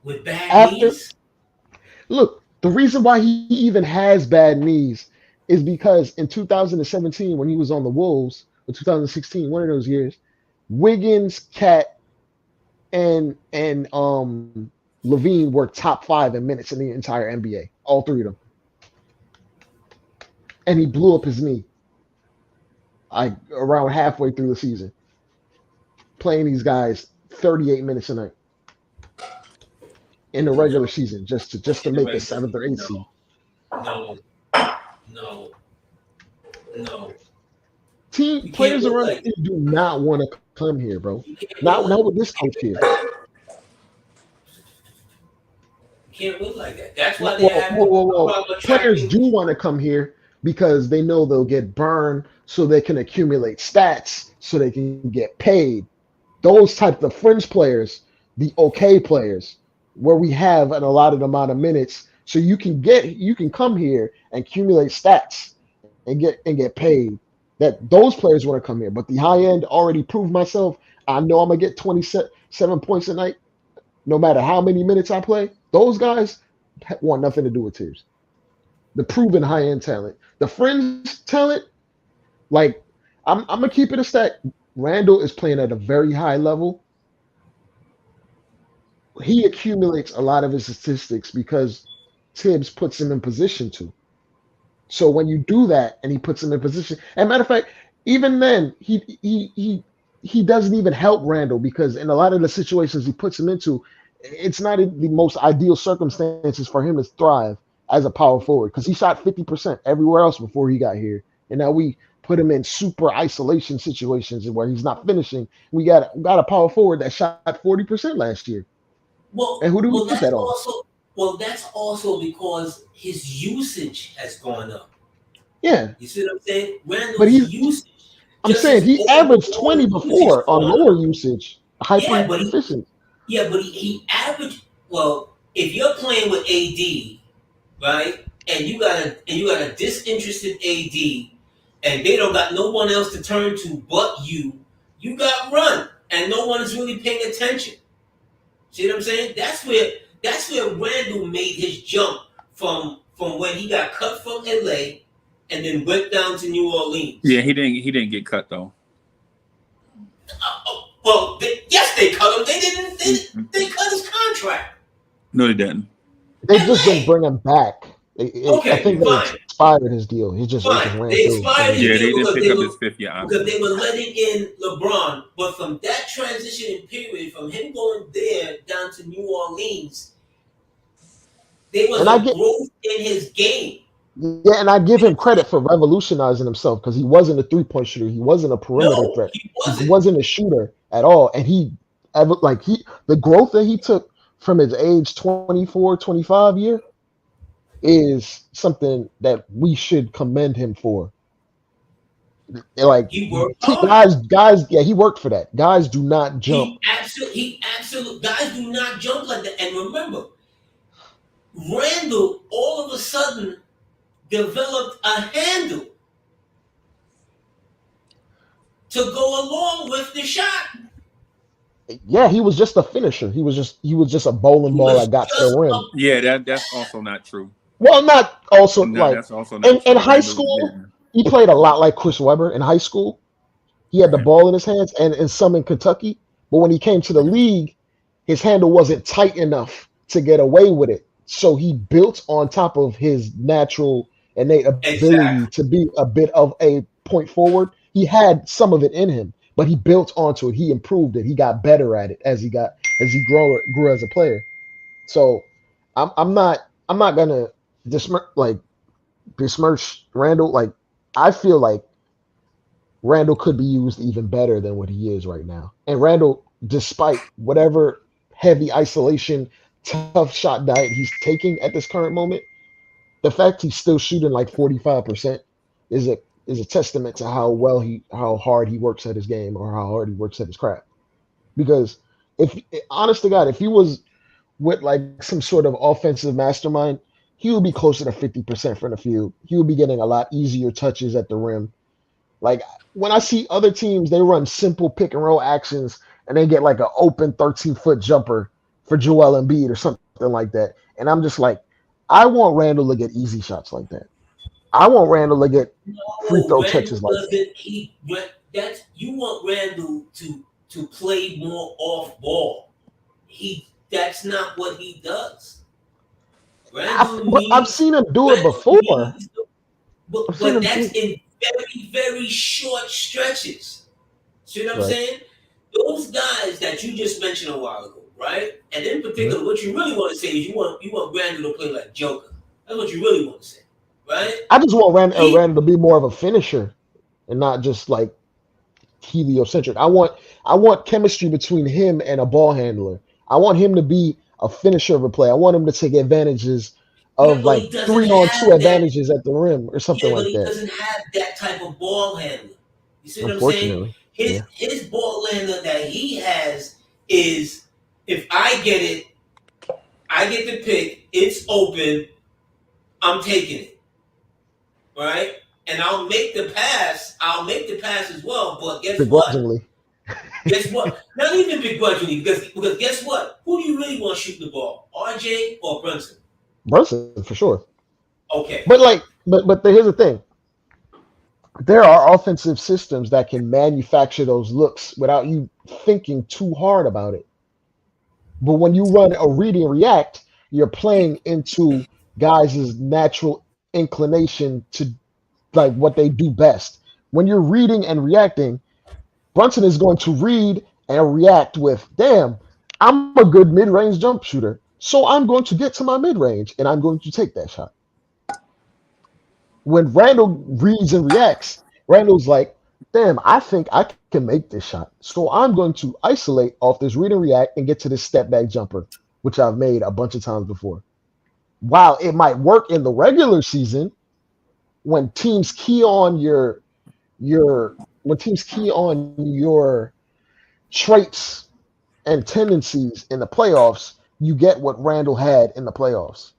With bad After knees. Look, the reason why he even has bad knees is because in 2017 when he was on the Wolves, or 2016, one of those years, Wiggins, Cat, and Levine were top 5 in minutes in the entire NBA, all 3 of them, and he blew up his knee like around halfway through the season, playing these guys 38 minutes a night in the regular season just to In the make the regular 7th or 8th seed. No. No. No. Team You can't players look around the like league do not want to come here, bro. you can't Not look with this coach here. You can't look like that. That's why Whoa, they're whoa, having whoa, whoa, a whoa. problem Players attracting. do want to come here because they know they'll get burned, so they can accumulate stats, so they can get paid. Those type of fringe players, the okay players, where we have an allotted amount of minutes, so you can come here and accumulate stats and get paid. That those players want to come here, but the high end already proved myself. I know I'm gonna get 27 points a night, no matter how many minutes I play. Those guys want nothing to do with Tibbs. The proven high end talent, the fringe talent, like I'm gonna keep it a stack. Randall is playing at a very high level. He accumulates a lot of his statistics because Tibbs puts him in position to. So when you do that and he puts him in position, and matter of fact, even then he doesn't even help Randall because in a lot of the situations he puts him into, it's not in the most ideal circumstances for him to thrive as a power forward because he shot 50% everywhere else before he got here, and now we put him in super isolation situations where he's not finishing. We got a power forward that shot 40% last year, and who do we put that on? That's also because his usage has gone up. Yeah, You see what I'm saying? but Randall's usage, I'm just saying his he averaged overall 20 usage before on going lower up. usage, hyper Yeah, but efficient. he averaged. Well, if you're playing with AD, right, and you got a disinterested AD, and they don't got no one else to turn to but you got run, and no one is really paying attention. See what I'm saying? That's where Randall made his jump from when he got cut from LA and then went down to New Orleans. Yeah, he didn't get cut though. Well, yes, they cut him. They didn't. They cut his contract. No, they didn't. They And just didn't bring him back. I Okay, think they fine. expired his deal. It just ran They through. expired his Yeah, deal they didn't because pick they up were his 5th-year because option. they were letting in LeBron. But from that transitioning period, from him going there down to New Orleans, there was a growth in his game. Yeah, and I give him credit for revolutionizing himself because he wasn't a 3-point shooter. He wasn't a perimeter No, threat. he He wasn't. wasn't a shooter at all. And the growth that he took from his age 24, 25 year is something that we should commend him for. Like He worked hard. guys, yeah, he worked for that. Guys do not jump. He absolutely. Guys do not jump like that. And remember, Randall all of a sudden developed a handle to go along with the shot. Yeah, he was just a finisher. He was just a bowling ball that got to the rim. Yeah, that's also not true. Well, not also No, like that's also not in true. high school, he played a lot like Chris Webber in high school. He had the ball in his hands and some in Kentucky. But when he came to the league, his handle wasn't tight enough to get away with it. So he built on top of his natural innate ability to be a bit of a point forward. He had some of it in him, but he built onto it. He improved it. He got better at it as he grew as a player. So I'm not gonna besmirch Randall. Like I feel like Randall could be used even better than what he is right now. And Randall, despite whatever heavy isolation, tough shot diet he's taking at this current moment, the fact he's still shooting like 45% is a testament to how hard he works at his game or how hard he works at his craft. Because if honest to God, if he was with like some sort of offensive mastermind, he would be closer to 50% from the field. He would be getting a lot easier touches at the rim. Like when I see other teams, they run simple pick and roll actions and they get like an open 13-foot jumper for Joel Embiid or something like that. And I'm just like, I want Randall to get easy shots like that. I want Randall to get free throw touches like that. You want Randall to play more off ball. That's not what he does. I've seen him do it before. But that's in very, very short stretches. See what I'm saying? Those guys that you just mentioned a while ago, right? And in particular, what you really want to say is you want Randall to play like Joker. That's what you really want to say, right? I just want Randall to be more of a finisher and not just like heliocentric. I want chemistry between him and a ball handler. I want him to be a finisher of a play. I want him to take advantages of like 3-on-2 advantages at the rim or something like that. He doesn't have that type of ball handler. You see what I'm saying? His ball handler that he has is if I get it, I get the pick, it's open, I'm taking it. Right? And I'll make the pass as well, but guess what? Guess what? Not even begrudgingly, because guess what? Who do you really want shooting the ball? RJ or Brunson? Brunson for sure. Okay. But here's the thing. There are offensive systems that can manufacture those looks without you thinking too hard about it. But when you run a read and react, you're playing into guys' natural inclination to like what they do best. When you're reading and reacting, Brunson is going to read and react with, damn, I'm a good mid-range jump shooter. So I'm going to get to my mid-range and I'm going to take that shot. When Randall reads and reacts, Randall's like, damn, I think I can make this shot. So I'm going to isolate off this read and react and get to this step back jumper, which I've made a bunch of times before. While it might work in the regular season, when teams key on your traits and tendencies in the playoffs, you get what Randall had in the playoffs.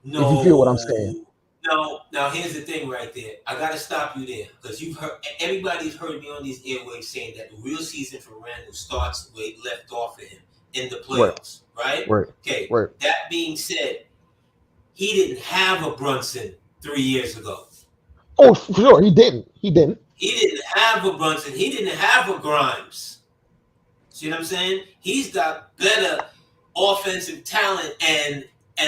No, if you feel what I'm saying. Now here's the thing right there. I gotta stop you there because everybody's heard me on these airwaves saying that the real season for Randall starts where he left off for him in the playoffs, right? Okay. Right. That being said, he didn't have a Brunson 3 years ago. Oh, for sure, he didn't. He didn't have a Brunson. He didn't have a Grimes. See what I'm saying? He's got better offensive talent, and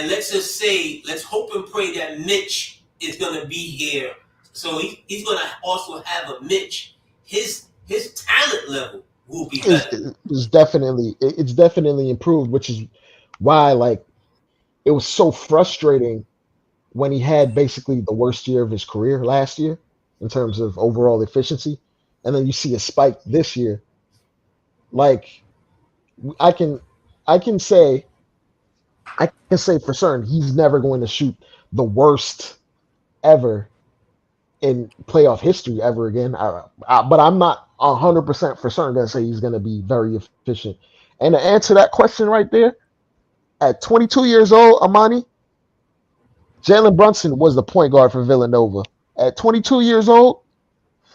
let's just say, let's hope and pray that Mitch is gonna be here. So he's gonna also have a Mitch. His talent level will be is better. is definitely it's definitely improved, which is why like it was so frustrating when he had basically the worst year of his career last year in terms of overall efficiency, and then you see a spike this year. Like I can I can say I can say for certain he's never going to shoot the worst ever in playoff history ever again. But I'm not 100% for certain going to say he's going to be very efficient. And to answer that question right there, at 22 years old, Amani, Jalen Brunson was the point guard for Villanova. At 22 years old,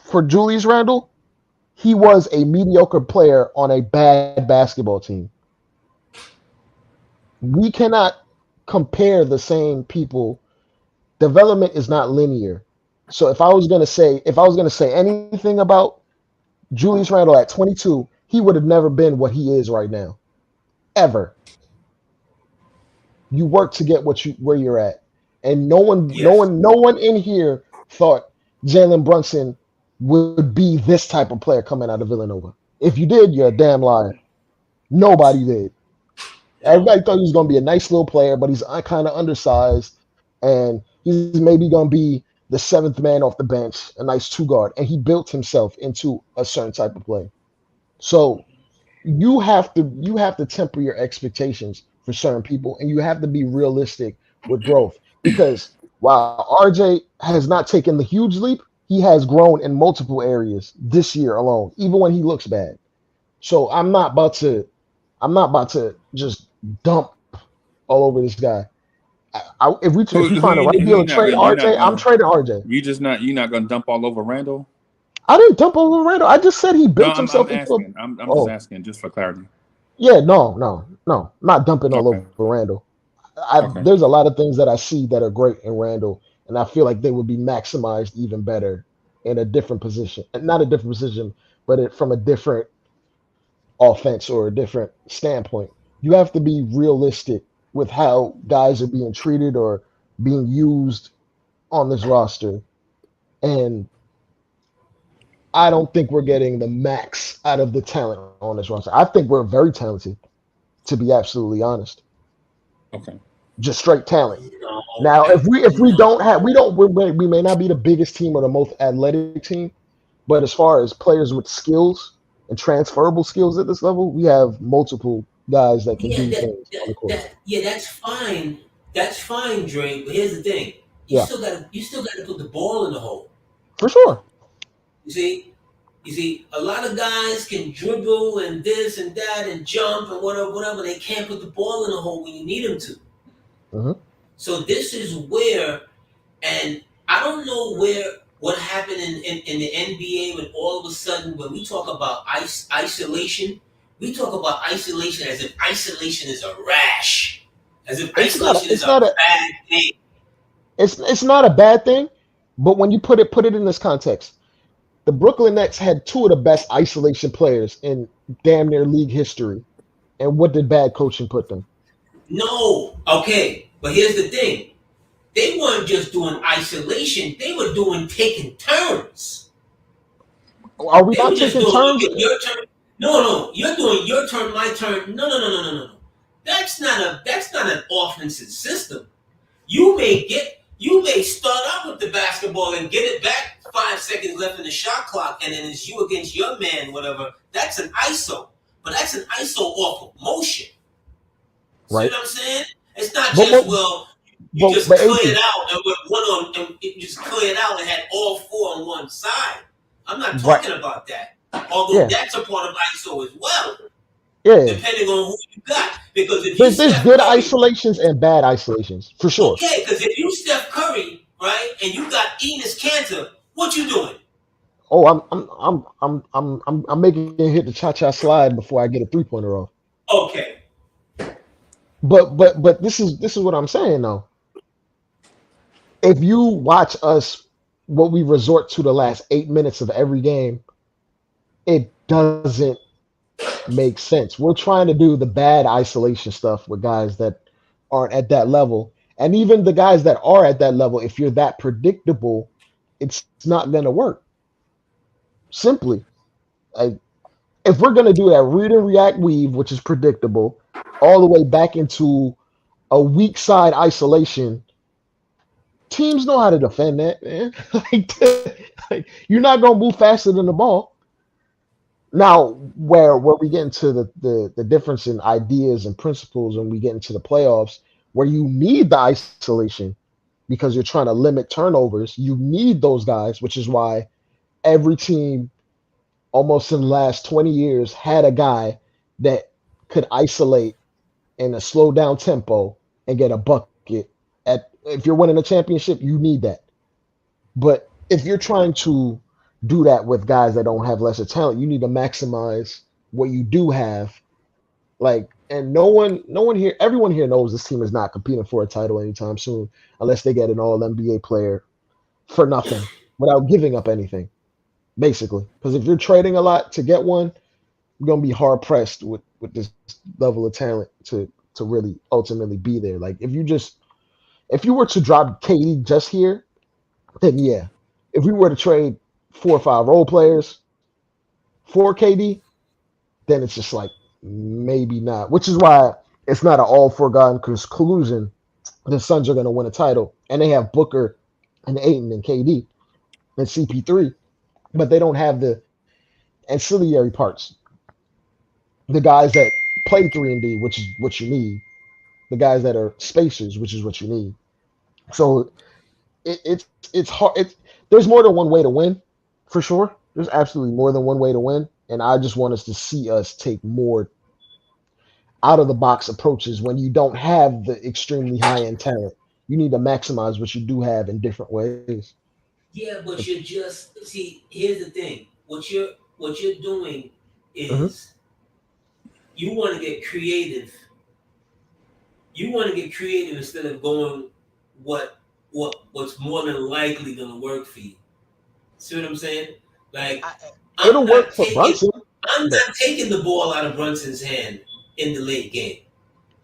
for Julius Randle, he was a mediocre player on a bad basketball team. We cannot compare the same people. Development is not linear. So if I was gonna say anything about Julius Randle at 22, he would have never been what he is right now, ever. You work to get where you're at, and Yes. no one in here thought Jalen Brunson would be this type of player coming out of Villanova. If you did, you're a damn liar. Nobody did. Everybody thought he was going to be a nice little player, but he's kind of undersized, and he's maybe going to be the seventh man off the bench, a nice two guard, and he built himself into a certain type of play. So you have to temper your expectations for certain people, and you have to be realistic with growth because while RJ has not taken the huge leap, he has grown in multiple areas this year alone, even when he looks bad. So I'm not about to just dump all over this guy. If we find the right Who deal you to not trade gonna you're not RJ, I'm gonna trading RJ. you're not gonna dump all over Randall? I didn't dump over Randall. I just said he No, built I'm himself into a. asking. I'm just Oh, asking just for clarity. yeah, no. Not dumping all Okay. over Randall. Okay. There's a lot of things that I see that are great in Randall, and I feel like they would be maximized even better in a different position. And not a different position, but from a different offense or a different standpoint. You have to be realistic with how guys are being treated or being used on this roster. And I don't think we're getting the max out of the talent on this roster. I think we're very talented, to be absolutely honest. Okay. Just straight talent. No, Now, if we no. don't have we may not be the biggest team or the most athletic team, but as far as players with skills and transferable skills at this level, we have multiple guys that can Yeah, do things on the court. yeah, that's fine. That's fine, Dre. But here's the thing: Yeah, you still gotta put the ball in the hole. for sure. You see, a lot of guys can dribble and this and that and jump and whatever. They can't put the ball in the hole when you need them to. Hmm. So this is where, and I don't know what happened in the NBA when all of a sudden when we talk about isolation, we talk about isolation as if isolation is a rash, as if isolation is It's a not a bad thing. it's not a bad thing, but when you put it in this context, the Brooklyn Nets had two of the best isolation players in damn near league history. And what did bad coaching put them? No, okay, but here's the thing: they weren't just doing isolation; they were doing taking turns. Are we They were not just taking doing, turns? okay, your turn. No, you're doing your turn, my turn. No. That's not an offensive system. You may start out with the basketball and get it back 5 seconds left in the shot clock, and then it's you against your man, whatever. That's an ISO, but that's an ISO off of motion. See Right. what I'm saying? It's not But just what well, you but just AP, cleared out and with one on, and you just cleared out and had all four on one side. I'm not right. talking about that. Although Yeah. that's a part of ISO as well, Yeah. depending on who you got. Because if you There's Steph good Curry, isolations and bad isolations, for sure. okay, because if you Steph Curry, right, and you got Enos Cantor, what you doing? Oh, I'm making it hit the cha-cha slide before I get a three-pointer off. Okay. But this is what I'm saying though. If you watch us what we resort to the last 8 minutes of every game, it doesn't makes sense. We're trying to do the bad isolation stuff with guys that aren't at that level. And even the guys that are at that level, if you're that predictable, it's not going to work. Simply. Like, if we're going to do that read and react weave, which is predictable, all the way back into a weak side isolation, teams know how to defend that, man. Like, you're not going to move faster than the ball. Now, where we get into the difference in ideas and principles, and we get into the playoffs, where you need the isolation because you're trying to limit turnovers, you need those guys, which is why every team almost in the last 20 years had a guy that could isolate in a slow down tempo and get a bucket. At if you're winning a championship, you need that. But if you're trying to do that with guys that don't have lesser talent, you need to maximize what you do have. Like, and no one here, everyone here knows this team is not competing for a title anytime soon, unless they get an All NBA player for nothing without giving up anything, basically. Because if you're trading a lot to get one, you're gonna be hard pressed with this level of talent to really ultimately be there. Like, if you were to drop KD just here, then yeah. If we were to trade 4 or 5 role players for KD, then it's just like maybe not. Which is why it's not an all foregone conclusion. The Suns are going to win a title, and they have Booker and Ayton and KD and CP3, but they don't have the ancillary parts. The guys that play 3 and D, which is what you need. The guys that are spacers, which is what you need. So it's hard. There's more than one way to win, for sure. There's absolutely more than one way to win, and I just want us to see us take more out of the box approaches when you don't have the extremely high end talent. You need to maximize what you do have in different ways. Yeah, but you're just see. Here's the thing. What you're doing Mhm. is you want to get creative. You want to get creative instead of going what's more than likely going to work for you. See what I'm saying? Like I, I'm it'll not work for taking Brunson, I'm but not taking the ball out of Brunson's hand in the late game.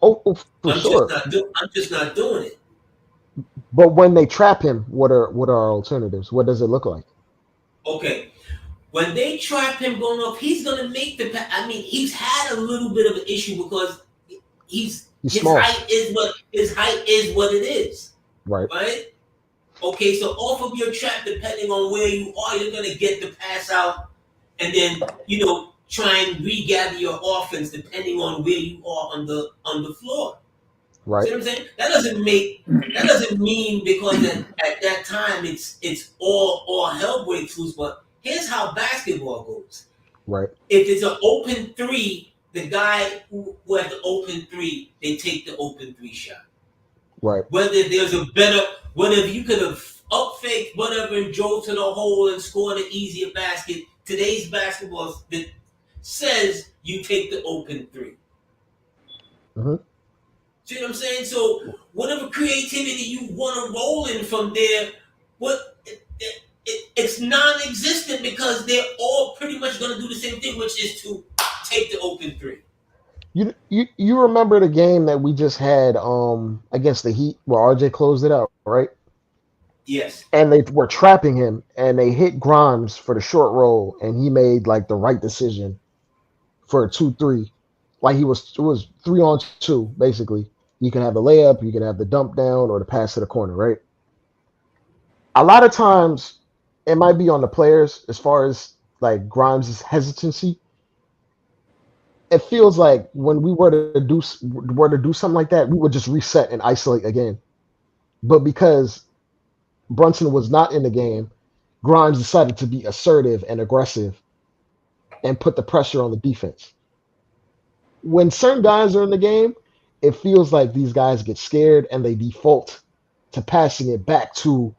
oh, for sure. I'm just not doing it. But when they trap him, what are our alternatives? What does it look like? Okay. When they trap him going off, he's gonna make the. I mean, he's had a little bit of an issue because he's He's his small, height is what it is, right? right? Okay, so off of your trap, depending on where you are, you're gonna get the pass out, and then try and regather your offense depending on where you are on the floor. Right, See what I'm saying? That doesn't mean because at that time it's all hell breaks loose. But here's how basketball goes. right, If it's an open three, the guy who has the open three, they take the open three shot. right, Whether you could have up faked whatever and drove to the hole and scored an easier basket. Today's basketball that says you take the open three. hmm See what I'm saying? So whatever creativity you want to roll in from there, it's non-existent because they're all pretty much going to do the same thing, which is to take the open three. You remember the game that we just had against the Heat where RJ closed it out, right? Yes. And they were trapping him, and they hit Grimes for the short roll, and he made like the right decision for a 2-3. Like it was 3-on-2 basically. You can have the layup, you can have the dump down, or the pass to the corner, right? A lot of times, it might be on the players as far as like Grimes' hesitancy. It feels like when we were to do something like that, we would just reset and isolate again. But because Brunson was not in the game, Grimes decided to be assertive and aggressive and put the pressure on the defense. When certain guys are in the game, it feels like these guys get scared and they default to passing it back to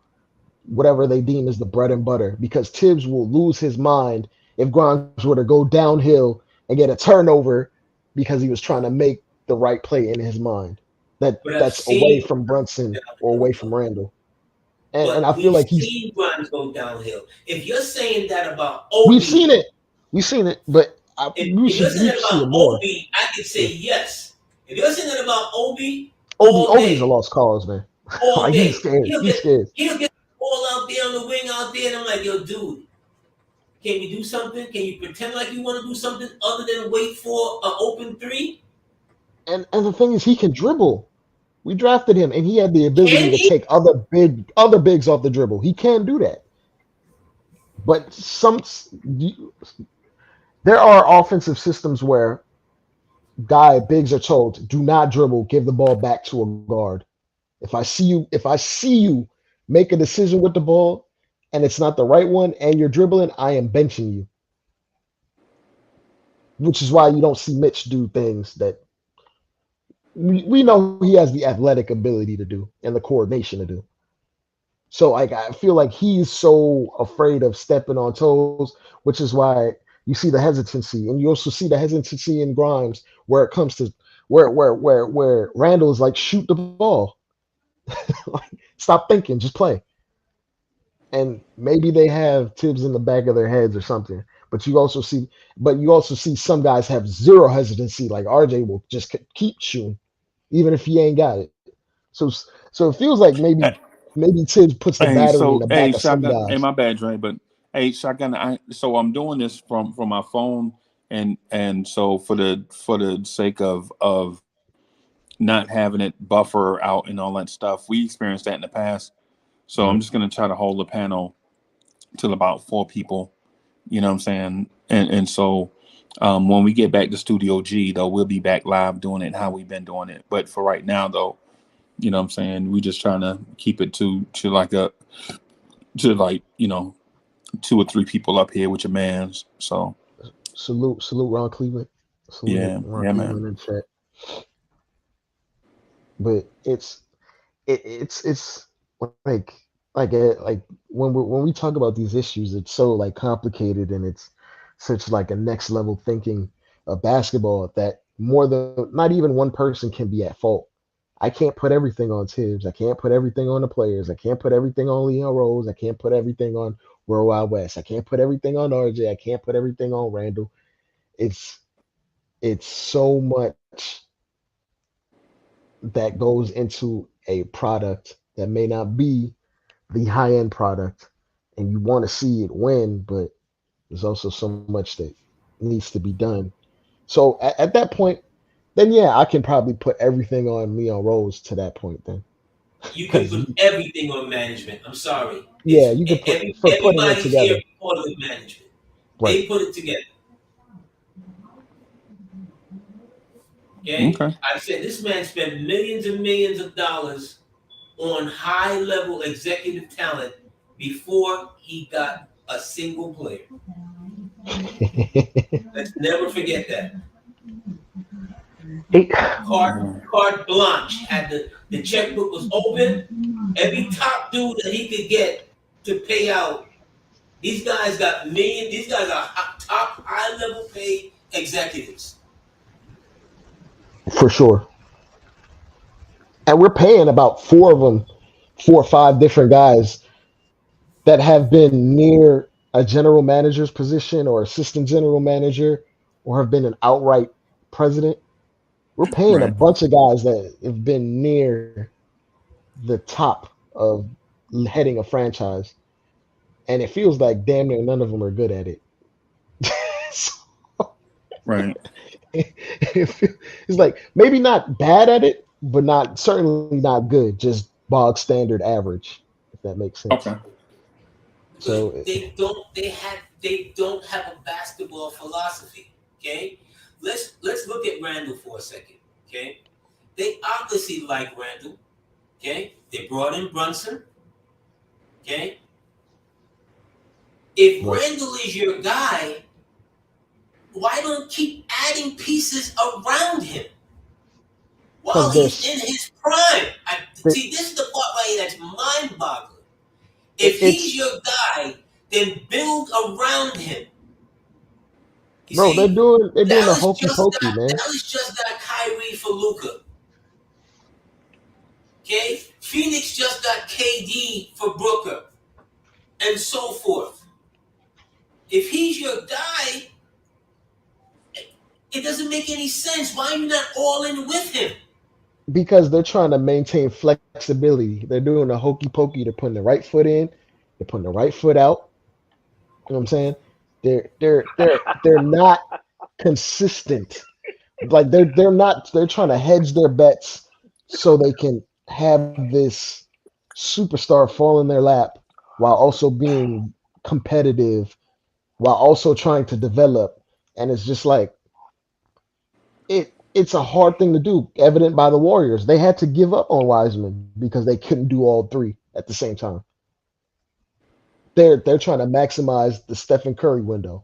whatever they deem as the bread and butter because Tibbs will lose his mind if Grimes were to go downhill and get a turnover because he was trying to make the right play in his mind. But I've That's away seen from Brunson or away from Randall. And I but feel we've like seen Grimes go downhill. If you're saying that about we've Obi, seen it. We've seen it, but we If you're should saying see about it more. Obi, I could say yes. If you're saying about Obi, Obi's a lost cause, man. all Like he's day, scared. He's scared. he'll get the ball out there on the wing out there, and I'm like, yo, dude, can you do something? Can you pretend like you want to do something other than wait for an open three? And the thing is, he can dribble. We drafted him, and he had the ability Can to he? take other bigs off the dribble. He can do that. But there are offensive systems where bigs are told, do not dribble, give the ball back to a guard. If I see you make a decision with the ball and it's not the right one and you're dribbling, I am benching you. Which is why you don't see Mitch do things that we know he has the athletic ability to do and the coordination to do. So like I feel like he's so afraid of stepping on toes, which is why you see the hesitancy, and you also see the hesitancy in Grimes where it comes to where Randall is like, shoot the ball. Like, stop thinking, just play. And maybe they have Tibbs in the back of their heads or something. But you also see some guys have zero hesitancy, like RJ will just keep shooting, even if he ain't got it. So it feels like maybe Tibbs puts the battery in the back of some Shotgun. guys. Hey, my bad, Dre. But hey, Shotgun. So I'm doing this from my phone, and so for the sake of not having it buffer out and all that stuff, we experienced that in the past. So I'm just gonna try to hold the panel till about 4 people. You know what I'm saying? And so when we get back to Studio G, though, we'll be back live doing it how we've been doing it. But for right now, though, you know what I'm saying, we just trying to keep it to like 2 or 3 people up here with your mans. So Salute Ron Cleveland. Yeah, Ron Cleveland man. in chat. But it's like when we talk about these issues, it's so like complicated, and it's such like a next level thinking of basketball that more than not even one person can be at fault. I can't put everything on Tibbs. I can't put everything on the players. I can't put everything on Leon Rose. I can't put everything on World Wide West. I can't put everything on RJ. I can't put everything on Randall. It's so much that goes into a product that may not be the high end product, and you want to see it win, but there's also so much that needs to be done. So at that point, then yeah, I can probably put everything on Leon Rose to that point. Then You can put everything on management. I'm sorry. Yeah, you can put putting it Everybody's together. here part of the management. Right. They put it together. Okay? I said this man spent millions and millions of dollars on high level executive talent before he got a single player. Let's never forget that. Carte blanche. Had the checkbook was open. Every top dude that he could get to pay out. These guys got millions. These guys are top high level paid executives. For sure. And we're paying about 4 of them, 4 or 5 different guys that have been near a general manager's position or assistant general manager or have been an outright president. We're paying a bunch of guys that have been near the top of heading a franchise. And it feels like damn near none of them are good at it. Right. It's like maybe not bad at it, but certainly not good. Just bog standard average, if that makes sense. Okay. So they don't have a basketball philosophy. Okay, let's look at Randall for a second. Okay, they obviously like Randall. Okay, they brought in Brunson. Okay, if Randall is your guy, why don't keep adding pieces around him while he's in his prime? See, this is the part right here that's mind-boggling. If he's your guy, then build around him. Bro, they're doing a hokey pokey, man. Dallas just got Kyrie for Luka. Okay, Phoenix just got KD for Booker, and so forth. If he's your guy, It doesn't make any sense. Why are you not all in with him? Because they're trying to maintain flexibility. They're doing the hokey pokey. They're putting the right foot in. They're putting the right foot out. You know what I'm saying? They're not consistent. Like they're not. They're trying to hedge their bets so they can have this superstar fall in their lap while also being competitive, while also trying to develop. And it's just like it's a hard thing to do, evident by the Warriors. They had to give up on Wiseman because they couldn't do all three at the same time. They're trying to maximize the Stephen Curry window.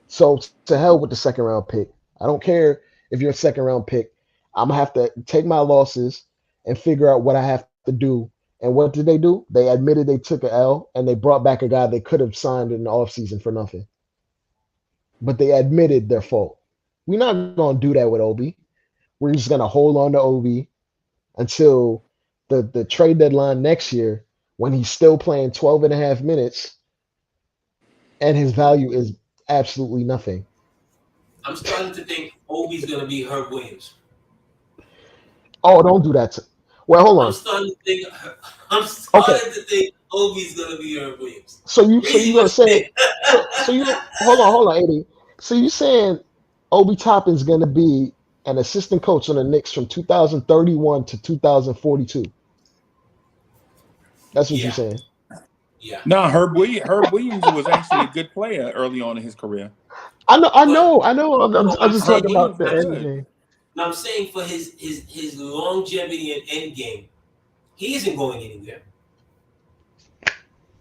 So to hell with the second round pick. I don't care if you're a second round pick. I'm gonna have to take my losses and figure out what I have to do. And what did they do? They admitted they took an L and they brought back a guy they could have signed in the offseason for nothing. But they admitted their fault. We're not gonna do that with Obi. We're just gonna hold on to Obi until the trade deadline next year when he's still playing 12 and a half minutes and his value is absolutely nothing. I'm starting to think Obi's gonna be Herb Williams. Oh, don't do that. Well, hold on. I'm starting Okay. to think Obi's gonna be Herb Williams. So you Crazy gonna much say thing. so you hold on, Eddie. So you saying Obi Toppin's gonna be an assistant coach on the Knicks from 2031 to 2042? That's what you're Yeah, saying. yeah. No, Herb Williams was actually a good player early on in his career. I know. No, I'm I'm just saying talking Williams about the was end good. game. No, I'm saying for his longevity and end game, he isn't going anywhere.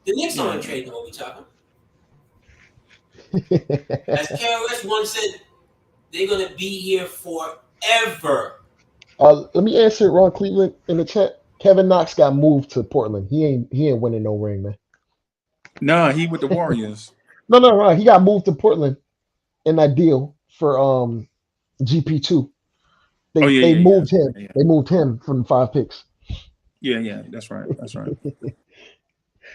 The Knicks aren't trading Obi Toppin. As KRS once said, they're gonna be here forever. Let me answer Ron Cleveland in the chat. Kevin Knox got moved to Portland. He ain't winning no ring, man. Nah, he with the Warriors. No, Ron. He got moved to Portland in that deal for GP2. Oh They moved him. yeah. They moved him from 5 picks. Yeah, that's right.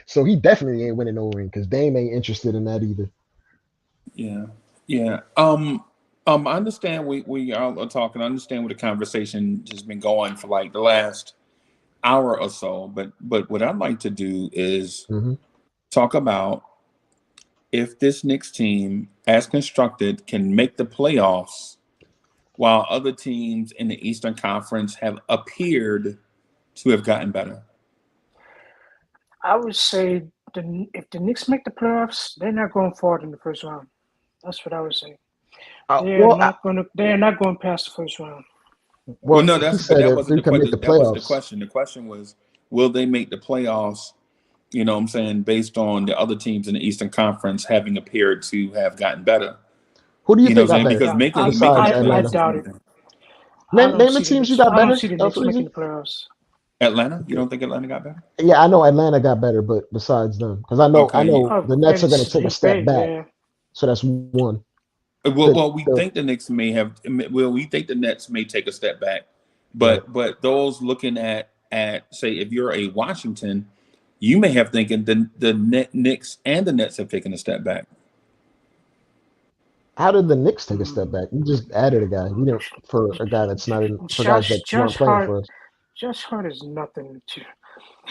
So he definitely ain't winning no ring because Dame ain't interested in that either. Yeah. I understand we all are talking. I understand where the conversation has been going for like the last hour or so. But what I'd like to do is talk about if this Knicks team, as constructed, can make the playoffs, while other teams in the Eastern Conference have appeared to have gotten better. I would say if the Knicks make the playoffs, they're not going forward in the first round. That's what I would say. They're not going past the first round. Well, no, he that said wasn't the can make question. the That wasn't the playoffs. question. The question was, will they make the playoffs? You know what I'm saying? Based on the other teams in the Eastern Conference having appeared to have gotten better. Who do you think know got what I'm saying? better? Because Besides making the I playoffs Atlanta. is doubt one it. thing. Name the teams you got I don't better. see the Knicks making the playoffs. Atlanta? You don't think Atlanta got better? Yeah, I know Atlanta got better, but besides them, because I know the Nets are going to take a step back. Yeah. So that's one. Well, we think the Knicks may have. Well, we think the Nets may take a step back, but those looking at say if you're a Washington, you may have thinking the Knicks and the Nets have taken a step back. How did the Knicks take a step back? We just added a guy. We didn't for a guy that's not in for guys that weren't playing for us. Josh Hart is nothing to.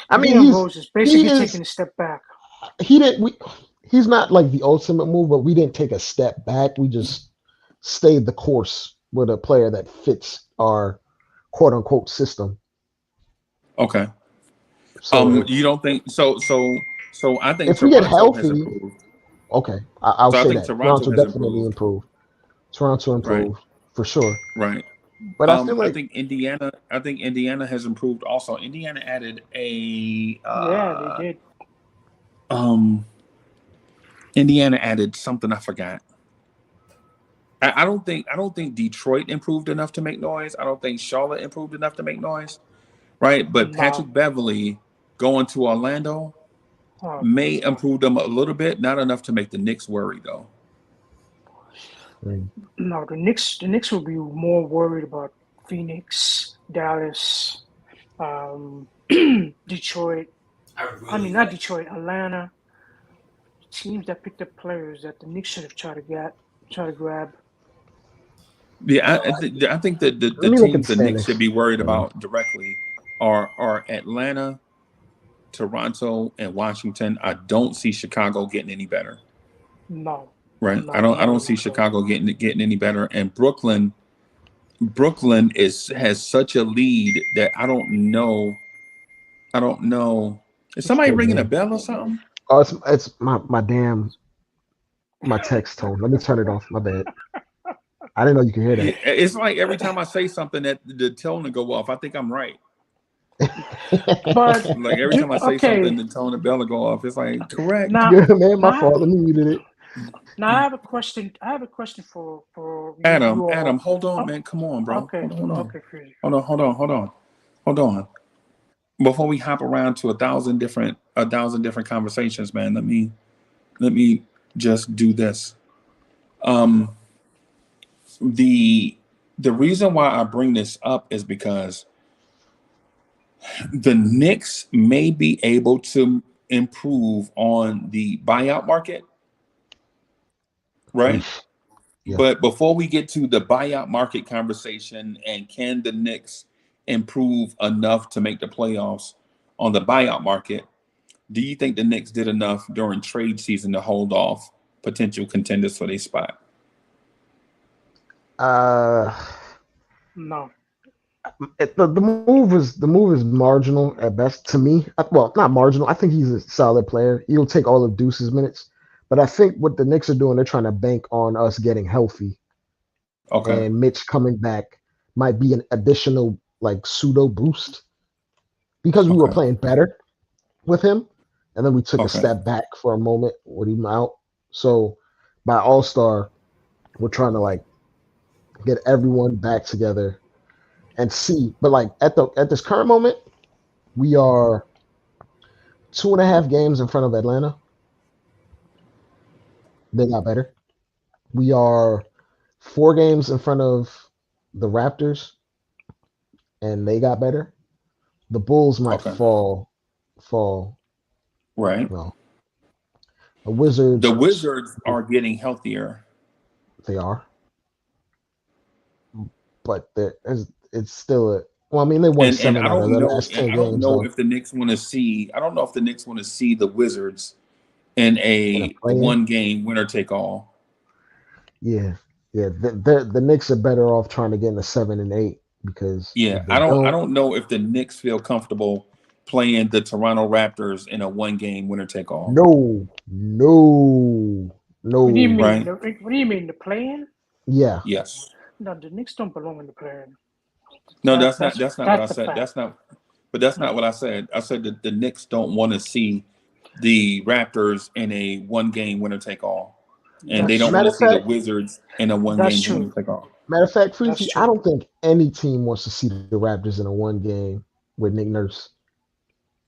I mean, Rose is basically taking a step back. He's not like the ultimate move, but we didn't take a step back. We just stayed the course with a player that fits our quote unquote system. Okay. So you don't think so? I think if we get Toronto healthy, has improved. Okay, I'll So I say think that Toronto has definitely improved. Toronto improved for sure. Right. But I feel like I think Indiana has improved also. Indiana added a yeah, they did. Indiana added something I forgot. I don't think Detroit improved enough to make noise. I don't think Charlotte improved enough to make noise. Right? But Patrick Beverley going to Orlando may improve them a little bit, not enough to make the Knicks worry though. No, the Knicks will be more worried about Phoenix, Dallas, Detroit. Not Detroit, Atlanta. Teams that picked up players that the Knicks should have tried to grab. Yeah, I think that Let the me look at teams the the Knicks should standings. be worried Hold on. about directly are Atlanta, Toronto, and Washington. I don't see Chicago getting any better. No, Right. no, I not don't even see close. Chicago getting any better. And Brooklyn has such a lead that I don't know. I don't know. Is It's a somebody good ringing a game. bell or something? Oh, it's my text tone. Let me turn it off. My bad. I didn't know you could hear that. It's like every time I say something that the tone will go off. I think I'm right. But Like every time I say something, the tone of bell will go off. It's like correct. now, Good man, my now, fault. Let me muted it. now I have a question. I have a question for you all. Adam, hold on, Oh, man. Come on, bro. okay, Hold on. okay, Fury. Hold on. Before we hop around to a thousand different conversations, man, let me just do this. The reason why I bring this up is because the Knicks may be able to improve on the buyout market, right? Eesh. Yeah. But before we get to the buyout market conversation and can the Knicks improve enough to make the playoffs on the buyout market, do you think the Knicks did enough during trade season to hold off potential contenders for their spot? No, The move is marginal at best to me. Well, not marginal. I think he's a solid player. He'll take all of Deuce's minutes, but I think what the Knicks are doing, they're trying to bank on us getting healthy, Okay. and Mitch coming back might be an additional like pseudo boost because we were Okay. playing better with him, and then we took a Okay. step back for a moment with him out. So by All Star, we're trying to like get everyone back together and see. But like at this current moment, we are 2.5 games in front of Atlanta. They got better. We are 4 games in front of the Raptors, and they got better. The Bulls might Okay. fall. Right. Well, the Wizards, The Wizards are getting healthier. they are, but it's still a. Well, I mean, they won And 7 out of their last 10 I don't games, know though. if the Knicks want to see I don't know if the Knicks want to see the Wizards in In a a play-in, one game winner take all. yeah, yeah. The Knicks are better off trying to get in the 7 and 8 because Yeah, if they I don't, don't know if the Knicks feel comfortable playing the Toronto Raptors in a one game winner take all. no, no, what do you no. mean? Right? What do you mean the playing? Yeah, Yes. No, the Knicks don't belong in the playing. No, That's that's not what I that's a said. fact. That's not what I said. I said that the Knicks don't want to see the Raptors in a one game winner take all. And they That's don't want matter true. to of see the fact, Wizards in a one That's game winner true. take all. That's Freezy, I true. don't think any team wants to see the Raptors in a 1 game with Nick Nurse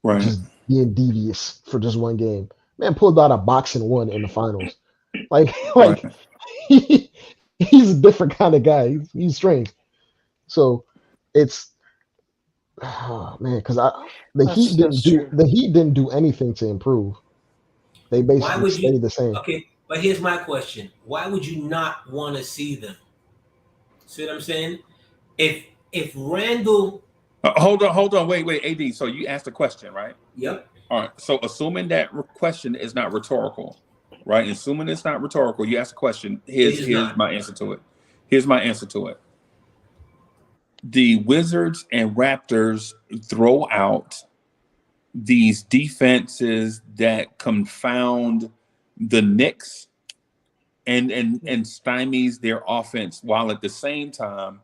Right. just being devious for just 1 game. Man pulled out a boxing one in the finals. Like, Right. like he's a different kind of guy. He's strange. So it's man, because That's true. the Heat didn't do anything to improve. They Why basically would you? stayed the same. Okay, but here's my question: why would you not want to see them? See what I'm saying? If if Randall, Hold on, wait, AD. So you asked a question, right? yep, All right. So assuming that question is not rhetorical, right? Assuming it's not rhetorical, you ask a question. it is Here's not. my answer to it. Here's my answer to it. The Wizards and Raptors throw out these defenses that confound the Knicks and stymies their offense, while at the same time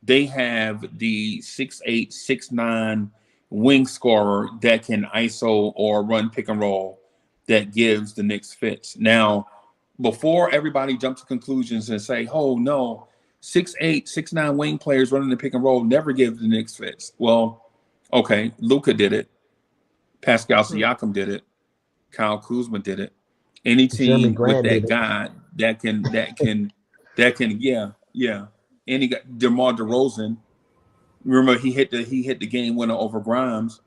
they have the 6'8", 6'9" wing scorer that can ISO or run pick and roll that gives the Knicks fits. Now, before everybody jump to conclusions and say, oh no, 6'8", 6'9" wing players running the pick and roll never give the Knicks fits. Well, okay, Luka did it. Pascal Hmm. Siakam did it. Kyle Kuzma did it. Any Jeremy team with Grant that did it. guy that can yeah. Any guy, DeMar DeRozan, remember he hit the game winner over Grimes,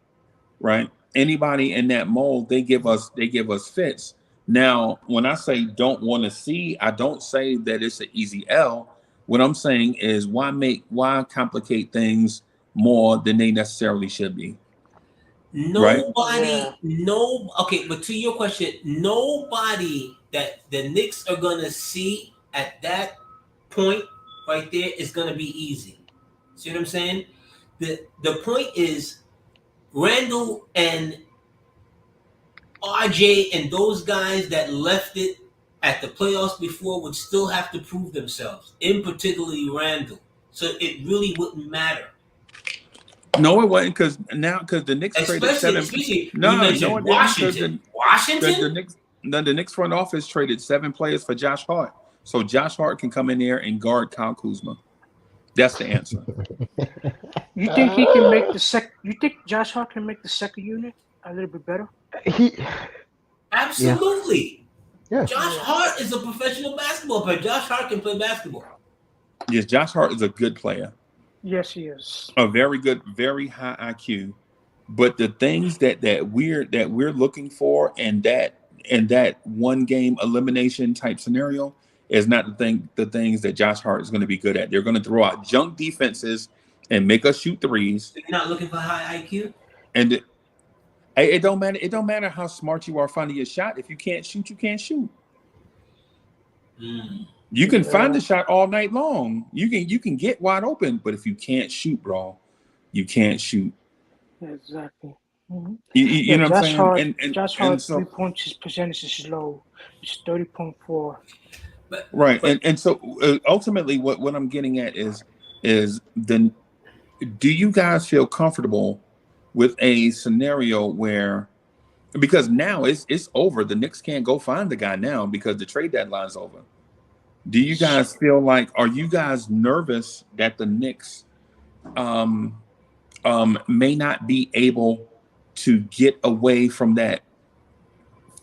right? Anybody in that mold, they give us fits. Now, when I say don't want to see, I don't say that it's an easy L. What I'm saying is, why complicate things more than they necessarily should be? Nobody, okay, but to your question, nobody that the Knicks are gonna see at that point right there is gonna be easy. See what I'm saying? The point is Randall and RJ and those guys that left it at the playoffs before would still have to prove themselves, in particularly Randall. So it really wouldn't matter. No, it wasn't because the Knicks traded seven. Especially No, you mentioned it didn't, Washington. Washington? The Knicks front office traded 7 players for Josh Hart, so Josh Hart can come in there and guard Kyle Kuzma. That's the answer. You think he can make You think Josh Hart can make the second unit a little bit better? Absolutely. Yeah. Josh Hart is a professional basketball player. Josh Hart can play basketball. Yes, Josh Hart is a good player. Yes, he is. A very good, very high IQ. But the things that we're looking for in that one game elimination type scenario is not the things that Josh Hart is going to be good at. They're going to throw out junk defenses and make us shoot threes. You're not looking for high IQ? And it don't matter. It don't matter how smart you are finding your shot. If you can't shoot, you can't shoot. You can find the shot all night long. You can get wide open, but if you can't shoot, bro, you can't shoot. Exactly. Mm-hmm. You know what I'm saying? Hart, Josh Hart's 3-point percentage is low. It's 30.4. Right, and so ultimately, what I'm getting at is then, do you guys feel comfortable with a scenario where, because now it's over, the Knicks can't go find the guy now because the trade deadline's over. Do you guys feel like, are you guys nervous that the Knicks may not be able to get away from that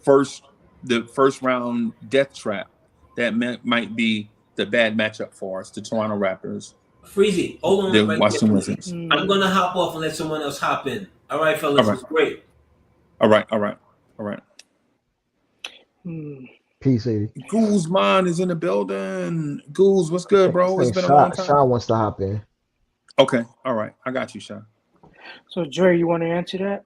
first round death trap that might be the bad matchup for us, the Toronto Raptors? Freezy, hold on. The right Washington there. Wizards. I'm going to hop off and let someone else hop in. All right, fellas, All right. It's great. All right. Peace, 80. Guzman is in the building. Guz, what's good, bro? It's been a long time. Sean wants to hop in. Okay, all right. I got you, Sean. So, Jerry, you want to answer that?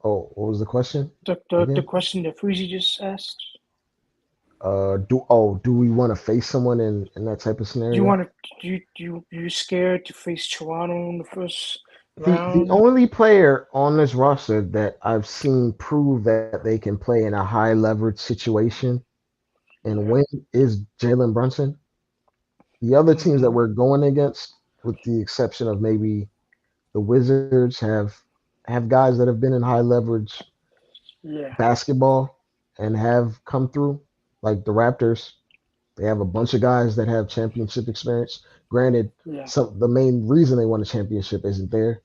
Oh, what was the question? The question that Freezy just asked. Do we want to face someone in that type of scenario? You scared to face Toronto in the first The round? only player on this roster that I've seen prove that they can play in a high leverage situation and win is Jalen Brunson. The other teams that we're going against, with the exception of maybe the Wizards, have guys that have been in high leverage basketball and have come through. Like the Raptors, they have a bunch of guys that have championship experience. Granted, the main reason they won a championship isn't there.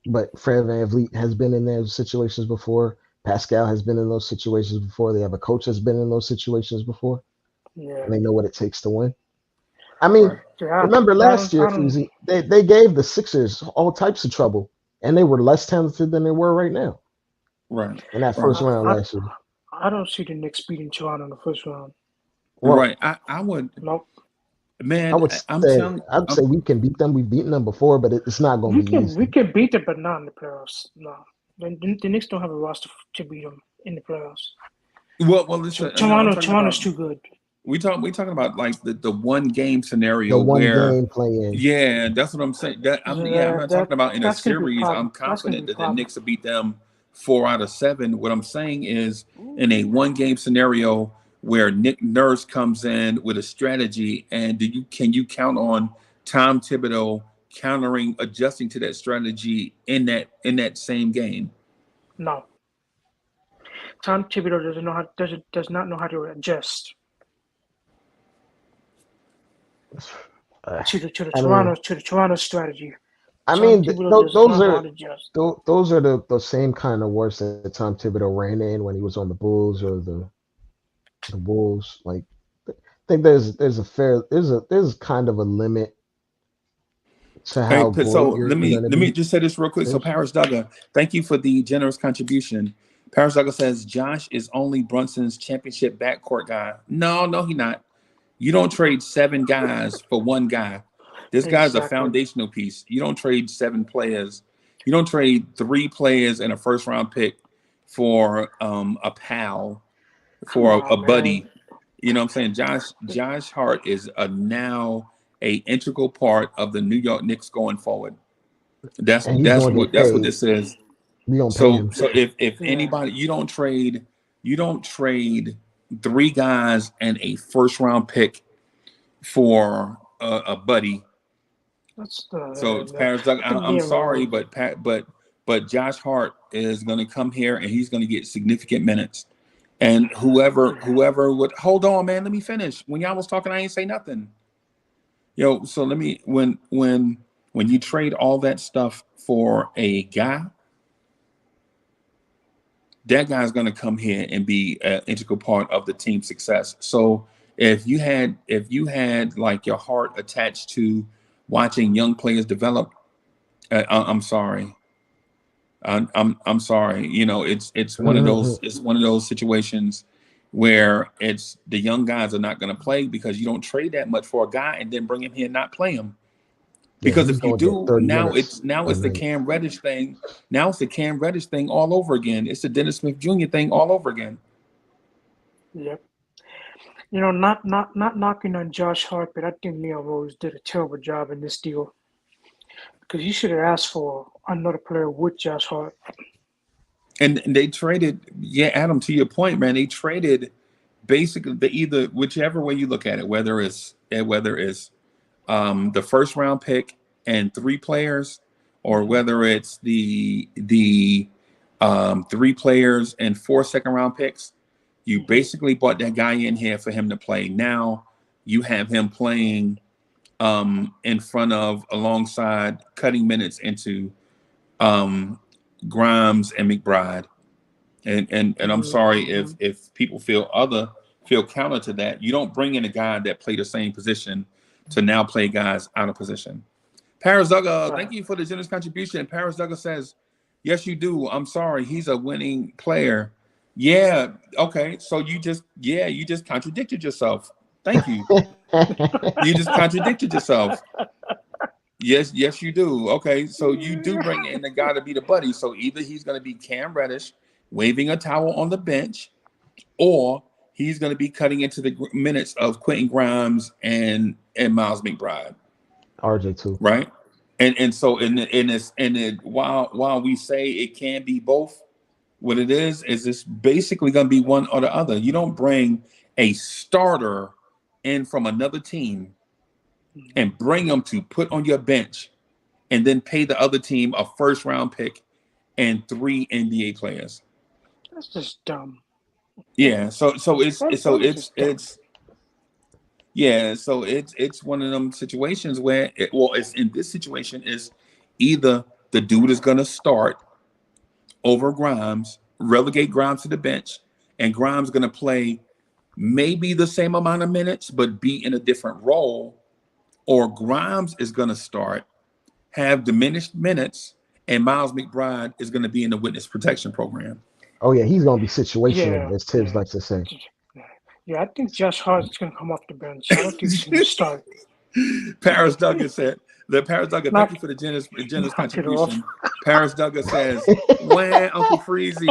But Fred VanVleet has been in those situations before. Pascal has been in those situations before. They have a coach that's been in those situations before. Yeah. And they know what it takes to win. I mean, remember last year, Fuzi, they gave the Sixers all types of trouble, and they were less talented than they were right now. Right. In that first round last year. I don't see the Knicks beating Toronto in the first round. Well, right. I would. Nope. Man, I'd say we can beat them. We've beaten them before, but it's not going to be easy. We can beat them, but not in the playoffs. No. The Knicks don't have a roster to beat them in the playoffs. Well, listen, Toronto's too good. We talking about like the one game scenario, the one game playing. Yeah, that's what I'm saying. I'm not talking about in a series. I'm confident that the Knicks will beat them 4 out of 7. What I'm saying is in a one game scenario where Nick Nurse comes in with a strategy, and can you count on Tom Thibodeau adjusting to that strategy in that same game? No. Tom Thibodeau does not know how to adjust to the Toronto strategy. I mean, those are the same kind of words that Tom Thibodeau ran in when he was on the Bulls or the Wolves. Like, I think there's kind of a limit to how. So let me just say this real quick. So Paris Duggar, thank you for the generous contribution. Paris Duggar says Josh is only Brunson's championship backcourt guy. No, he's not. You don't trade 7 guys for one guy. This guy's a Exactly. foundational piece. You don't trade 7 players. You don't trade 3 players and a first round pick for a pal, for Come a on, buddy. man. You know what I'm saying? Josh Hart is now a integral part of the New York Knicks going forward. That's And he's that's going to what get that's what paid. this is. We gonna pay So him. if Yeah. anybody, you don't trade 3 guys and a first round pick for a buddy. That's So the Paris Doug, the I'm sorry, Nero. but Josh Hart is going to come here and he's going to get significant minutes. And whoever would hold on, man, let me finish. When y'all was talking, I ain't say nothing. So let me when you trade all that stuff for a guy, that guy's going to come here and be an integral part of the team's success. So if you had like your heart attached to watching young players develop, I'm sorry. I'm sorry. It's one of those situations where it's the young guys are not going to play because you don't trade that much for a guy and then bring him here and not play him. Because he's if you gonna get do, 30 now minutes it's a the night. Cam Reddish thing. Now it's the Cam Reddish thing all over again. It's the Dennis Smith Jr. thing all over again. Yep. Not knocking on Josh Hart, but I think Neil Rose did a terrible job in this deal because he should have asked for another player with Josh Hart. And they traded, Adam, to your point, man, they traded basically whichever way you look at it, whether it's the first round pick and 3 players, or whether it's the 3 players and 4 second round picks. You basically brought that guy in here for him to play. Now you have him playing in front of, alongside, cutting minutes into Grimes and McBride. And I'm sorry if people feel counter to that. You don't bring in a guy that played the same position to now play guys out of position. Paris Duggar, thank you for the generous contribution. Paris Duggar says, yes, you do. I'm sorry. He's a winning player. Yeah. Okay. So you just contradicted yourself. Thank you. You just contradicted yourself. Yes, you do. Okay. So you do bring in the guy to be the buddy. So either he's going to be Cam Reddish waving a towel on the bench, or he's going to be cutting into the minutes of Quentin Grimes and Miles McBride. RJ too. Right. And so while we say it can be both, what it is it's basically going to be one or the other. You don't bring a starter in from another team and bring them to put on your bench and then pay the other team a first round pick and 3 NBA players. That's just dumb. Yeah. So it's one of them situations where it's in this situation is either the dude is going to start over Grimes, relegate Grimes to the bench, and Grimes going to play maybe the same amount of minutes but be in a different role, or Grimes is going to start, have diminished minutes, and Miles McBride is going to be in the witness protection program. Oh yeah, he's gonna be situational, Yeah, as Tibbs likes to say. Yeah, I think Josh Hart is going to come off the bench. I don't think he's going to start. Paris Duggar said, thank you for the generous contribution. Paris Duggar says, when Uncle Freezy,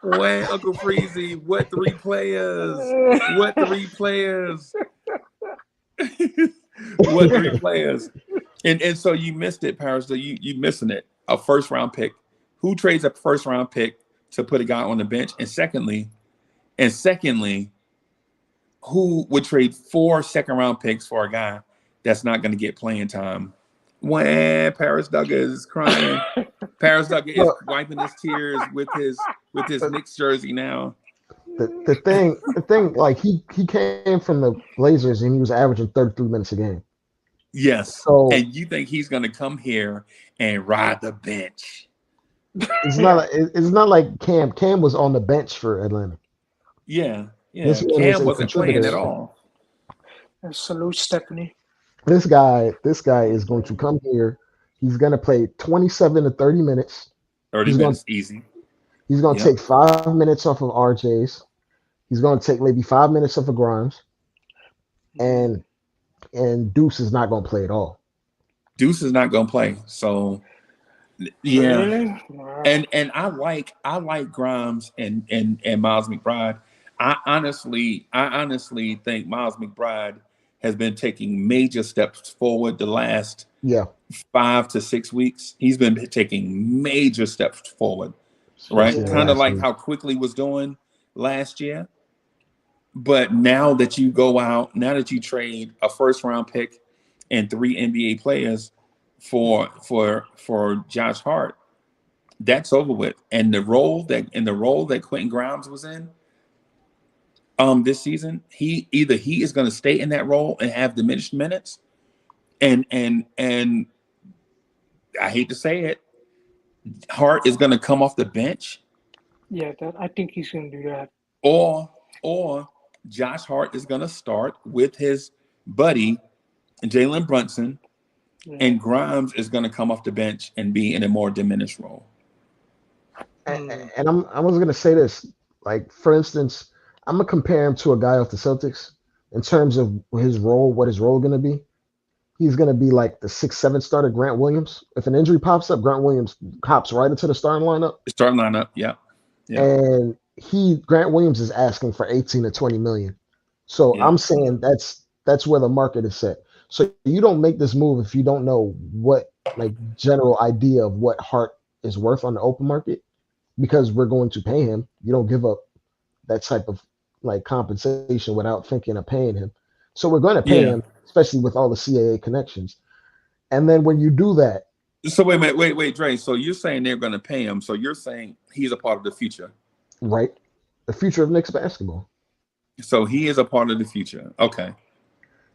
when Uncle Freezy, what 3 players? What 3 players? What 3 players? And so you missed it, Paris. You missing it. A first round pick. Who trades a first round pick to put a guy on the bench? And secondly, who would trade 4 second round picks for a guy that's not going to get playing time? When Paris Duggar is crying, Paris Duggar is wiping his tears with his Knicks jersey now. The thing, like he came from the Blazers and he was averaging 33 minutes a game. Yes. So and you think he's going to come here and ride the bench? it's not like Cam was on the bench for Atlanta. Yeah. Cam wasn't playing at all. And salute Stephanie. This guy is going to come here. He's going to play 27 to 30 minutes. 30 minutes, easy. He's going to take 5 minutes off of RJ's. He's going to take maybe 5 minutes off of Grimes. and Deuce is not going to play at all. Deuce is not gonna play. So yeah. Really? Wow. And I like Grimes and Miles McBride. I honestly think Miles McBride has been taking major steps forward the last Yeah, 5 to 6 weeks. He's been taking major steps forward, right? especially in the Kind of last like week. how Quickly was doing last year. But now that you go out, now that you trade a first round pick and 3 NBA players for Josh Hart, that's over with. And the role that Quentin Grimes was in this season, he is going to stay in that role and have diminished minutes, and I hate to say it, Hart is going to come off the bench, Yeah, I think he's going to do that. or Josh Hart is going to start with his buddy Jalen Brunson, Yeah. and Grimes is going to come off the bench and be in a more diminished role. And I was going to say this, like, for instance, I'm going to compare him to a guy off the Celtics in terms of his role, what his role going to be. He's going to be like the 6-7 starter, Grant Williams. If an injury pops up, Grant Williams hops right into the starting lineup. Starting lineup, yeah. And Grant Williams is asking for 18 to 20 million. So Yeah. I'm saying that's where the market is set. So you don't make this move if you don't know what, like, general idea of what Hart is worth on the open market, because we're going to pay him. You don't give up that type of, like, compensation without thinking of paying him. So we're going to pay him, especially with all the CAA connections. And then when you do that, So wait, Dre. So you're saying they're going to pay him? So you're saying he's a part of the future, right, the future of Knicks basketball. So he is a part of the future. Okay,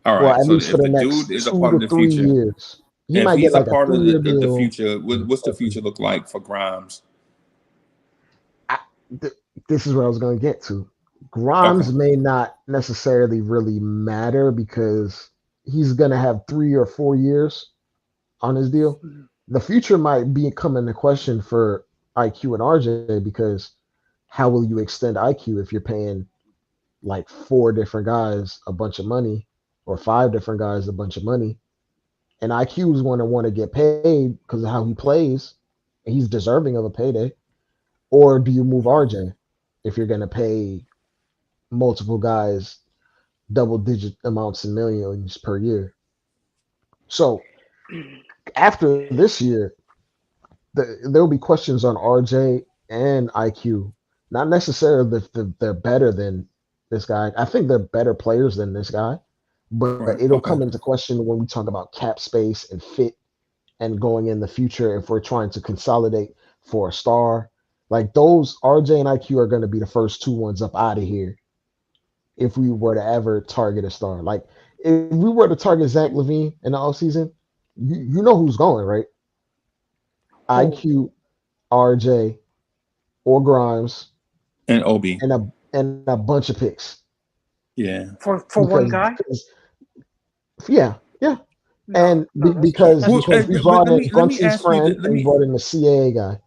all right. Well, at So least if for the the next dude is a 2 part of to the 3 future, years, he if might he's get like a part a of 3-year the deal. future, what's the future look like for Grimes? This is what I was going to get to. Grimes Okay. may not necessarily really matter because he's going to have 3 or 4 years on his deal. The future might be coming into question for IQ and RJ, because how will you extend IQ if you're paying like 4 different guys a bunch of money, or 5 different guys a bunch of money? And IQ is going to want to get paid because of how he plays. And he's deserving of a payday. Or do you move RJ if you're going to pay multiple guys double-digit amounts of millions per year? So after this year, there'll be questions on RJ and IQ. Not necessarily if they're better than this guy. I think they're better players than this guy, but Right. it'll Okay. come into question when we talk about cap space and fit, and going in the future if we're trying to consolidate for a star. Like, those RJ and IQ are going to be the first 2 ones up out of here if we were to ever target a star. Like, if we were to target Zach LaVine in the offseason, you know who's going, right? IQ, RJ, or Grimes, And Obi. and a bunch of picks. Yeah. For one guy? Yeah. And because Well, we but brought let in me Brunson's ask you friend, th- let and we me brought in the CAA guy.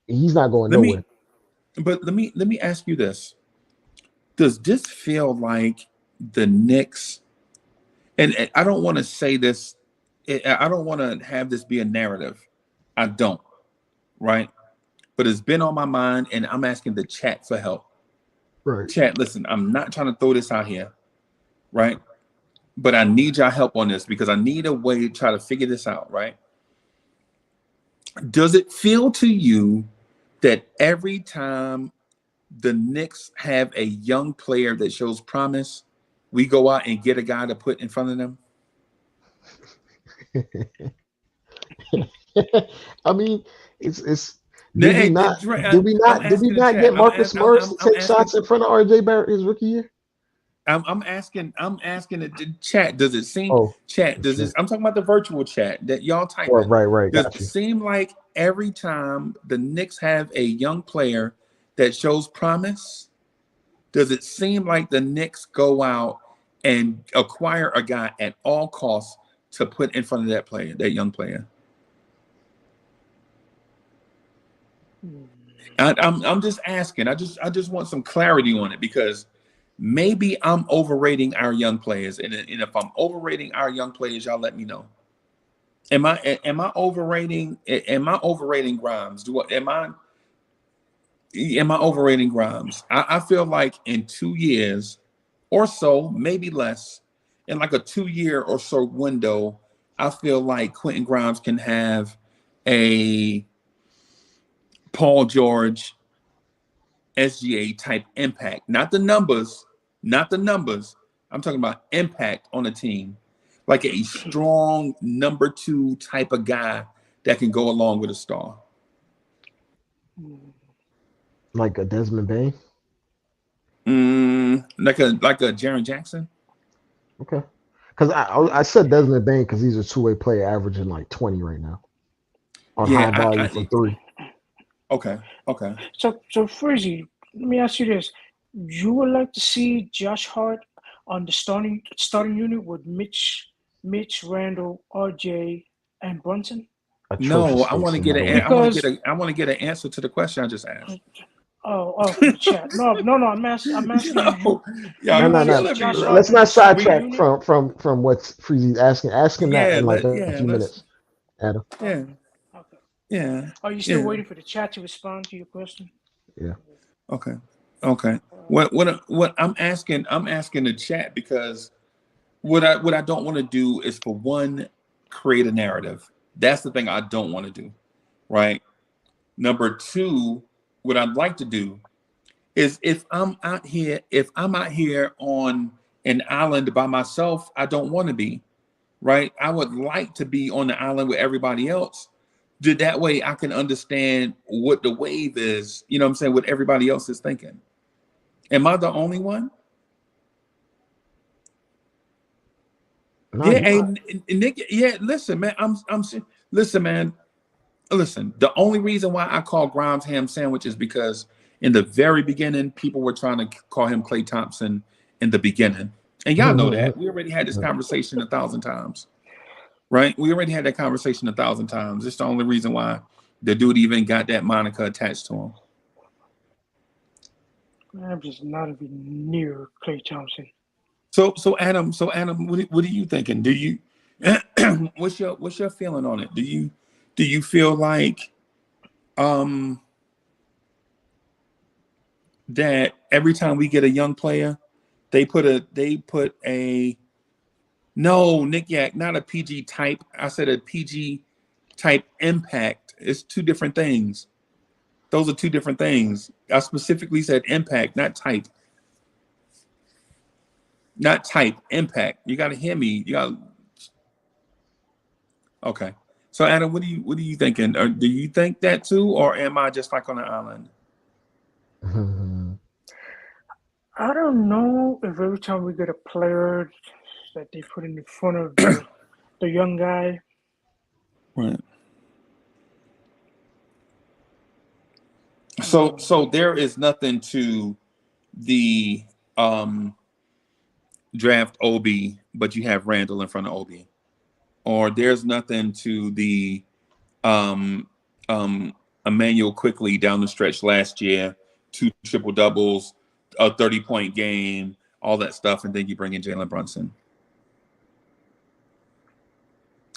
He's not going let nowhere. me ask you this. Does this feel like the Knicks, and I don't want to say this, I don't want to have this be a narrative. I don't, right? But it's been on my mind, and I'm asking the chat for help. Right. Chat, listen, I'm not trying to throw this out here, right? But I need your help on this, because I need a way to try to figure this out, right? Does it feel to you that every time the Knicks have a young player that shows promise, we go out and get a guy to put in front of them? I mean, it's Now, did we hey, not Dre, did we I'm not did we asking the not chat. get Marcus Morris to take asking- shots in front of RJ Barrett his rookie year? I'm asking the chat. Does it seem chat? Does sure. this? I'm talking about the virtual chat that y'all type Oh, in. right. Does Got it you. seem like every time the Knicks have a young player that shows promise, does it seem like the Knicks go out and acquire a guy at all costs to put in front of that player, that young player? I'm just asking. I just want some clarity on it, because maybe I'm overrating our young players, and if I'm overrating our young players, y'all let me know. Am I overrating? Am I overrating Grimes? Am I overrating Grimes? I feel like in 2 years or so, maybe less, in like a 2-year or so window, I feel like Quentin Grimes can have a Paul George SGA type impact. Not the numbers. I'm talking about impact on a team. Like a strong number 2 type of guy that can go along with a star. Like a Desmond Bain. Like a Jaren Jackson. Okay. Because I said Desmond Bain because he's a 2-way player averaging like 20 right now on high volume from 3. Okay. So Frizzy, let me ask you this: you would like to see Josh Hart on the starting unit with Mitch, Randall, RJ, and Brunson? No, I want to get an answer to the question I just asked. Oh, from the chat. No, I'm asking you. No. Let's not sidetrack from what's Freezy's asking. Ask him that in like a few minutes, Adam. Yeah. Okay. Yeah. Are you still waiting for the chat to respond to your question? Yeah. Okay. What I'm asking the chat, because what I don't want to do is, for one, create a narrative. That's the thing I don't want to do, right? Number 2, what I'd like to do is, if I'm out here on an island by myself, I don't want to be, right? I would like to be on the island with everybody else. That way I can understand what the wave is, you know what I'm saying, what everybody else is thinking. Am I the only one? No, Nick. Yeah, listen, man. Listen, man. Listen. The only reason why I call Grimes ham sandwich is because in the very beginning, people were trying to call him Klay Thompson in the beginning, and y'all know that. We already had this conversation 1,000 times, right? We already had that conversation 1,000 times. It's the only reason why the dude even got that moniker attached to him. I'm just not even near Klay Thompson. So Adam, what are you thinking? Do you what's your feeling on it? Do you feel like that every time we get a young player, they put a no, Nick Yak, not a PG type. I said a PG type impact. It's 2 different things. Those are 2 different things. I specifically said impact, not type. Not type, impact. You got to hear me. Okay. So Adam, what are you thinking? Do you think that too, or am I just like on an island? I don't know if every time we get a player that they put in front of the young guy. Right. So there is nothing to the draft Obi, but you have Randall in front of Obi, or there's nothing to the Emmanuel Quickly down the stretch last year, 2 triple doubles, a 30-point game, all that stuff, and then you bring in Jalen Brunson.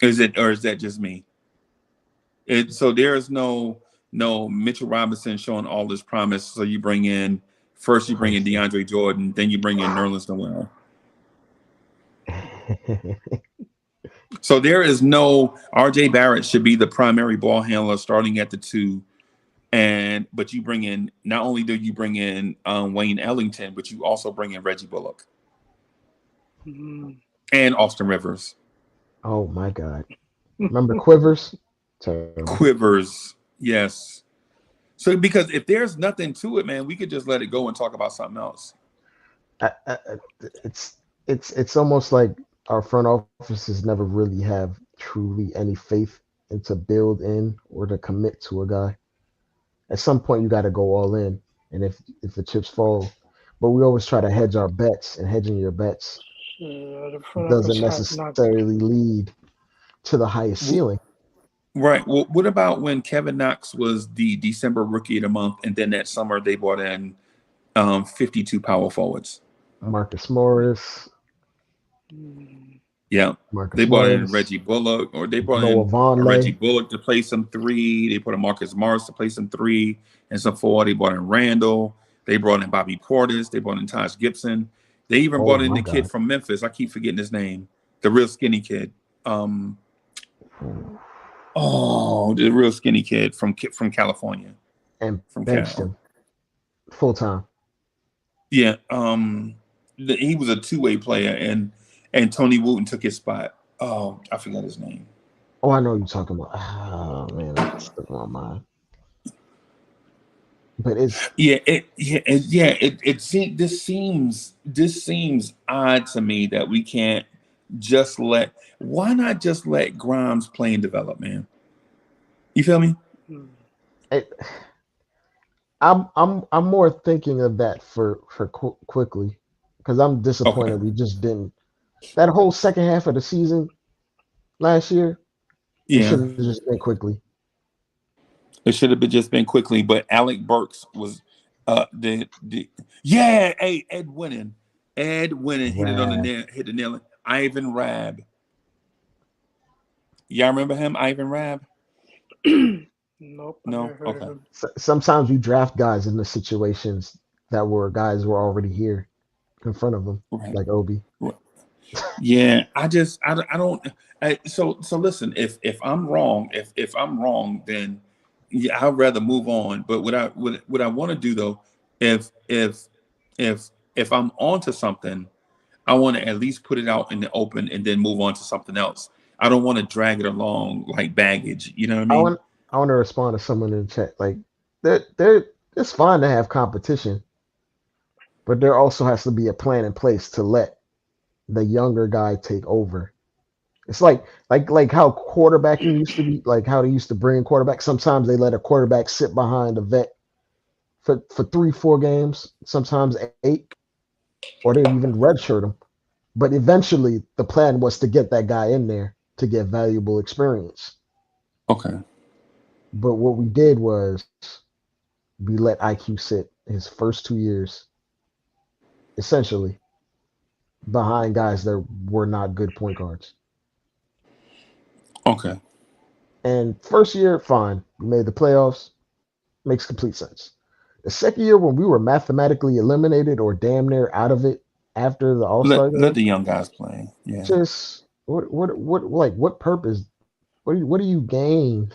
Is that just me? So there is no Mitchell Robinson showing all this promise. So you bring in DeAndre Jordan, then you bring in Nerlens Noel. So there is no RJ Barrett should be the primary ball handler starting at the 2. But you bring in, not only do you bring in Wayne Ellington, but you also bring in Reggie Bullock and Austin Rivers. Oh my God! Remember Quivers? Terrible. Quivers, yes. So because if there's nothing to it, man, we could just let it go and talk about something else. It's almost like our front offices never really have truly any faith into build in or to commit to a guy. At some point, you got to go all in, and if the chips fall, but we always try to hedge our bets, and hedging your bets doesn't necessarily lead to the highest ceiling. Right. Well, what about when Kevin Knox was the December Rookie of the Month, and then that summer they brought in 52 power forwards? Marcus Morris, Yeah. They Marcus brought in Morris, Reggie Bullock, or they brought Noah in a Reggie Vonleh. Bullock to play some three. They put a Marcus Morris to play some three and some four. They brought in Randall. They brought in Bobby Portis. They brought in Taj Gibson. They even Oh brought in my the kid God. from Memphis. I keep forgetting his name. The real skinny kid. The real skinny kid from California. And From benched Cal. him full time. Yeah. He was a two-way player, and Tony Wooten took his spot. Oh, I forgot his name. Oh, I know you're talking about. Oh man, that's stuck in my mind. But it's This seems odd to me that we can't just let. Why not just let Grimes play and develop, man? You feel me? it, I'm more thinking of that for quickly because I'm Okay. disappointed we just didn't that whole second half of the season last year. It Yeah, should have just been quickly. it should have been just been quickly, but Alec Burks was the yeah. Hey, Ed Winning hit it on the Rad. nail, hit the nail. Ivan Rabb. Y'all remember him, Ivan Rabb? Nope, I No. never heard of Okay. him. Sometimes you draft guys in the situations that were guys were already here in front of them, Right. like Obi. Right. Yeah, I don't. So listen. If I'm wrong, if I'm wrong, then yeah, I'd rather move on. But what I want to do though, if if if I'm onto something, I want to at least put it out in the open and then move on to something else. I don't want to drag it along like baggage. You know what I I mean? want I want to respond to someone in the chat. Like, there it's fine to have competition, but there also has to be a plan in place to let the younger guy take over. It's like how quarterbacking used to be, like how they used to bring in quarterbacks. Sometimes they let a quarterback sit behind a vet for 3, 4 games, sometimes 8, or they even redshirt him. But eventually, the plan was to get that guy in there to get valuable experience. Okay. But what we did was we let IQ sit his first 2 years, essentially, behind guys that were not good point guards. Okay. And first year, fine. We made the playoffs. Makes complete sense. The second year, when we were mathematically eliminated or damn near out of it after the All Star Let game, the young guys play. Yeah. just what purpose? What do you gain?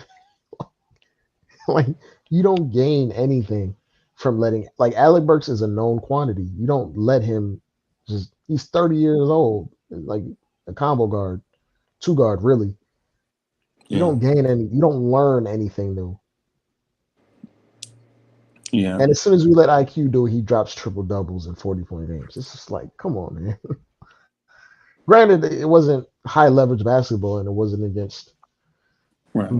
Like, you don't gain anything from letting, like, Alec Burks is a known quantity. You don't let him just, he's 30 years old, like a combo guard, 2 guard, really. You Yeah. don't gain any, you don't learn anything new. Yeah. And as soon as we let IQ do it, he drops triple doubles in 40-point games. It's just like, come on, man. Granted, it wasn't high leverage basketball, and it wasn't against Right.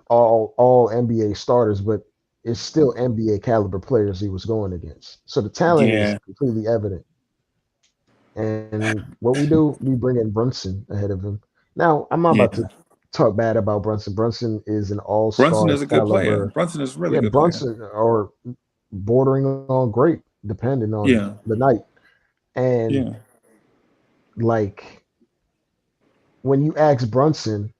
all NBA starters, but it's still NBA caliber players he was going against. So the talent is Yeah. completely evident. And what we do, we bring in Brunson ahead of him. Now, I'm not about Yeah. to talk bad about Brunson. Brunson is an Brunson all-star is a good player. caliber. Brunson is a really Yeah, good player. Brunson, or bordering on great, depending on Yeah. the night. And Yeah. like, when you ask Brunson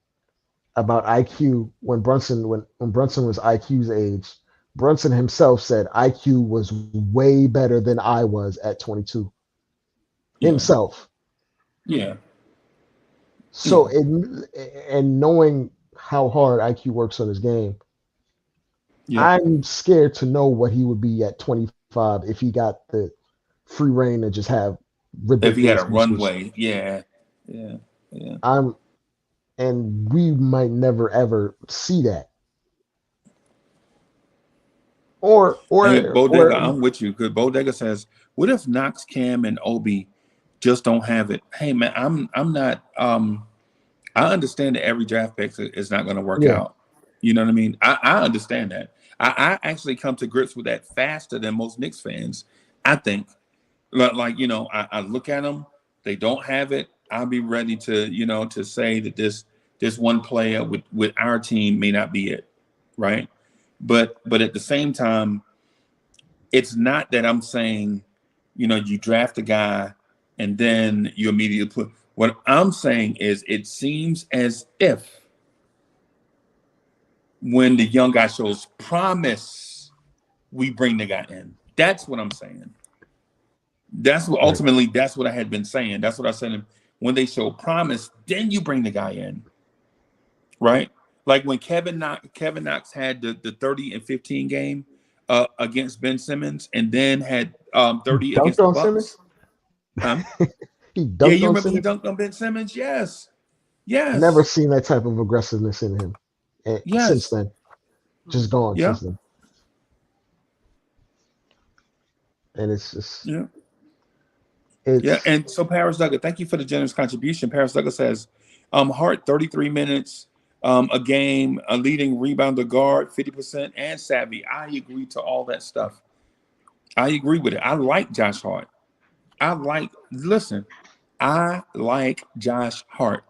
about IQ, when Brunson was IQ's age, Brunson himself said IQ was way better than I was at 22 Yeah. himself. Yeah. So and knowing how hard IQ works on his game, Yep. I'm scared to know what he would be at 25 if he got the free reign to just have If he had a ridiculous usage. runway, yeah. Yeah. Yeah. And we might never ever see that. Or Hey, or Bodega, or I'm with you. Because Bodega says, what if Knox, Cam, and Obi just don't have it? Hey man, I'm not I understand that every draft pick is not going to work yeah, out. You know what I mean? I understand that. I actually come to grips with that faster than most Knicks fans. I think, like I look at them, they don't have it. I'll be ready to to say that this one player with our team may not be it, right? But at the same time, it's not that I'm saying you draft a guy and then you immediately put. What I'm saying is, it seems as if when the young guy shows promise, we bring the guy in. That's what I'm saying. That's what ultimately. That's what I had been saying. That's what I said. When they show promise, then you bring the guy in, right? Like when Kevin Knox had the 30 and 15 game against Ben Simmons, and then had 30 Dunked against the on Simmons. Bucks. Huh? He Yeah, dunked you on remember he Simmons. dunked on Ben Simmons? Yes. Never seen that type of aggressiveness in him. And since Yes. then, just gone Yeah. since then. And it's just Yeah. it's Yeah. And so Paris Douglas, thank you for the generous contribution. Paris Douglas says, Hart 33 minutes a game, a leading rebounder, guard 50%, and savvy. I agree to all that stuff. I agree with it. I like Josh Hart. I like Josh Hart.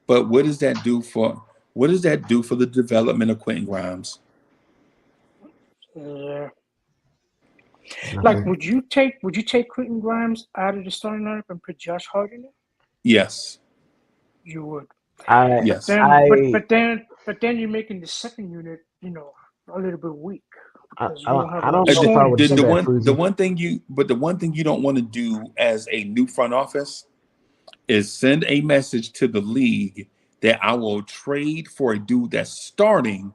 But what does that do for the development of Quentin Grimes? Yeah. nothing. Like, would you take Quentin Grimes out of the starting lineup and put Josh Hart in it? Yes. You would. Yes. But then you're making the second unit, a little bit weak because you don't have I a don't lot of know if I scoring. would The say that, one thing you don't want to do as a new front office is send a message to the league that I will trade for a dude that's starting,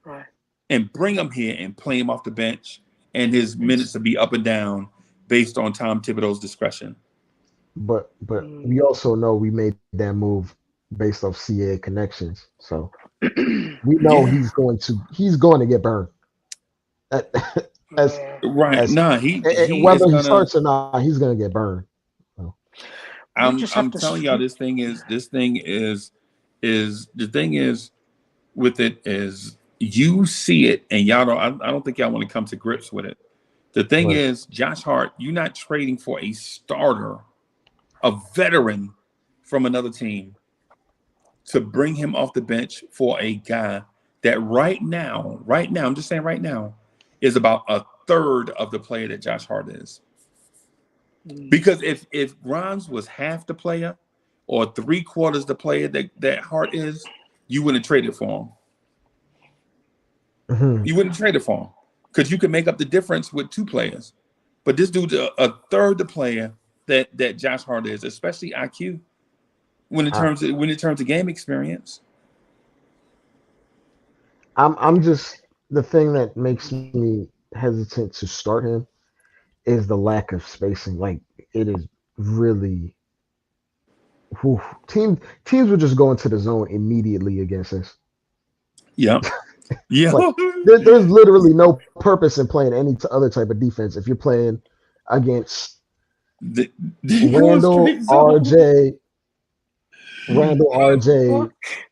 Right. and bring him here and play him off the bench, and his minutes to be up and down based on Tom Thibodeau's discretion. But we also know we made that move based off CA connections. So we know he's going to get burned. As Yeah. Right. as He whether is he gonna. starts or not, he's gonna get burned. So, I'm just have to telling y'all, the thing is with it is you see it and y'all don't. I don't think y'all want to come to grips with it. The thing Right. is, Josh Hart, you're not trading for a starter, a veteran from another team, to bring him off the bench for a guy that right now, I'm just saying right now, is about a third of the player that Josh Hart is. Because if Grimes was half the player or 3/4 the player that Hart is, you wouldn't trade it for him. Mhm. You wouldn't trade it for him because you can make up the difference with two players. But this dude's a third the player that Josh Hart is, especially IQ when it terms of game experience. I'm just the thing that makes me hesitant to start him is the lack of spacing. Like it is really teams would just go into the zone immediately against us. Yeah. Yeah. Like there's literally no purpose in playing any other type of defense if you're playing against Randall, RJ,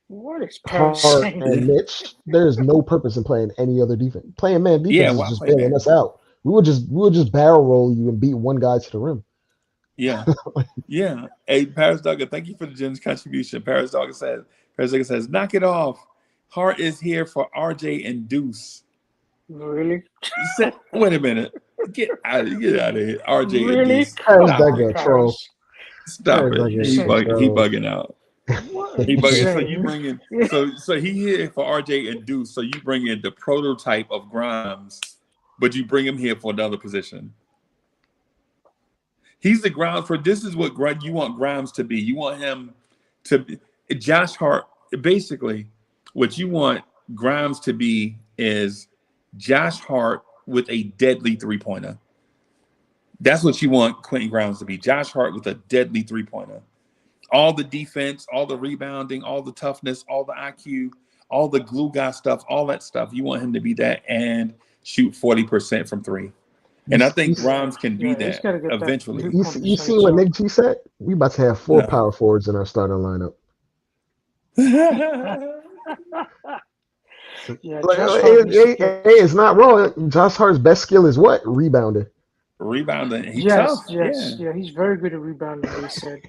What is Paris Hart, saying? and Mitch. There's no purpose in playing any other defense. Playing man defense is why just play bailing man? us out. We would just barrel roll you and beat one guy to the rim. Yeah. Yeah. Hey, Paris Duggar, thank you for the generous contribution. Paris Duggar says, knock it off. Hart is here for RJ and Deuce. Really? Wait a minute. Get out of here. RJ and Really? Deuce. Paris Stop Duggar it. troll. Stop Paris it. Duggar He troll. bugging out. What He are bugging. you So saying? you bring in so he here for RJ and Deuce. So you bring in the prototype of Grimes, but you bring him here for another position. He's the ground for this is what you want Grimes to be. You want him to be Josh Hart. Basically, what you want Grimes to be is Josh Hart with a deadly 3-pointer. That's what you want Quentin Grimes to be. Josh Hart with a deadly 3-pointer. All the defense, all the rebounding, all the toughness, all the IQ, all the glue guy stuff, all that stuff. You want him to be that and shoot 40% from three. And I think Grimes can do he's that gotta get that eventually. You see what Nick G said? We about to have 4 power forwards in our starting lineup. It's not wrong. Josh Hart's best skill is what? Rebounding. Rebounding. He's yes, tough. Yeah, he's very good at rebounding. They said.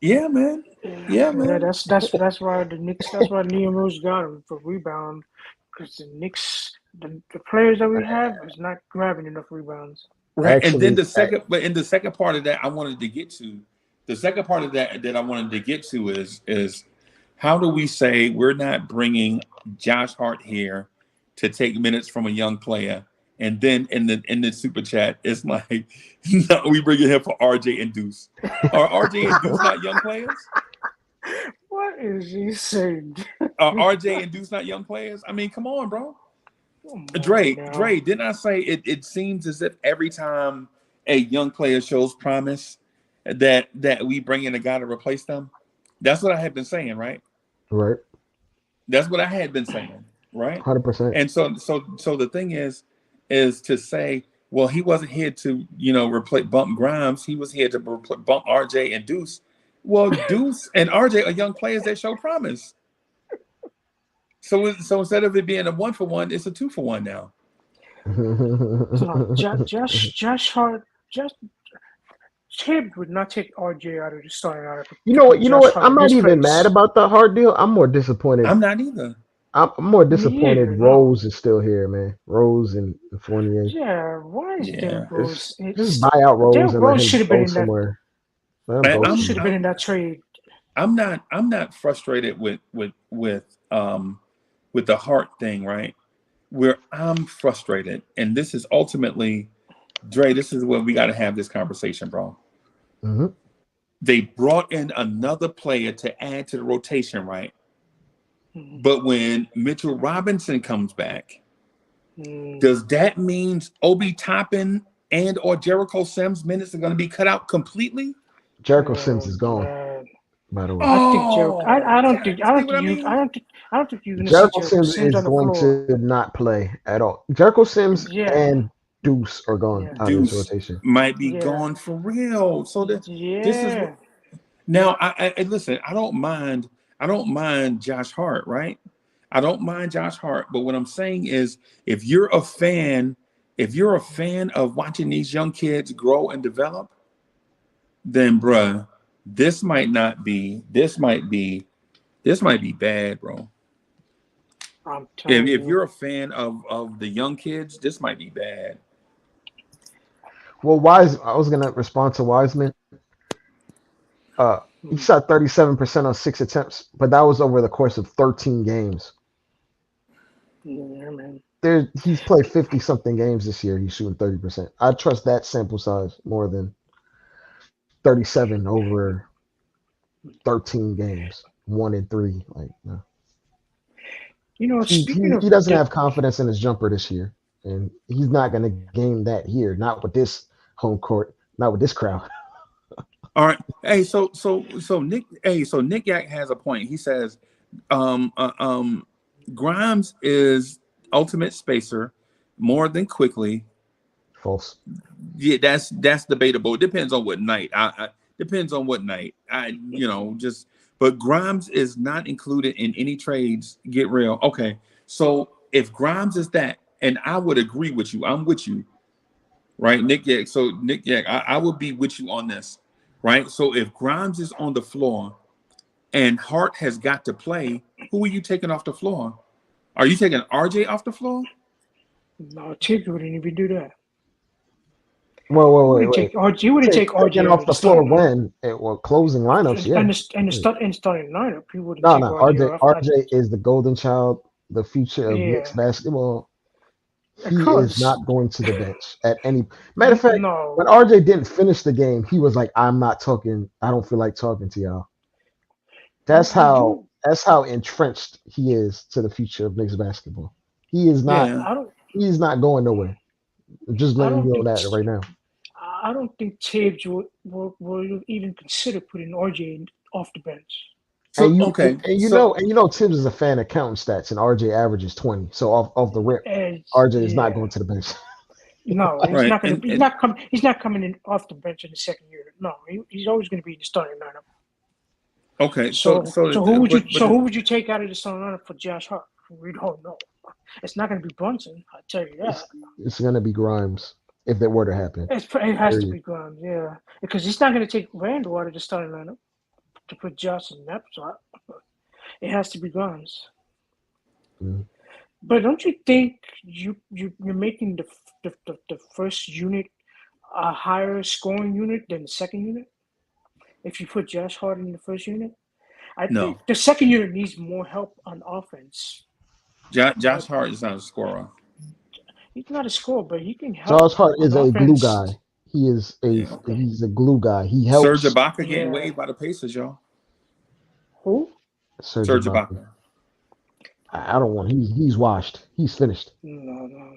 Yeah, man. Yeah, man. Yeah, that's why the Knicks. That's why Liam Rose got him for rebound because the Knicks, the players that we have is not grabbing enough rebounds. Right. And then Actually, but in the second part of that, I wanted to get to the second part of that I wanted to get to is how do we say we're not bringing Josh Hart here to take minutes from a young player, and then in the super chat, it's like, no, we bringing him for RJ and Deuce. Are RJ and Deuce not young players? What is he saying? Are RJ and Deuce not young players? I mean, come on, bro. Come Dre, on now. didn't I say it seems as if every time a young player shows promise that we bring in a guy to replace them? That's what I had been saying, right? right, That's what I had been saying, right? 100%. And so the thing is to say, well, he wasn't here to, replace bump Grimes. He was here to bump RJ and Deuce. Well, Deuce and RJ are young players that show promise. So instead of it being a 1-for-1, it's a 2-for-1 now. No, Josh Hart, Tibbs would not take RJ out of the starting lineup. You know what? I'm not even mad about the Hart deal. I'm more disappointed. I'm not either. I'm more disappointed. Yeah, Rose is still here, man. Rose and Fournier. Yeah, why is Derrick Rose? Just buy out Rose Derrick and Rose let should him have been go in that. somewhere. Rose should have been in that trade. I'm not frustrated with the Hart thing, right? Where I'm frustrated, and this is ultimately, Dre, this is where we got to have this conversation, bro. Mm-hmm. They brought in another player to add to the rotation, right? Mm-hmm. But when Mitchell Robinson comes back, does that mean Obi Toppin and or Jericho Sims minutes are going to be cut out completely? Jericho Sims is gone. By the way, I think Jericho. I don't think you're going to see Jericho Sims is on the going floor. to not play at all. Jericho Sims and Deuce are gone out of this rotation. Might be gone for real. So this is what, now. I listen. I don't mind Josh Hart, right? I don't mind Josh Hart, but what I'm saying is, if you're a fan of watching these young kids grow and develop, then, bruh, this might be bad, bro. If you're a fan of the young kids, this might be bad. Well, I was gonna respond to Wiseman. He shot 37% on 6 attempts, but that was over the course of 13 games. Yeah, man. He's played 50-something games this year. He's shooting 30%. I trust that sample size more than 37 over 13 games, 1 in 3. Like, no. He doesn't have confidence in his jumper this year, and he's not going to gain that here. Not with this home court, not with this crowd. All right. Hey, so Nick Yak has a point. He says, Grimes is ultimate spacer more than Quickly. False. Yeah, that's debatable. It depends on what night. Depends on what night. But Grimes is not included in any trades. Get real. Okay. So if Grimes is that, and I would agree with you, I'm with you, right, Nick Yak? So Nick Yak, I would be with you on this, right? So if Grimes is on the floor and Hart has got to play, who are you taking off the floor? Are you taking RJ off the floor? No, Tibbs wouldn't even do that. Wait. You wouldn't take RJ off the floor when closing lineups, yeah. And the starting lineup, you wouldn't No, take RJ is the golden child, the future of Knicks basketball. He is not going to the bench at any matter of fact. No. When RJ didn't finish the game, he was like, "I'm not talking. I don't feel like talking to y'all." That's how entrenched he is to the future of Knicks basketball. He is not. Yeah, he is not going nowhere. Just letting you know that right now. I don't think Tibbs will even consider putting RJ off the bench. So, you know Tibbs is a fan of counting stats, and RJ averages 20. So off the rip, RJ is not going to the bench. No, he's not going to. He's not coming in off the bench in the second year. No, he's always going to be in the starting lineup. Okay, so who would you take out of the starting lineup for Josh Hart? We don't know. It's not going to be Brunson. I'll tell you that. It's going to be Grimes if that were to happen. It has to be Grimes, yeah, because he's not going to take Randall out of the starting lineup to put Josh in that spot. It has to be Grimes. Mm-hmm. But don't you think you're making the first unit a higher scoring unit than the second unit. If you put Josh Hart in the first unit, I No. think the second unit needs more help on offense. Josh Hart is not a scorer. He's not a scorer, but he can help. Josh Hart on is a glue offense. guy. He is Yeah, okay. he's a glue guy. He Serge helps. Ibaka getting Yeah. waived by the Pacers, y'all. Who? Serge Serge Ibaka. Ibaka. I don't want. He's washed. He's finished. No.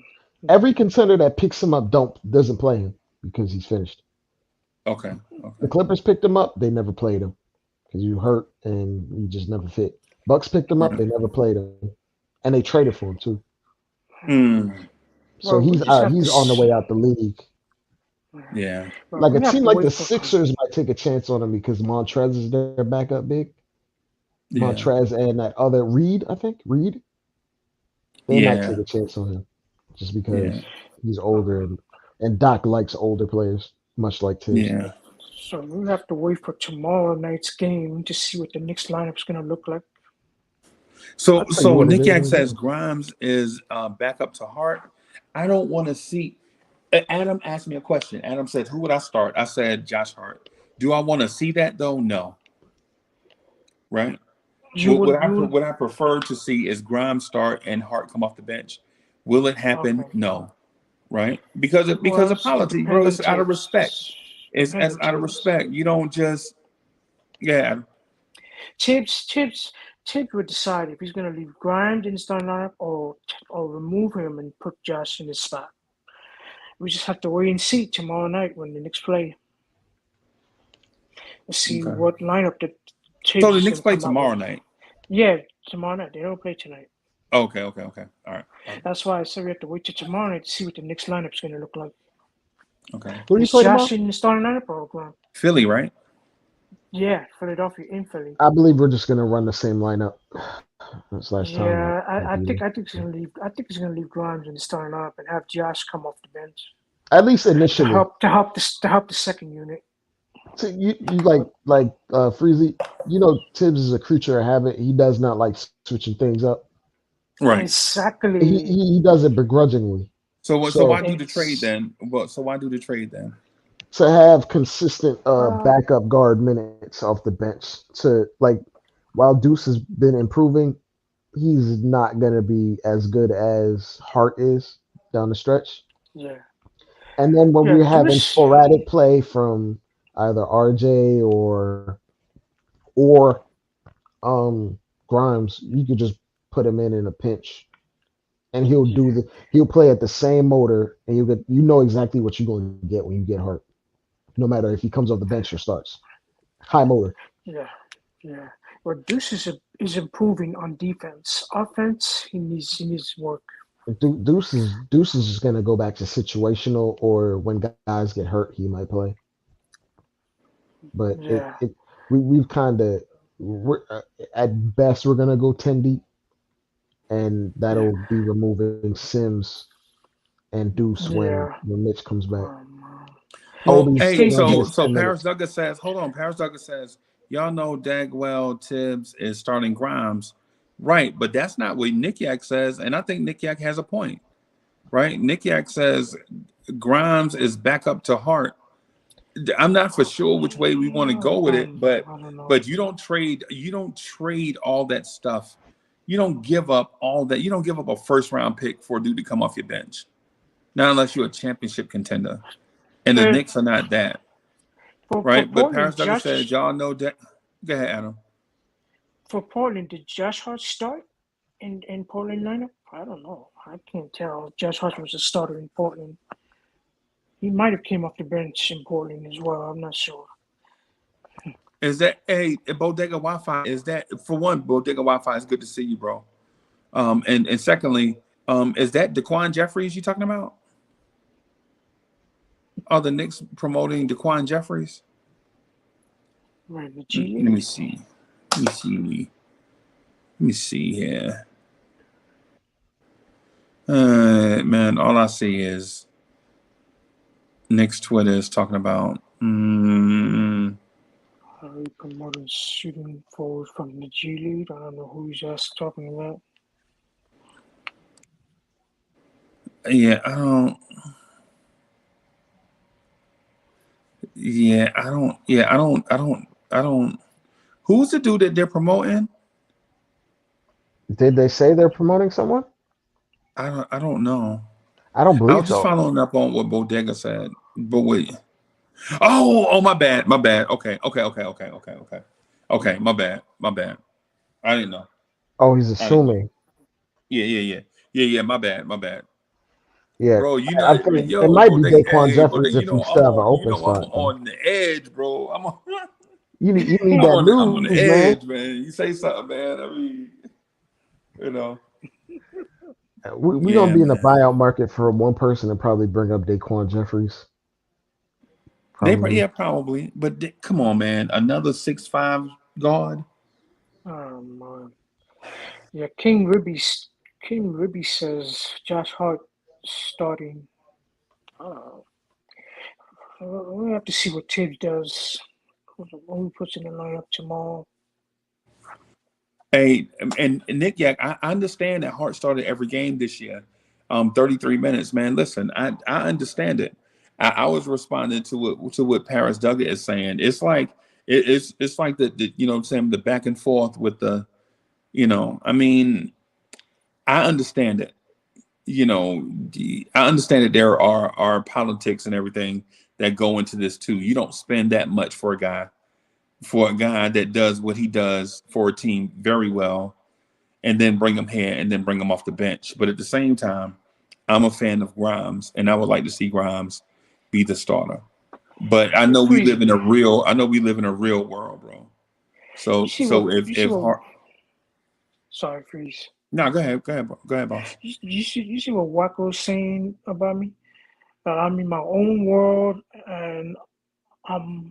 Every contender that picks him up doesn't play him because he's finished. Okay. The Okay. Clippers picked him up. They never played him because you hurt and he just never fit. Bucks picked him up. Right. They never played him, and they traded for him too. Mm, So Well, we he's just have he's to on the way see. out the league. yeah. Well, Like we it have seemed to like wait the for- Sixers might take a chance on him because Montrez is their backup big. Yeah. Montrez and that other Reed, I think Reed. They might Yeah. take a chance on him just because Yeah. he's older and Doc likes older players, much like Tibbs. Yeah. So we have to wait for tomorrow night's game to see what the Knicks lineup is going to look like. So I'll tell you what it Nick is Yak in says game. Grimes is back up to Hart. I don't want to see. Adam asked me a question. Adam said, "Who would I start?" I said, "Josh Hart." Do I want to see that though? No. Right. What I prefer to see is Grimes start and Hart come off the bench. Will it happen? Okay. No. Right? Because of Well, policy, it bro. depends It's on out of Tibbs. respect. It's Depends on out of Tibbs. respect. You don't just Tibbs would decide if he's going to leave Grimes in the starting lineup or remove him and put Josh in his spot. We just have to wait and see tomorrow night when the Knicks play. Let's see Okay. what lineup the Tibbs So the is Knicks gonna play come up tomorrow with. night. Yeah, tomorrow night. They don't play tonight. Okay. All right. That's why I said we have to wait till tomorrow night to see what the Knicks lineup is going to look like. Okay. Who do you Is play Josh tomorrow? in the starting lineup or Grimes? Philly, right? Yeah, Philadelphia in Philly. I believe we're just gonna run the same lineup as last time. Yeah, I like think we- he's gonna leave. I think he's gonna leave Grimes in the starting lineup and have Josh come off the bench at least to initially. help the second unit. So you like Freezy. You know Tibbs is a creature of habit. He does not like switching things up. Right. Exactly. He does it begrudgingly. So why So- do the trade then? So why do the trade then? To have consistent backup guard minutes off the bench. To like while Deuce has been improving, he's not gonna be as good as Hart is down the stretch. Yeah. And then when Yeah, we're having Deuce- sporadic play from either RJ or Grimes, you could just put him in a pinch, and he'll play at the same motor, and you know exactly what you're going to get when you get Hart, no matter if he comes off the bench or starts. High motor. Yeah. Well, Deuce is improving on defense. Offense, he needs work. Deuce is just going to go back to situational, or when guys get hurt, he might play. But Yeah. we've kind of at best we're gonna go 10 deep, and that'll be removing Sims and Deuce Yeah. when Mitch comes back. Well, Obi's hey, gonna get so his 10 Paris minutes. Douglas says, hold on. Paris Douglas says, y'all know Dagwell Tibbs is starting Grimes, right? But that's not what Nick Yak says, and I think Nick Yak has a point, right? Nick Yak says Grimes is back up to Hart. I'm not for sure which way we want to go with it, but I don't know. but you don't trade all that stuff. You don't give up all that. You don't give up a first round pick for a dude to come off your bench, not unless you're a championship contender. And the Knicks are not that, right? But Paris Douglas says, y'all know that. Go ahead, Adam. For Portland, did Josh Hart start in Portland lineup? I don't know. I can't tell. Josh Hart was a starter in Portland. He might have came off the bench in Portland as well. I'm not sure. Is that Bodega Wi-Fi? Is that for one? Bodega Wi-Fi is good to see you, bro. And secondly, is that Daquan Jeffries you talking about? Are the Knicks promoting Daquan Jeffries? Right, the G Let me see. Let me see here. Man, all I see is Knicks Twitter is talking about. Harry promoting shooting forwards from the G League. I don't know who he's just talking about. Yeah, I don't. Yeah, I don't. Yeah, I don't. Who's the dude that they're promoting? Did they say they're promoting someone? I don't know. I don't I believe was just so. following up on what Bodega said. But wait. Oh, my bad. My bad. Okay, my bad. My bad. I didn't know. Oh, he's I didn't know. assuming. Yeah. My bad. My bad. Yeah, Bro, you know, I think it yo, might be Bodega, Daquan hey, Jeffries Bodega, if you still have an open I'm spot though. on the edge, bro. You need that I'm on the news, man. edge, man. You say something, man. I mean, you know. We gonna Yeah, be in the man. buyout market for one person and probably bring up Daquan Jeffries. Probably. Yeah, probably. But come on, man. Another 6'5" guard. Man. Yeah, King Ribby says Josh Hart starting. Uh, we'll have to see what Tibbs does when we puts in the lineup tomorrow. Hey, and Nick Yak, I understand that Hart started every game this year. 33 minutes, man. Listen, I understand it. I was responding to what Paris Duggar is saying. It's like it's like the you know what I'm saying, the back and forth with the, I mean, I understand it. I understand that there are politics and everything that go into this too. You don't spend that much for a guy that does what he does for a team very well, and then bring him here and then bring him off the bench. But at the same time, I'm a fan of Grimes, and I would like to see Grimes be the starter. But I know we live in a real world, bro. You So see what? if Hart, Sorry, Freeze. no, go ahead, boss. You see what Wacko's saying about me? I'm in my own world, and the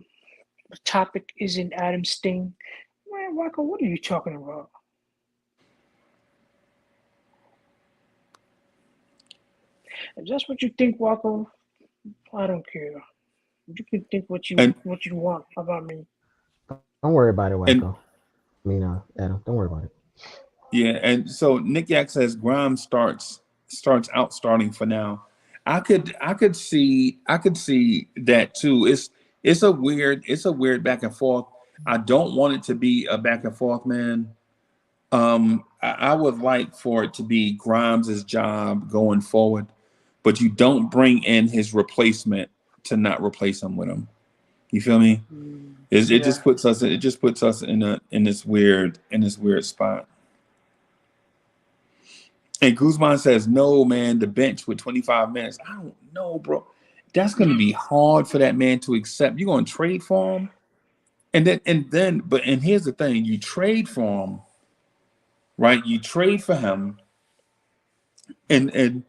topic isn't Adam's thing. Man, Wacko, what are you talking about? If that's what you think, Wacko, I don't care. You can think what you And want about me. Don't worry about it, and Wacko. I mean, Adam, don't worry about it. yeah, and so Nick Yak says Grimes starts out starting for now. I could see that too. It's a weird back and forth. I don't want it to be a back and forth, man. I would like for it to be Grimes' job going forward, but you don't bring in his replacement to not replace him with him. You feel me? It Yeah. just puts us in this weird spot. And Guzman says, no, man, the bench with 25 minutes. I don't know, bro. That's going to be hard for that man to accept. You're going to trade for him. And here's the thing, you trade for him, right? You trade for him. And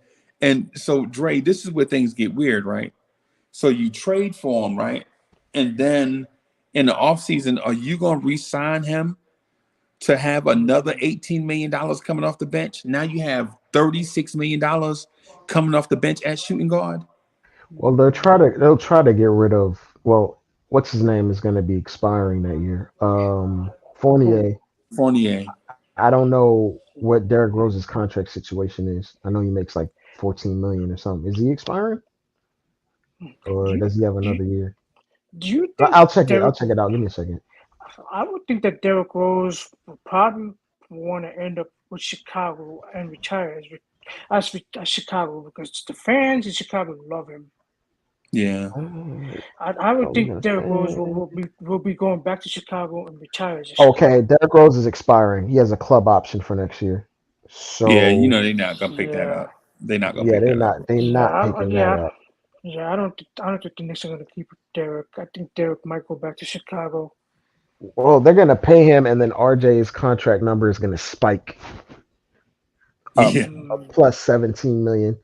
so Dre, this is where things get weird, right? So you trade for him, right? And then in the offseason, are you going to re-sign him to have another $18 million coming off the bench? Now you have $36 million coming off the bench at shooting guard. Well, they'll try to get rid of. Well, what's his name is going to be expiring that year. Fournier. Fournier. I don't know what Derrick Rose's contract situation is. I know he makes like 14 million or something. Is he expiring, or does he have another year? Do you think I'll check it. I'll check it out. Give me a second. I would think that Derrick Rose would probably want to end up with Chicago and retire as Chicago, because the fans in Chicago love him. Yeah. I would think Derrick Rose will be going back to Chicago and retire. Okay, Derrick Rose is expiring. He has a club option for next year. So yeah, they're not gonna pick that up. They're not gonna pick that up. They're not picking that up. Yeah, I don't think the Knicks are gonna keep Derrick. I think Derrick might go back to Chicago. Well, they're gonna pay him, and then RJ's contract number is gonna spike up, up plus 17 million,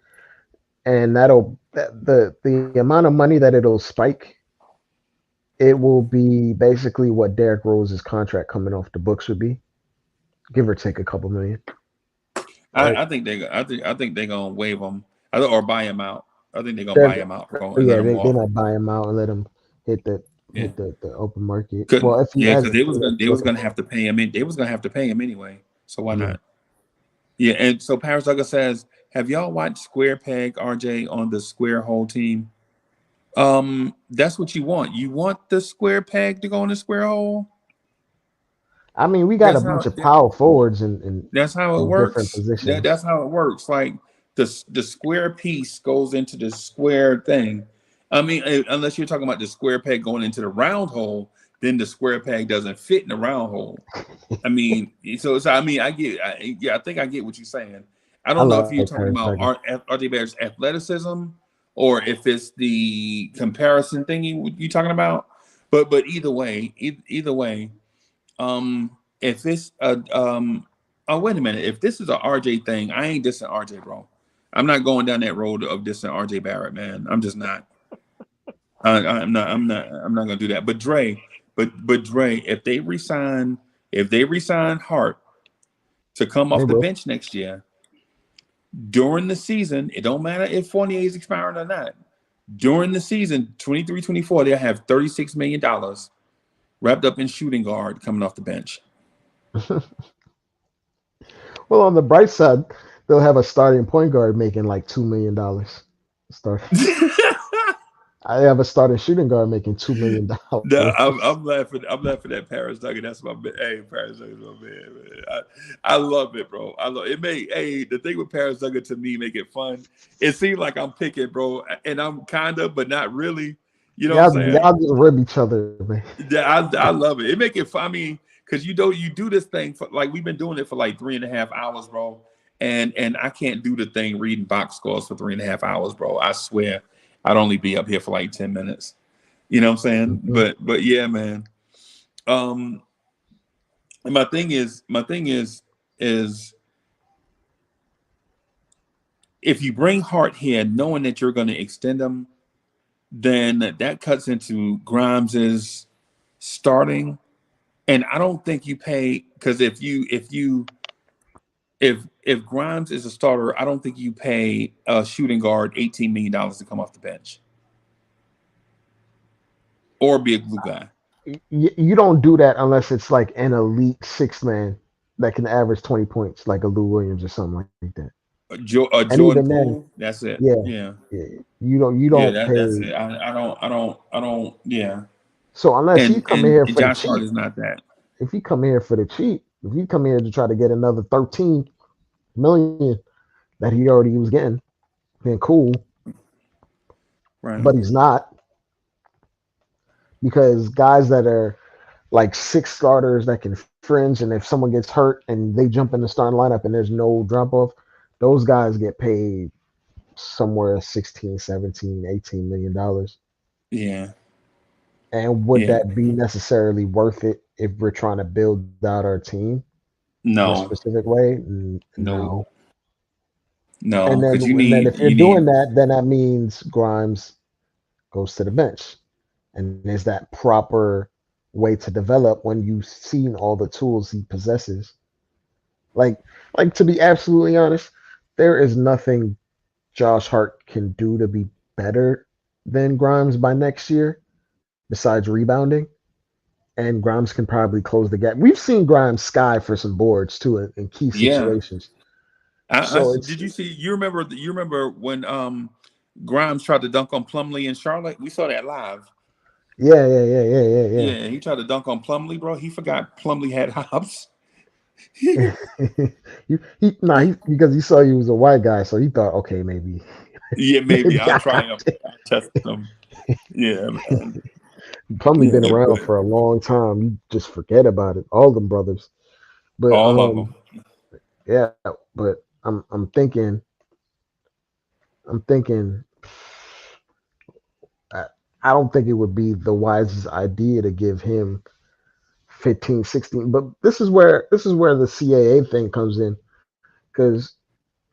and the amount of money that it'll spike, it will be basically what Derrick Rose's contract coming off the books would be, give or take a couple million. Right? I think they're gonna waive him or buy him out. I think they're gonna buy him out. They might buy him out and let him hit the open market. Well, if he because they was gonna have to pay him in. They was gonna have to pay him anyway. So why not? Yeah, and so Paris Duggar says, have y'all watched Square Peg RJ on the Square Hole team? That's what you want. You want the square peg to go in the square hole. I mean, we got a That's bunch how. of power forwards in That's how it different works. positions. That's how it works. Like the square piece goes into the square thing. I mean, unless you're talking about the square peg going into the round hole, then the square peg doesn't fit in the round hole. I mean, so I mean, I think I get what you're saying. I I don't know if you're like talking Paris about Duggan. RJ Barrett's athleticism or if it's the comparison thing you talking about. But either way, if it's oh wait a minute, if this is a RJ thing, I ain't dissing RJ, bro. I'm not going down that road of dissing RJ Barrett, man. I'm just not. I'm not gonna do that. But Dre, if they resign Hart to come They off the will. bench next year during the season, it don't matter if Fournier is expiring or not. During the season, 23-24, they'll have $36 million wrapped up in shooting guard coming off the bench. Well, on the bright side, they'll have a starting point guard making like $2 million. Start. I have a starting shooting guard making $2 million. No, I'm laughing. I'm laughing at Paris Duggan. That's my man. Hey, Paris Duggan's my man. I love it, bro. I love it. The thing with Paris Duggan to me make it fun. It seems like I'm picking, bro, and I'm kind of, but not really. You know what I'm saying? Y'all just rib each other, man. Yeah, I love it. It make it fun. I mean, because you do this thing for like we've been doing it for like 3.5 hours, bro. And I can't do the thing reading box scores for 3.5 hours, bro. I swear, I'd only be up here for like 10 minutes. You know what I'm saying? Mm-hmm. But yeah, man. And my thing is if you bring Hart here, knowing that you're going to extend him, then that cuts into Grimes's starting. And I don't think you pay because if Grimes is a starter, I don't think you pay a shooting guard $18 million to come off the bench or be a glue guy. You don't do that unless it's like an elite six man that can average 20 points, like a Lou Williams or something like that. Jordan Poole, that's it. Yeah. You don't pay. That's it. I don't. Yeah. So unless you come in here for Josh the Hart cheap, is not that. if you come here for the cheap, if you come here to try to get another 13 million that he already was getting, then cool. Right. But he's not, because guys that are like six starters that can fringe, and if someone gets hurt and they jump in the starting lineup and there's no drop off, those guys get paid somewhere 16, 17, 18 million dollars. Yeah. And would that be necessarily worth it if we're trying to build out our team in a specific way? No. And then, if you're doing that, then that means Grimes goes to the bench. And is that proper way to develop when you've seen all the tools he possesses? Like to be absolutely honest, there is nothing Josh Hart can do to be better than Grimes by next year besides rebounding. And Grimes can probably close the gap. We've seen Grimes sky for some boards too in key situations. Did you see? You remember when Grimes tried to dunk on Plumlee in Charlotte? We saw that live. Yeah. Yeah, he tried to dunk on Plumlee, bro. He forgot Plumlee had hops. Because he saw you was a white guy, so he thought, okay, maybe. Yeah, maybe I'll try him. I'll test him. Yeah, man. Plumlee been around for a long time. You just forget about it. All them brothers, but all of them. Yeah, but I'm thinking. I don't think it would be the wisest idea to give him 15, 16. But this is where the CAA thing comes in, because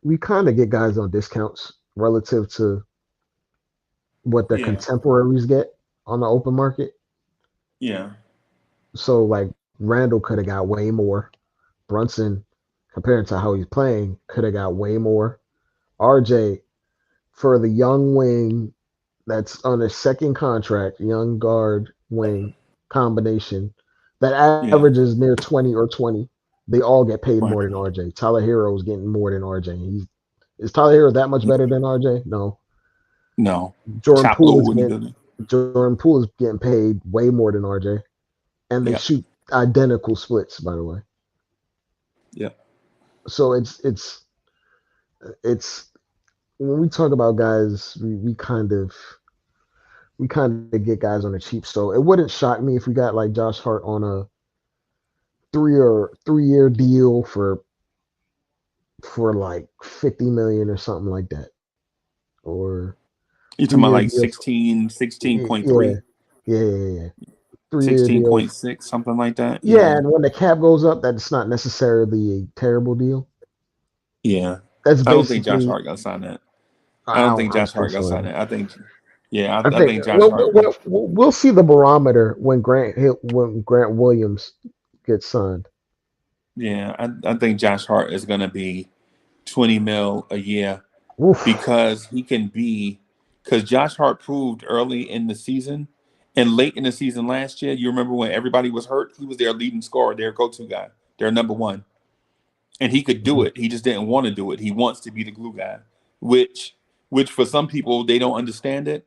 we kind of get guys on discounts relative to what their contemporaries get on the open market. Yeah. So like Randall could have got way more. Brunson, compared to how he's playing, could have got way more. RJ, for the young wing that's on a second contract, young guard wing combination that averages near 20 or 20, they all get paid more than RJ. Tyler Hero is getting more than RJ. Is Tyler Hero that much better than RJ? No. No. Jordan Chop low Poole wouldn't is getting paid way more than RJ, and they Yep. shoot identical splits, by the way. Yep. So it's when we talk about guys, we kind of get guys on the cheap. So it wouldn't shock me if we got like Josh Hart on a 3-year deal for like 50 million or something like that. Or You're talking about 3-year like deal 16.3, yeah. 3-year deal. 16.6, something like that. Yeah, and when the cap goes up, that's not necessarily a terrible deal. Yeah. That's I don't think Josh basically Hart gonna sign that. I don't think Josh Hart gonna sign that. I think Josh Hart. we'll see the barometer when Grant Williams gets signed. Yeah, I think Josh Hart is gonna be 20 mil a year Oof. because Josh Hart proved early in the season and late in the season last year. You remember when everybody was hurt, he was their leading scorer, their go-to guy, their number one. And he could do it. He just didn't want to do it. He wants to be the glue guy, which for some people, they don't understand it.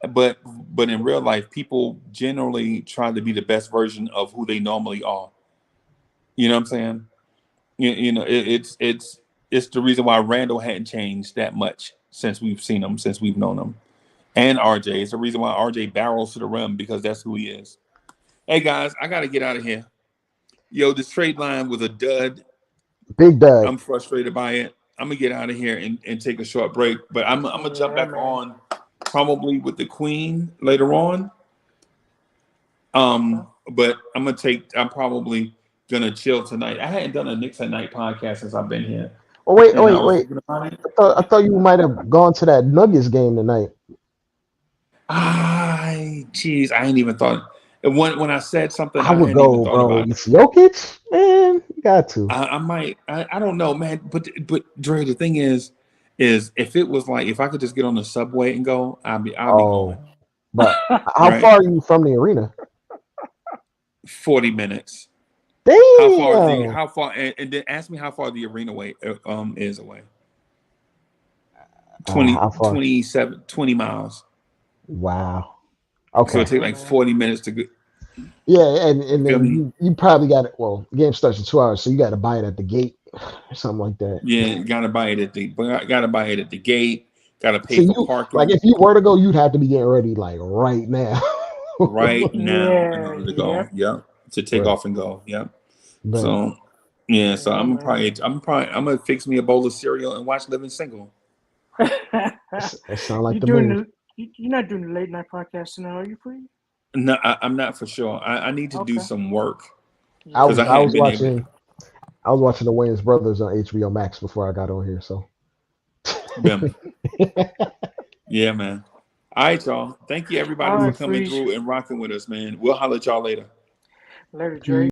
But in real life, people generally try to be the best version of who they normally are. You know what I'm saying? It's the reason why Randall hadn't changed that much since we've seen him, since we've known him. And RJ. It's the reason why RJ barrels to the rim, because that's who he is. Hey, guys, I got to get out of here. Yo, this trade line was a dud. Big dud. I'm frustrated by it. I'm going to get out of here and take a short break. But I'm going to jump back on probably with the Queen later on. But I'm probably going to chill tonight. I hadn't done a Knicks at Night podcast since I've been here. Oh, wait. I thought you might have gone to that Nuggets game tonight. Jeez, I ain't even thought. When I said something, I would go, bro. It's Jokic, man. You got to. I might. I don't know, man. But Dre, the thing is if it was like if I could just get on the subway and go, I'll be going. But how far are you from the arena? 40 minutes. Damn. How far? And then ask me how far the arena is away. 20 miles. Wow. Okay. So it takes like 40 minutes to go. Yeah, and then you probably got it. Well, the game starts in 2 hours, so you got to buy it at the gate or something like that. Yeah, you gotta buy it at the gate. Gotta pay for parking. Like if you were to go, you'd have to be getting ready like right now. Right now in order to go. Yeah. To take off and go. Yeah. Right. So yeah, so I'm gonna fix me a bowl of cereal and watch Living Single. That sound like you're not doing the late night podcast now, are you, please? No, I'm not for sure. I need to do some work. I was watching the Wayans Brothers on HBO Max before I got on here. So yeah, man. All right, y'all. Thank you everybody for coming through and rocking with us, man. We'll holler at y'all later. Later, Dre.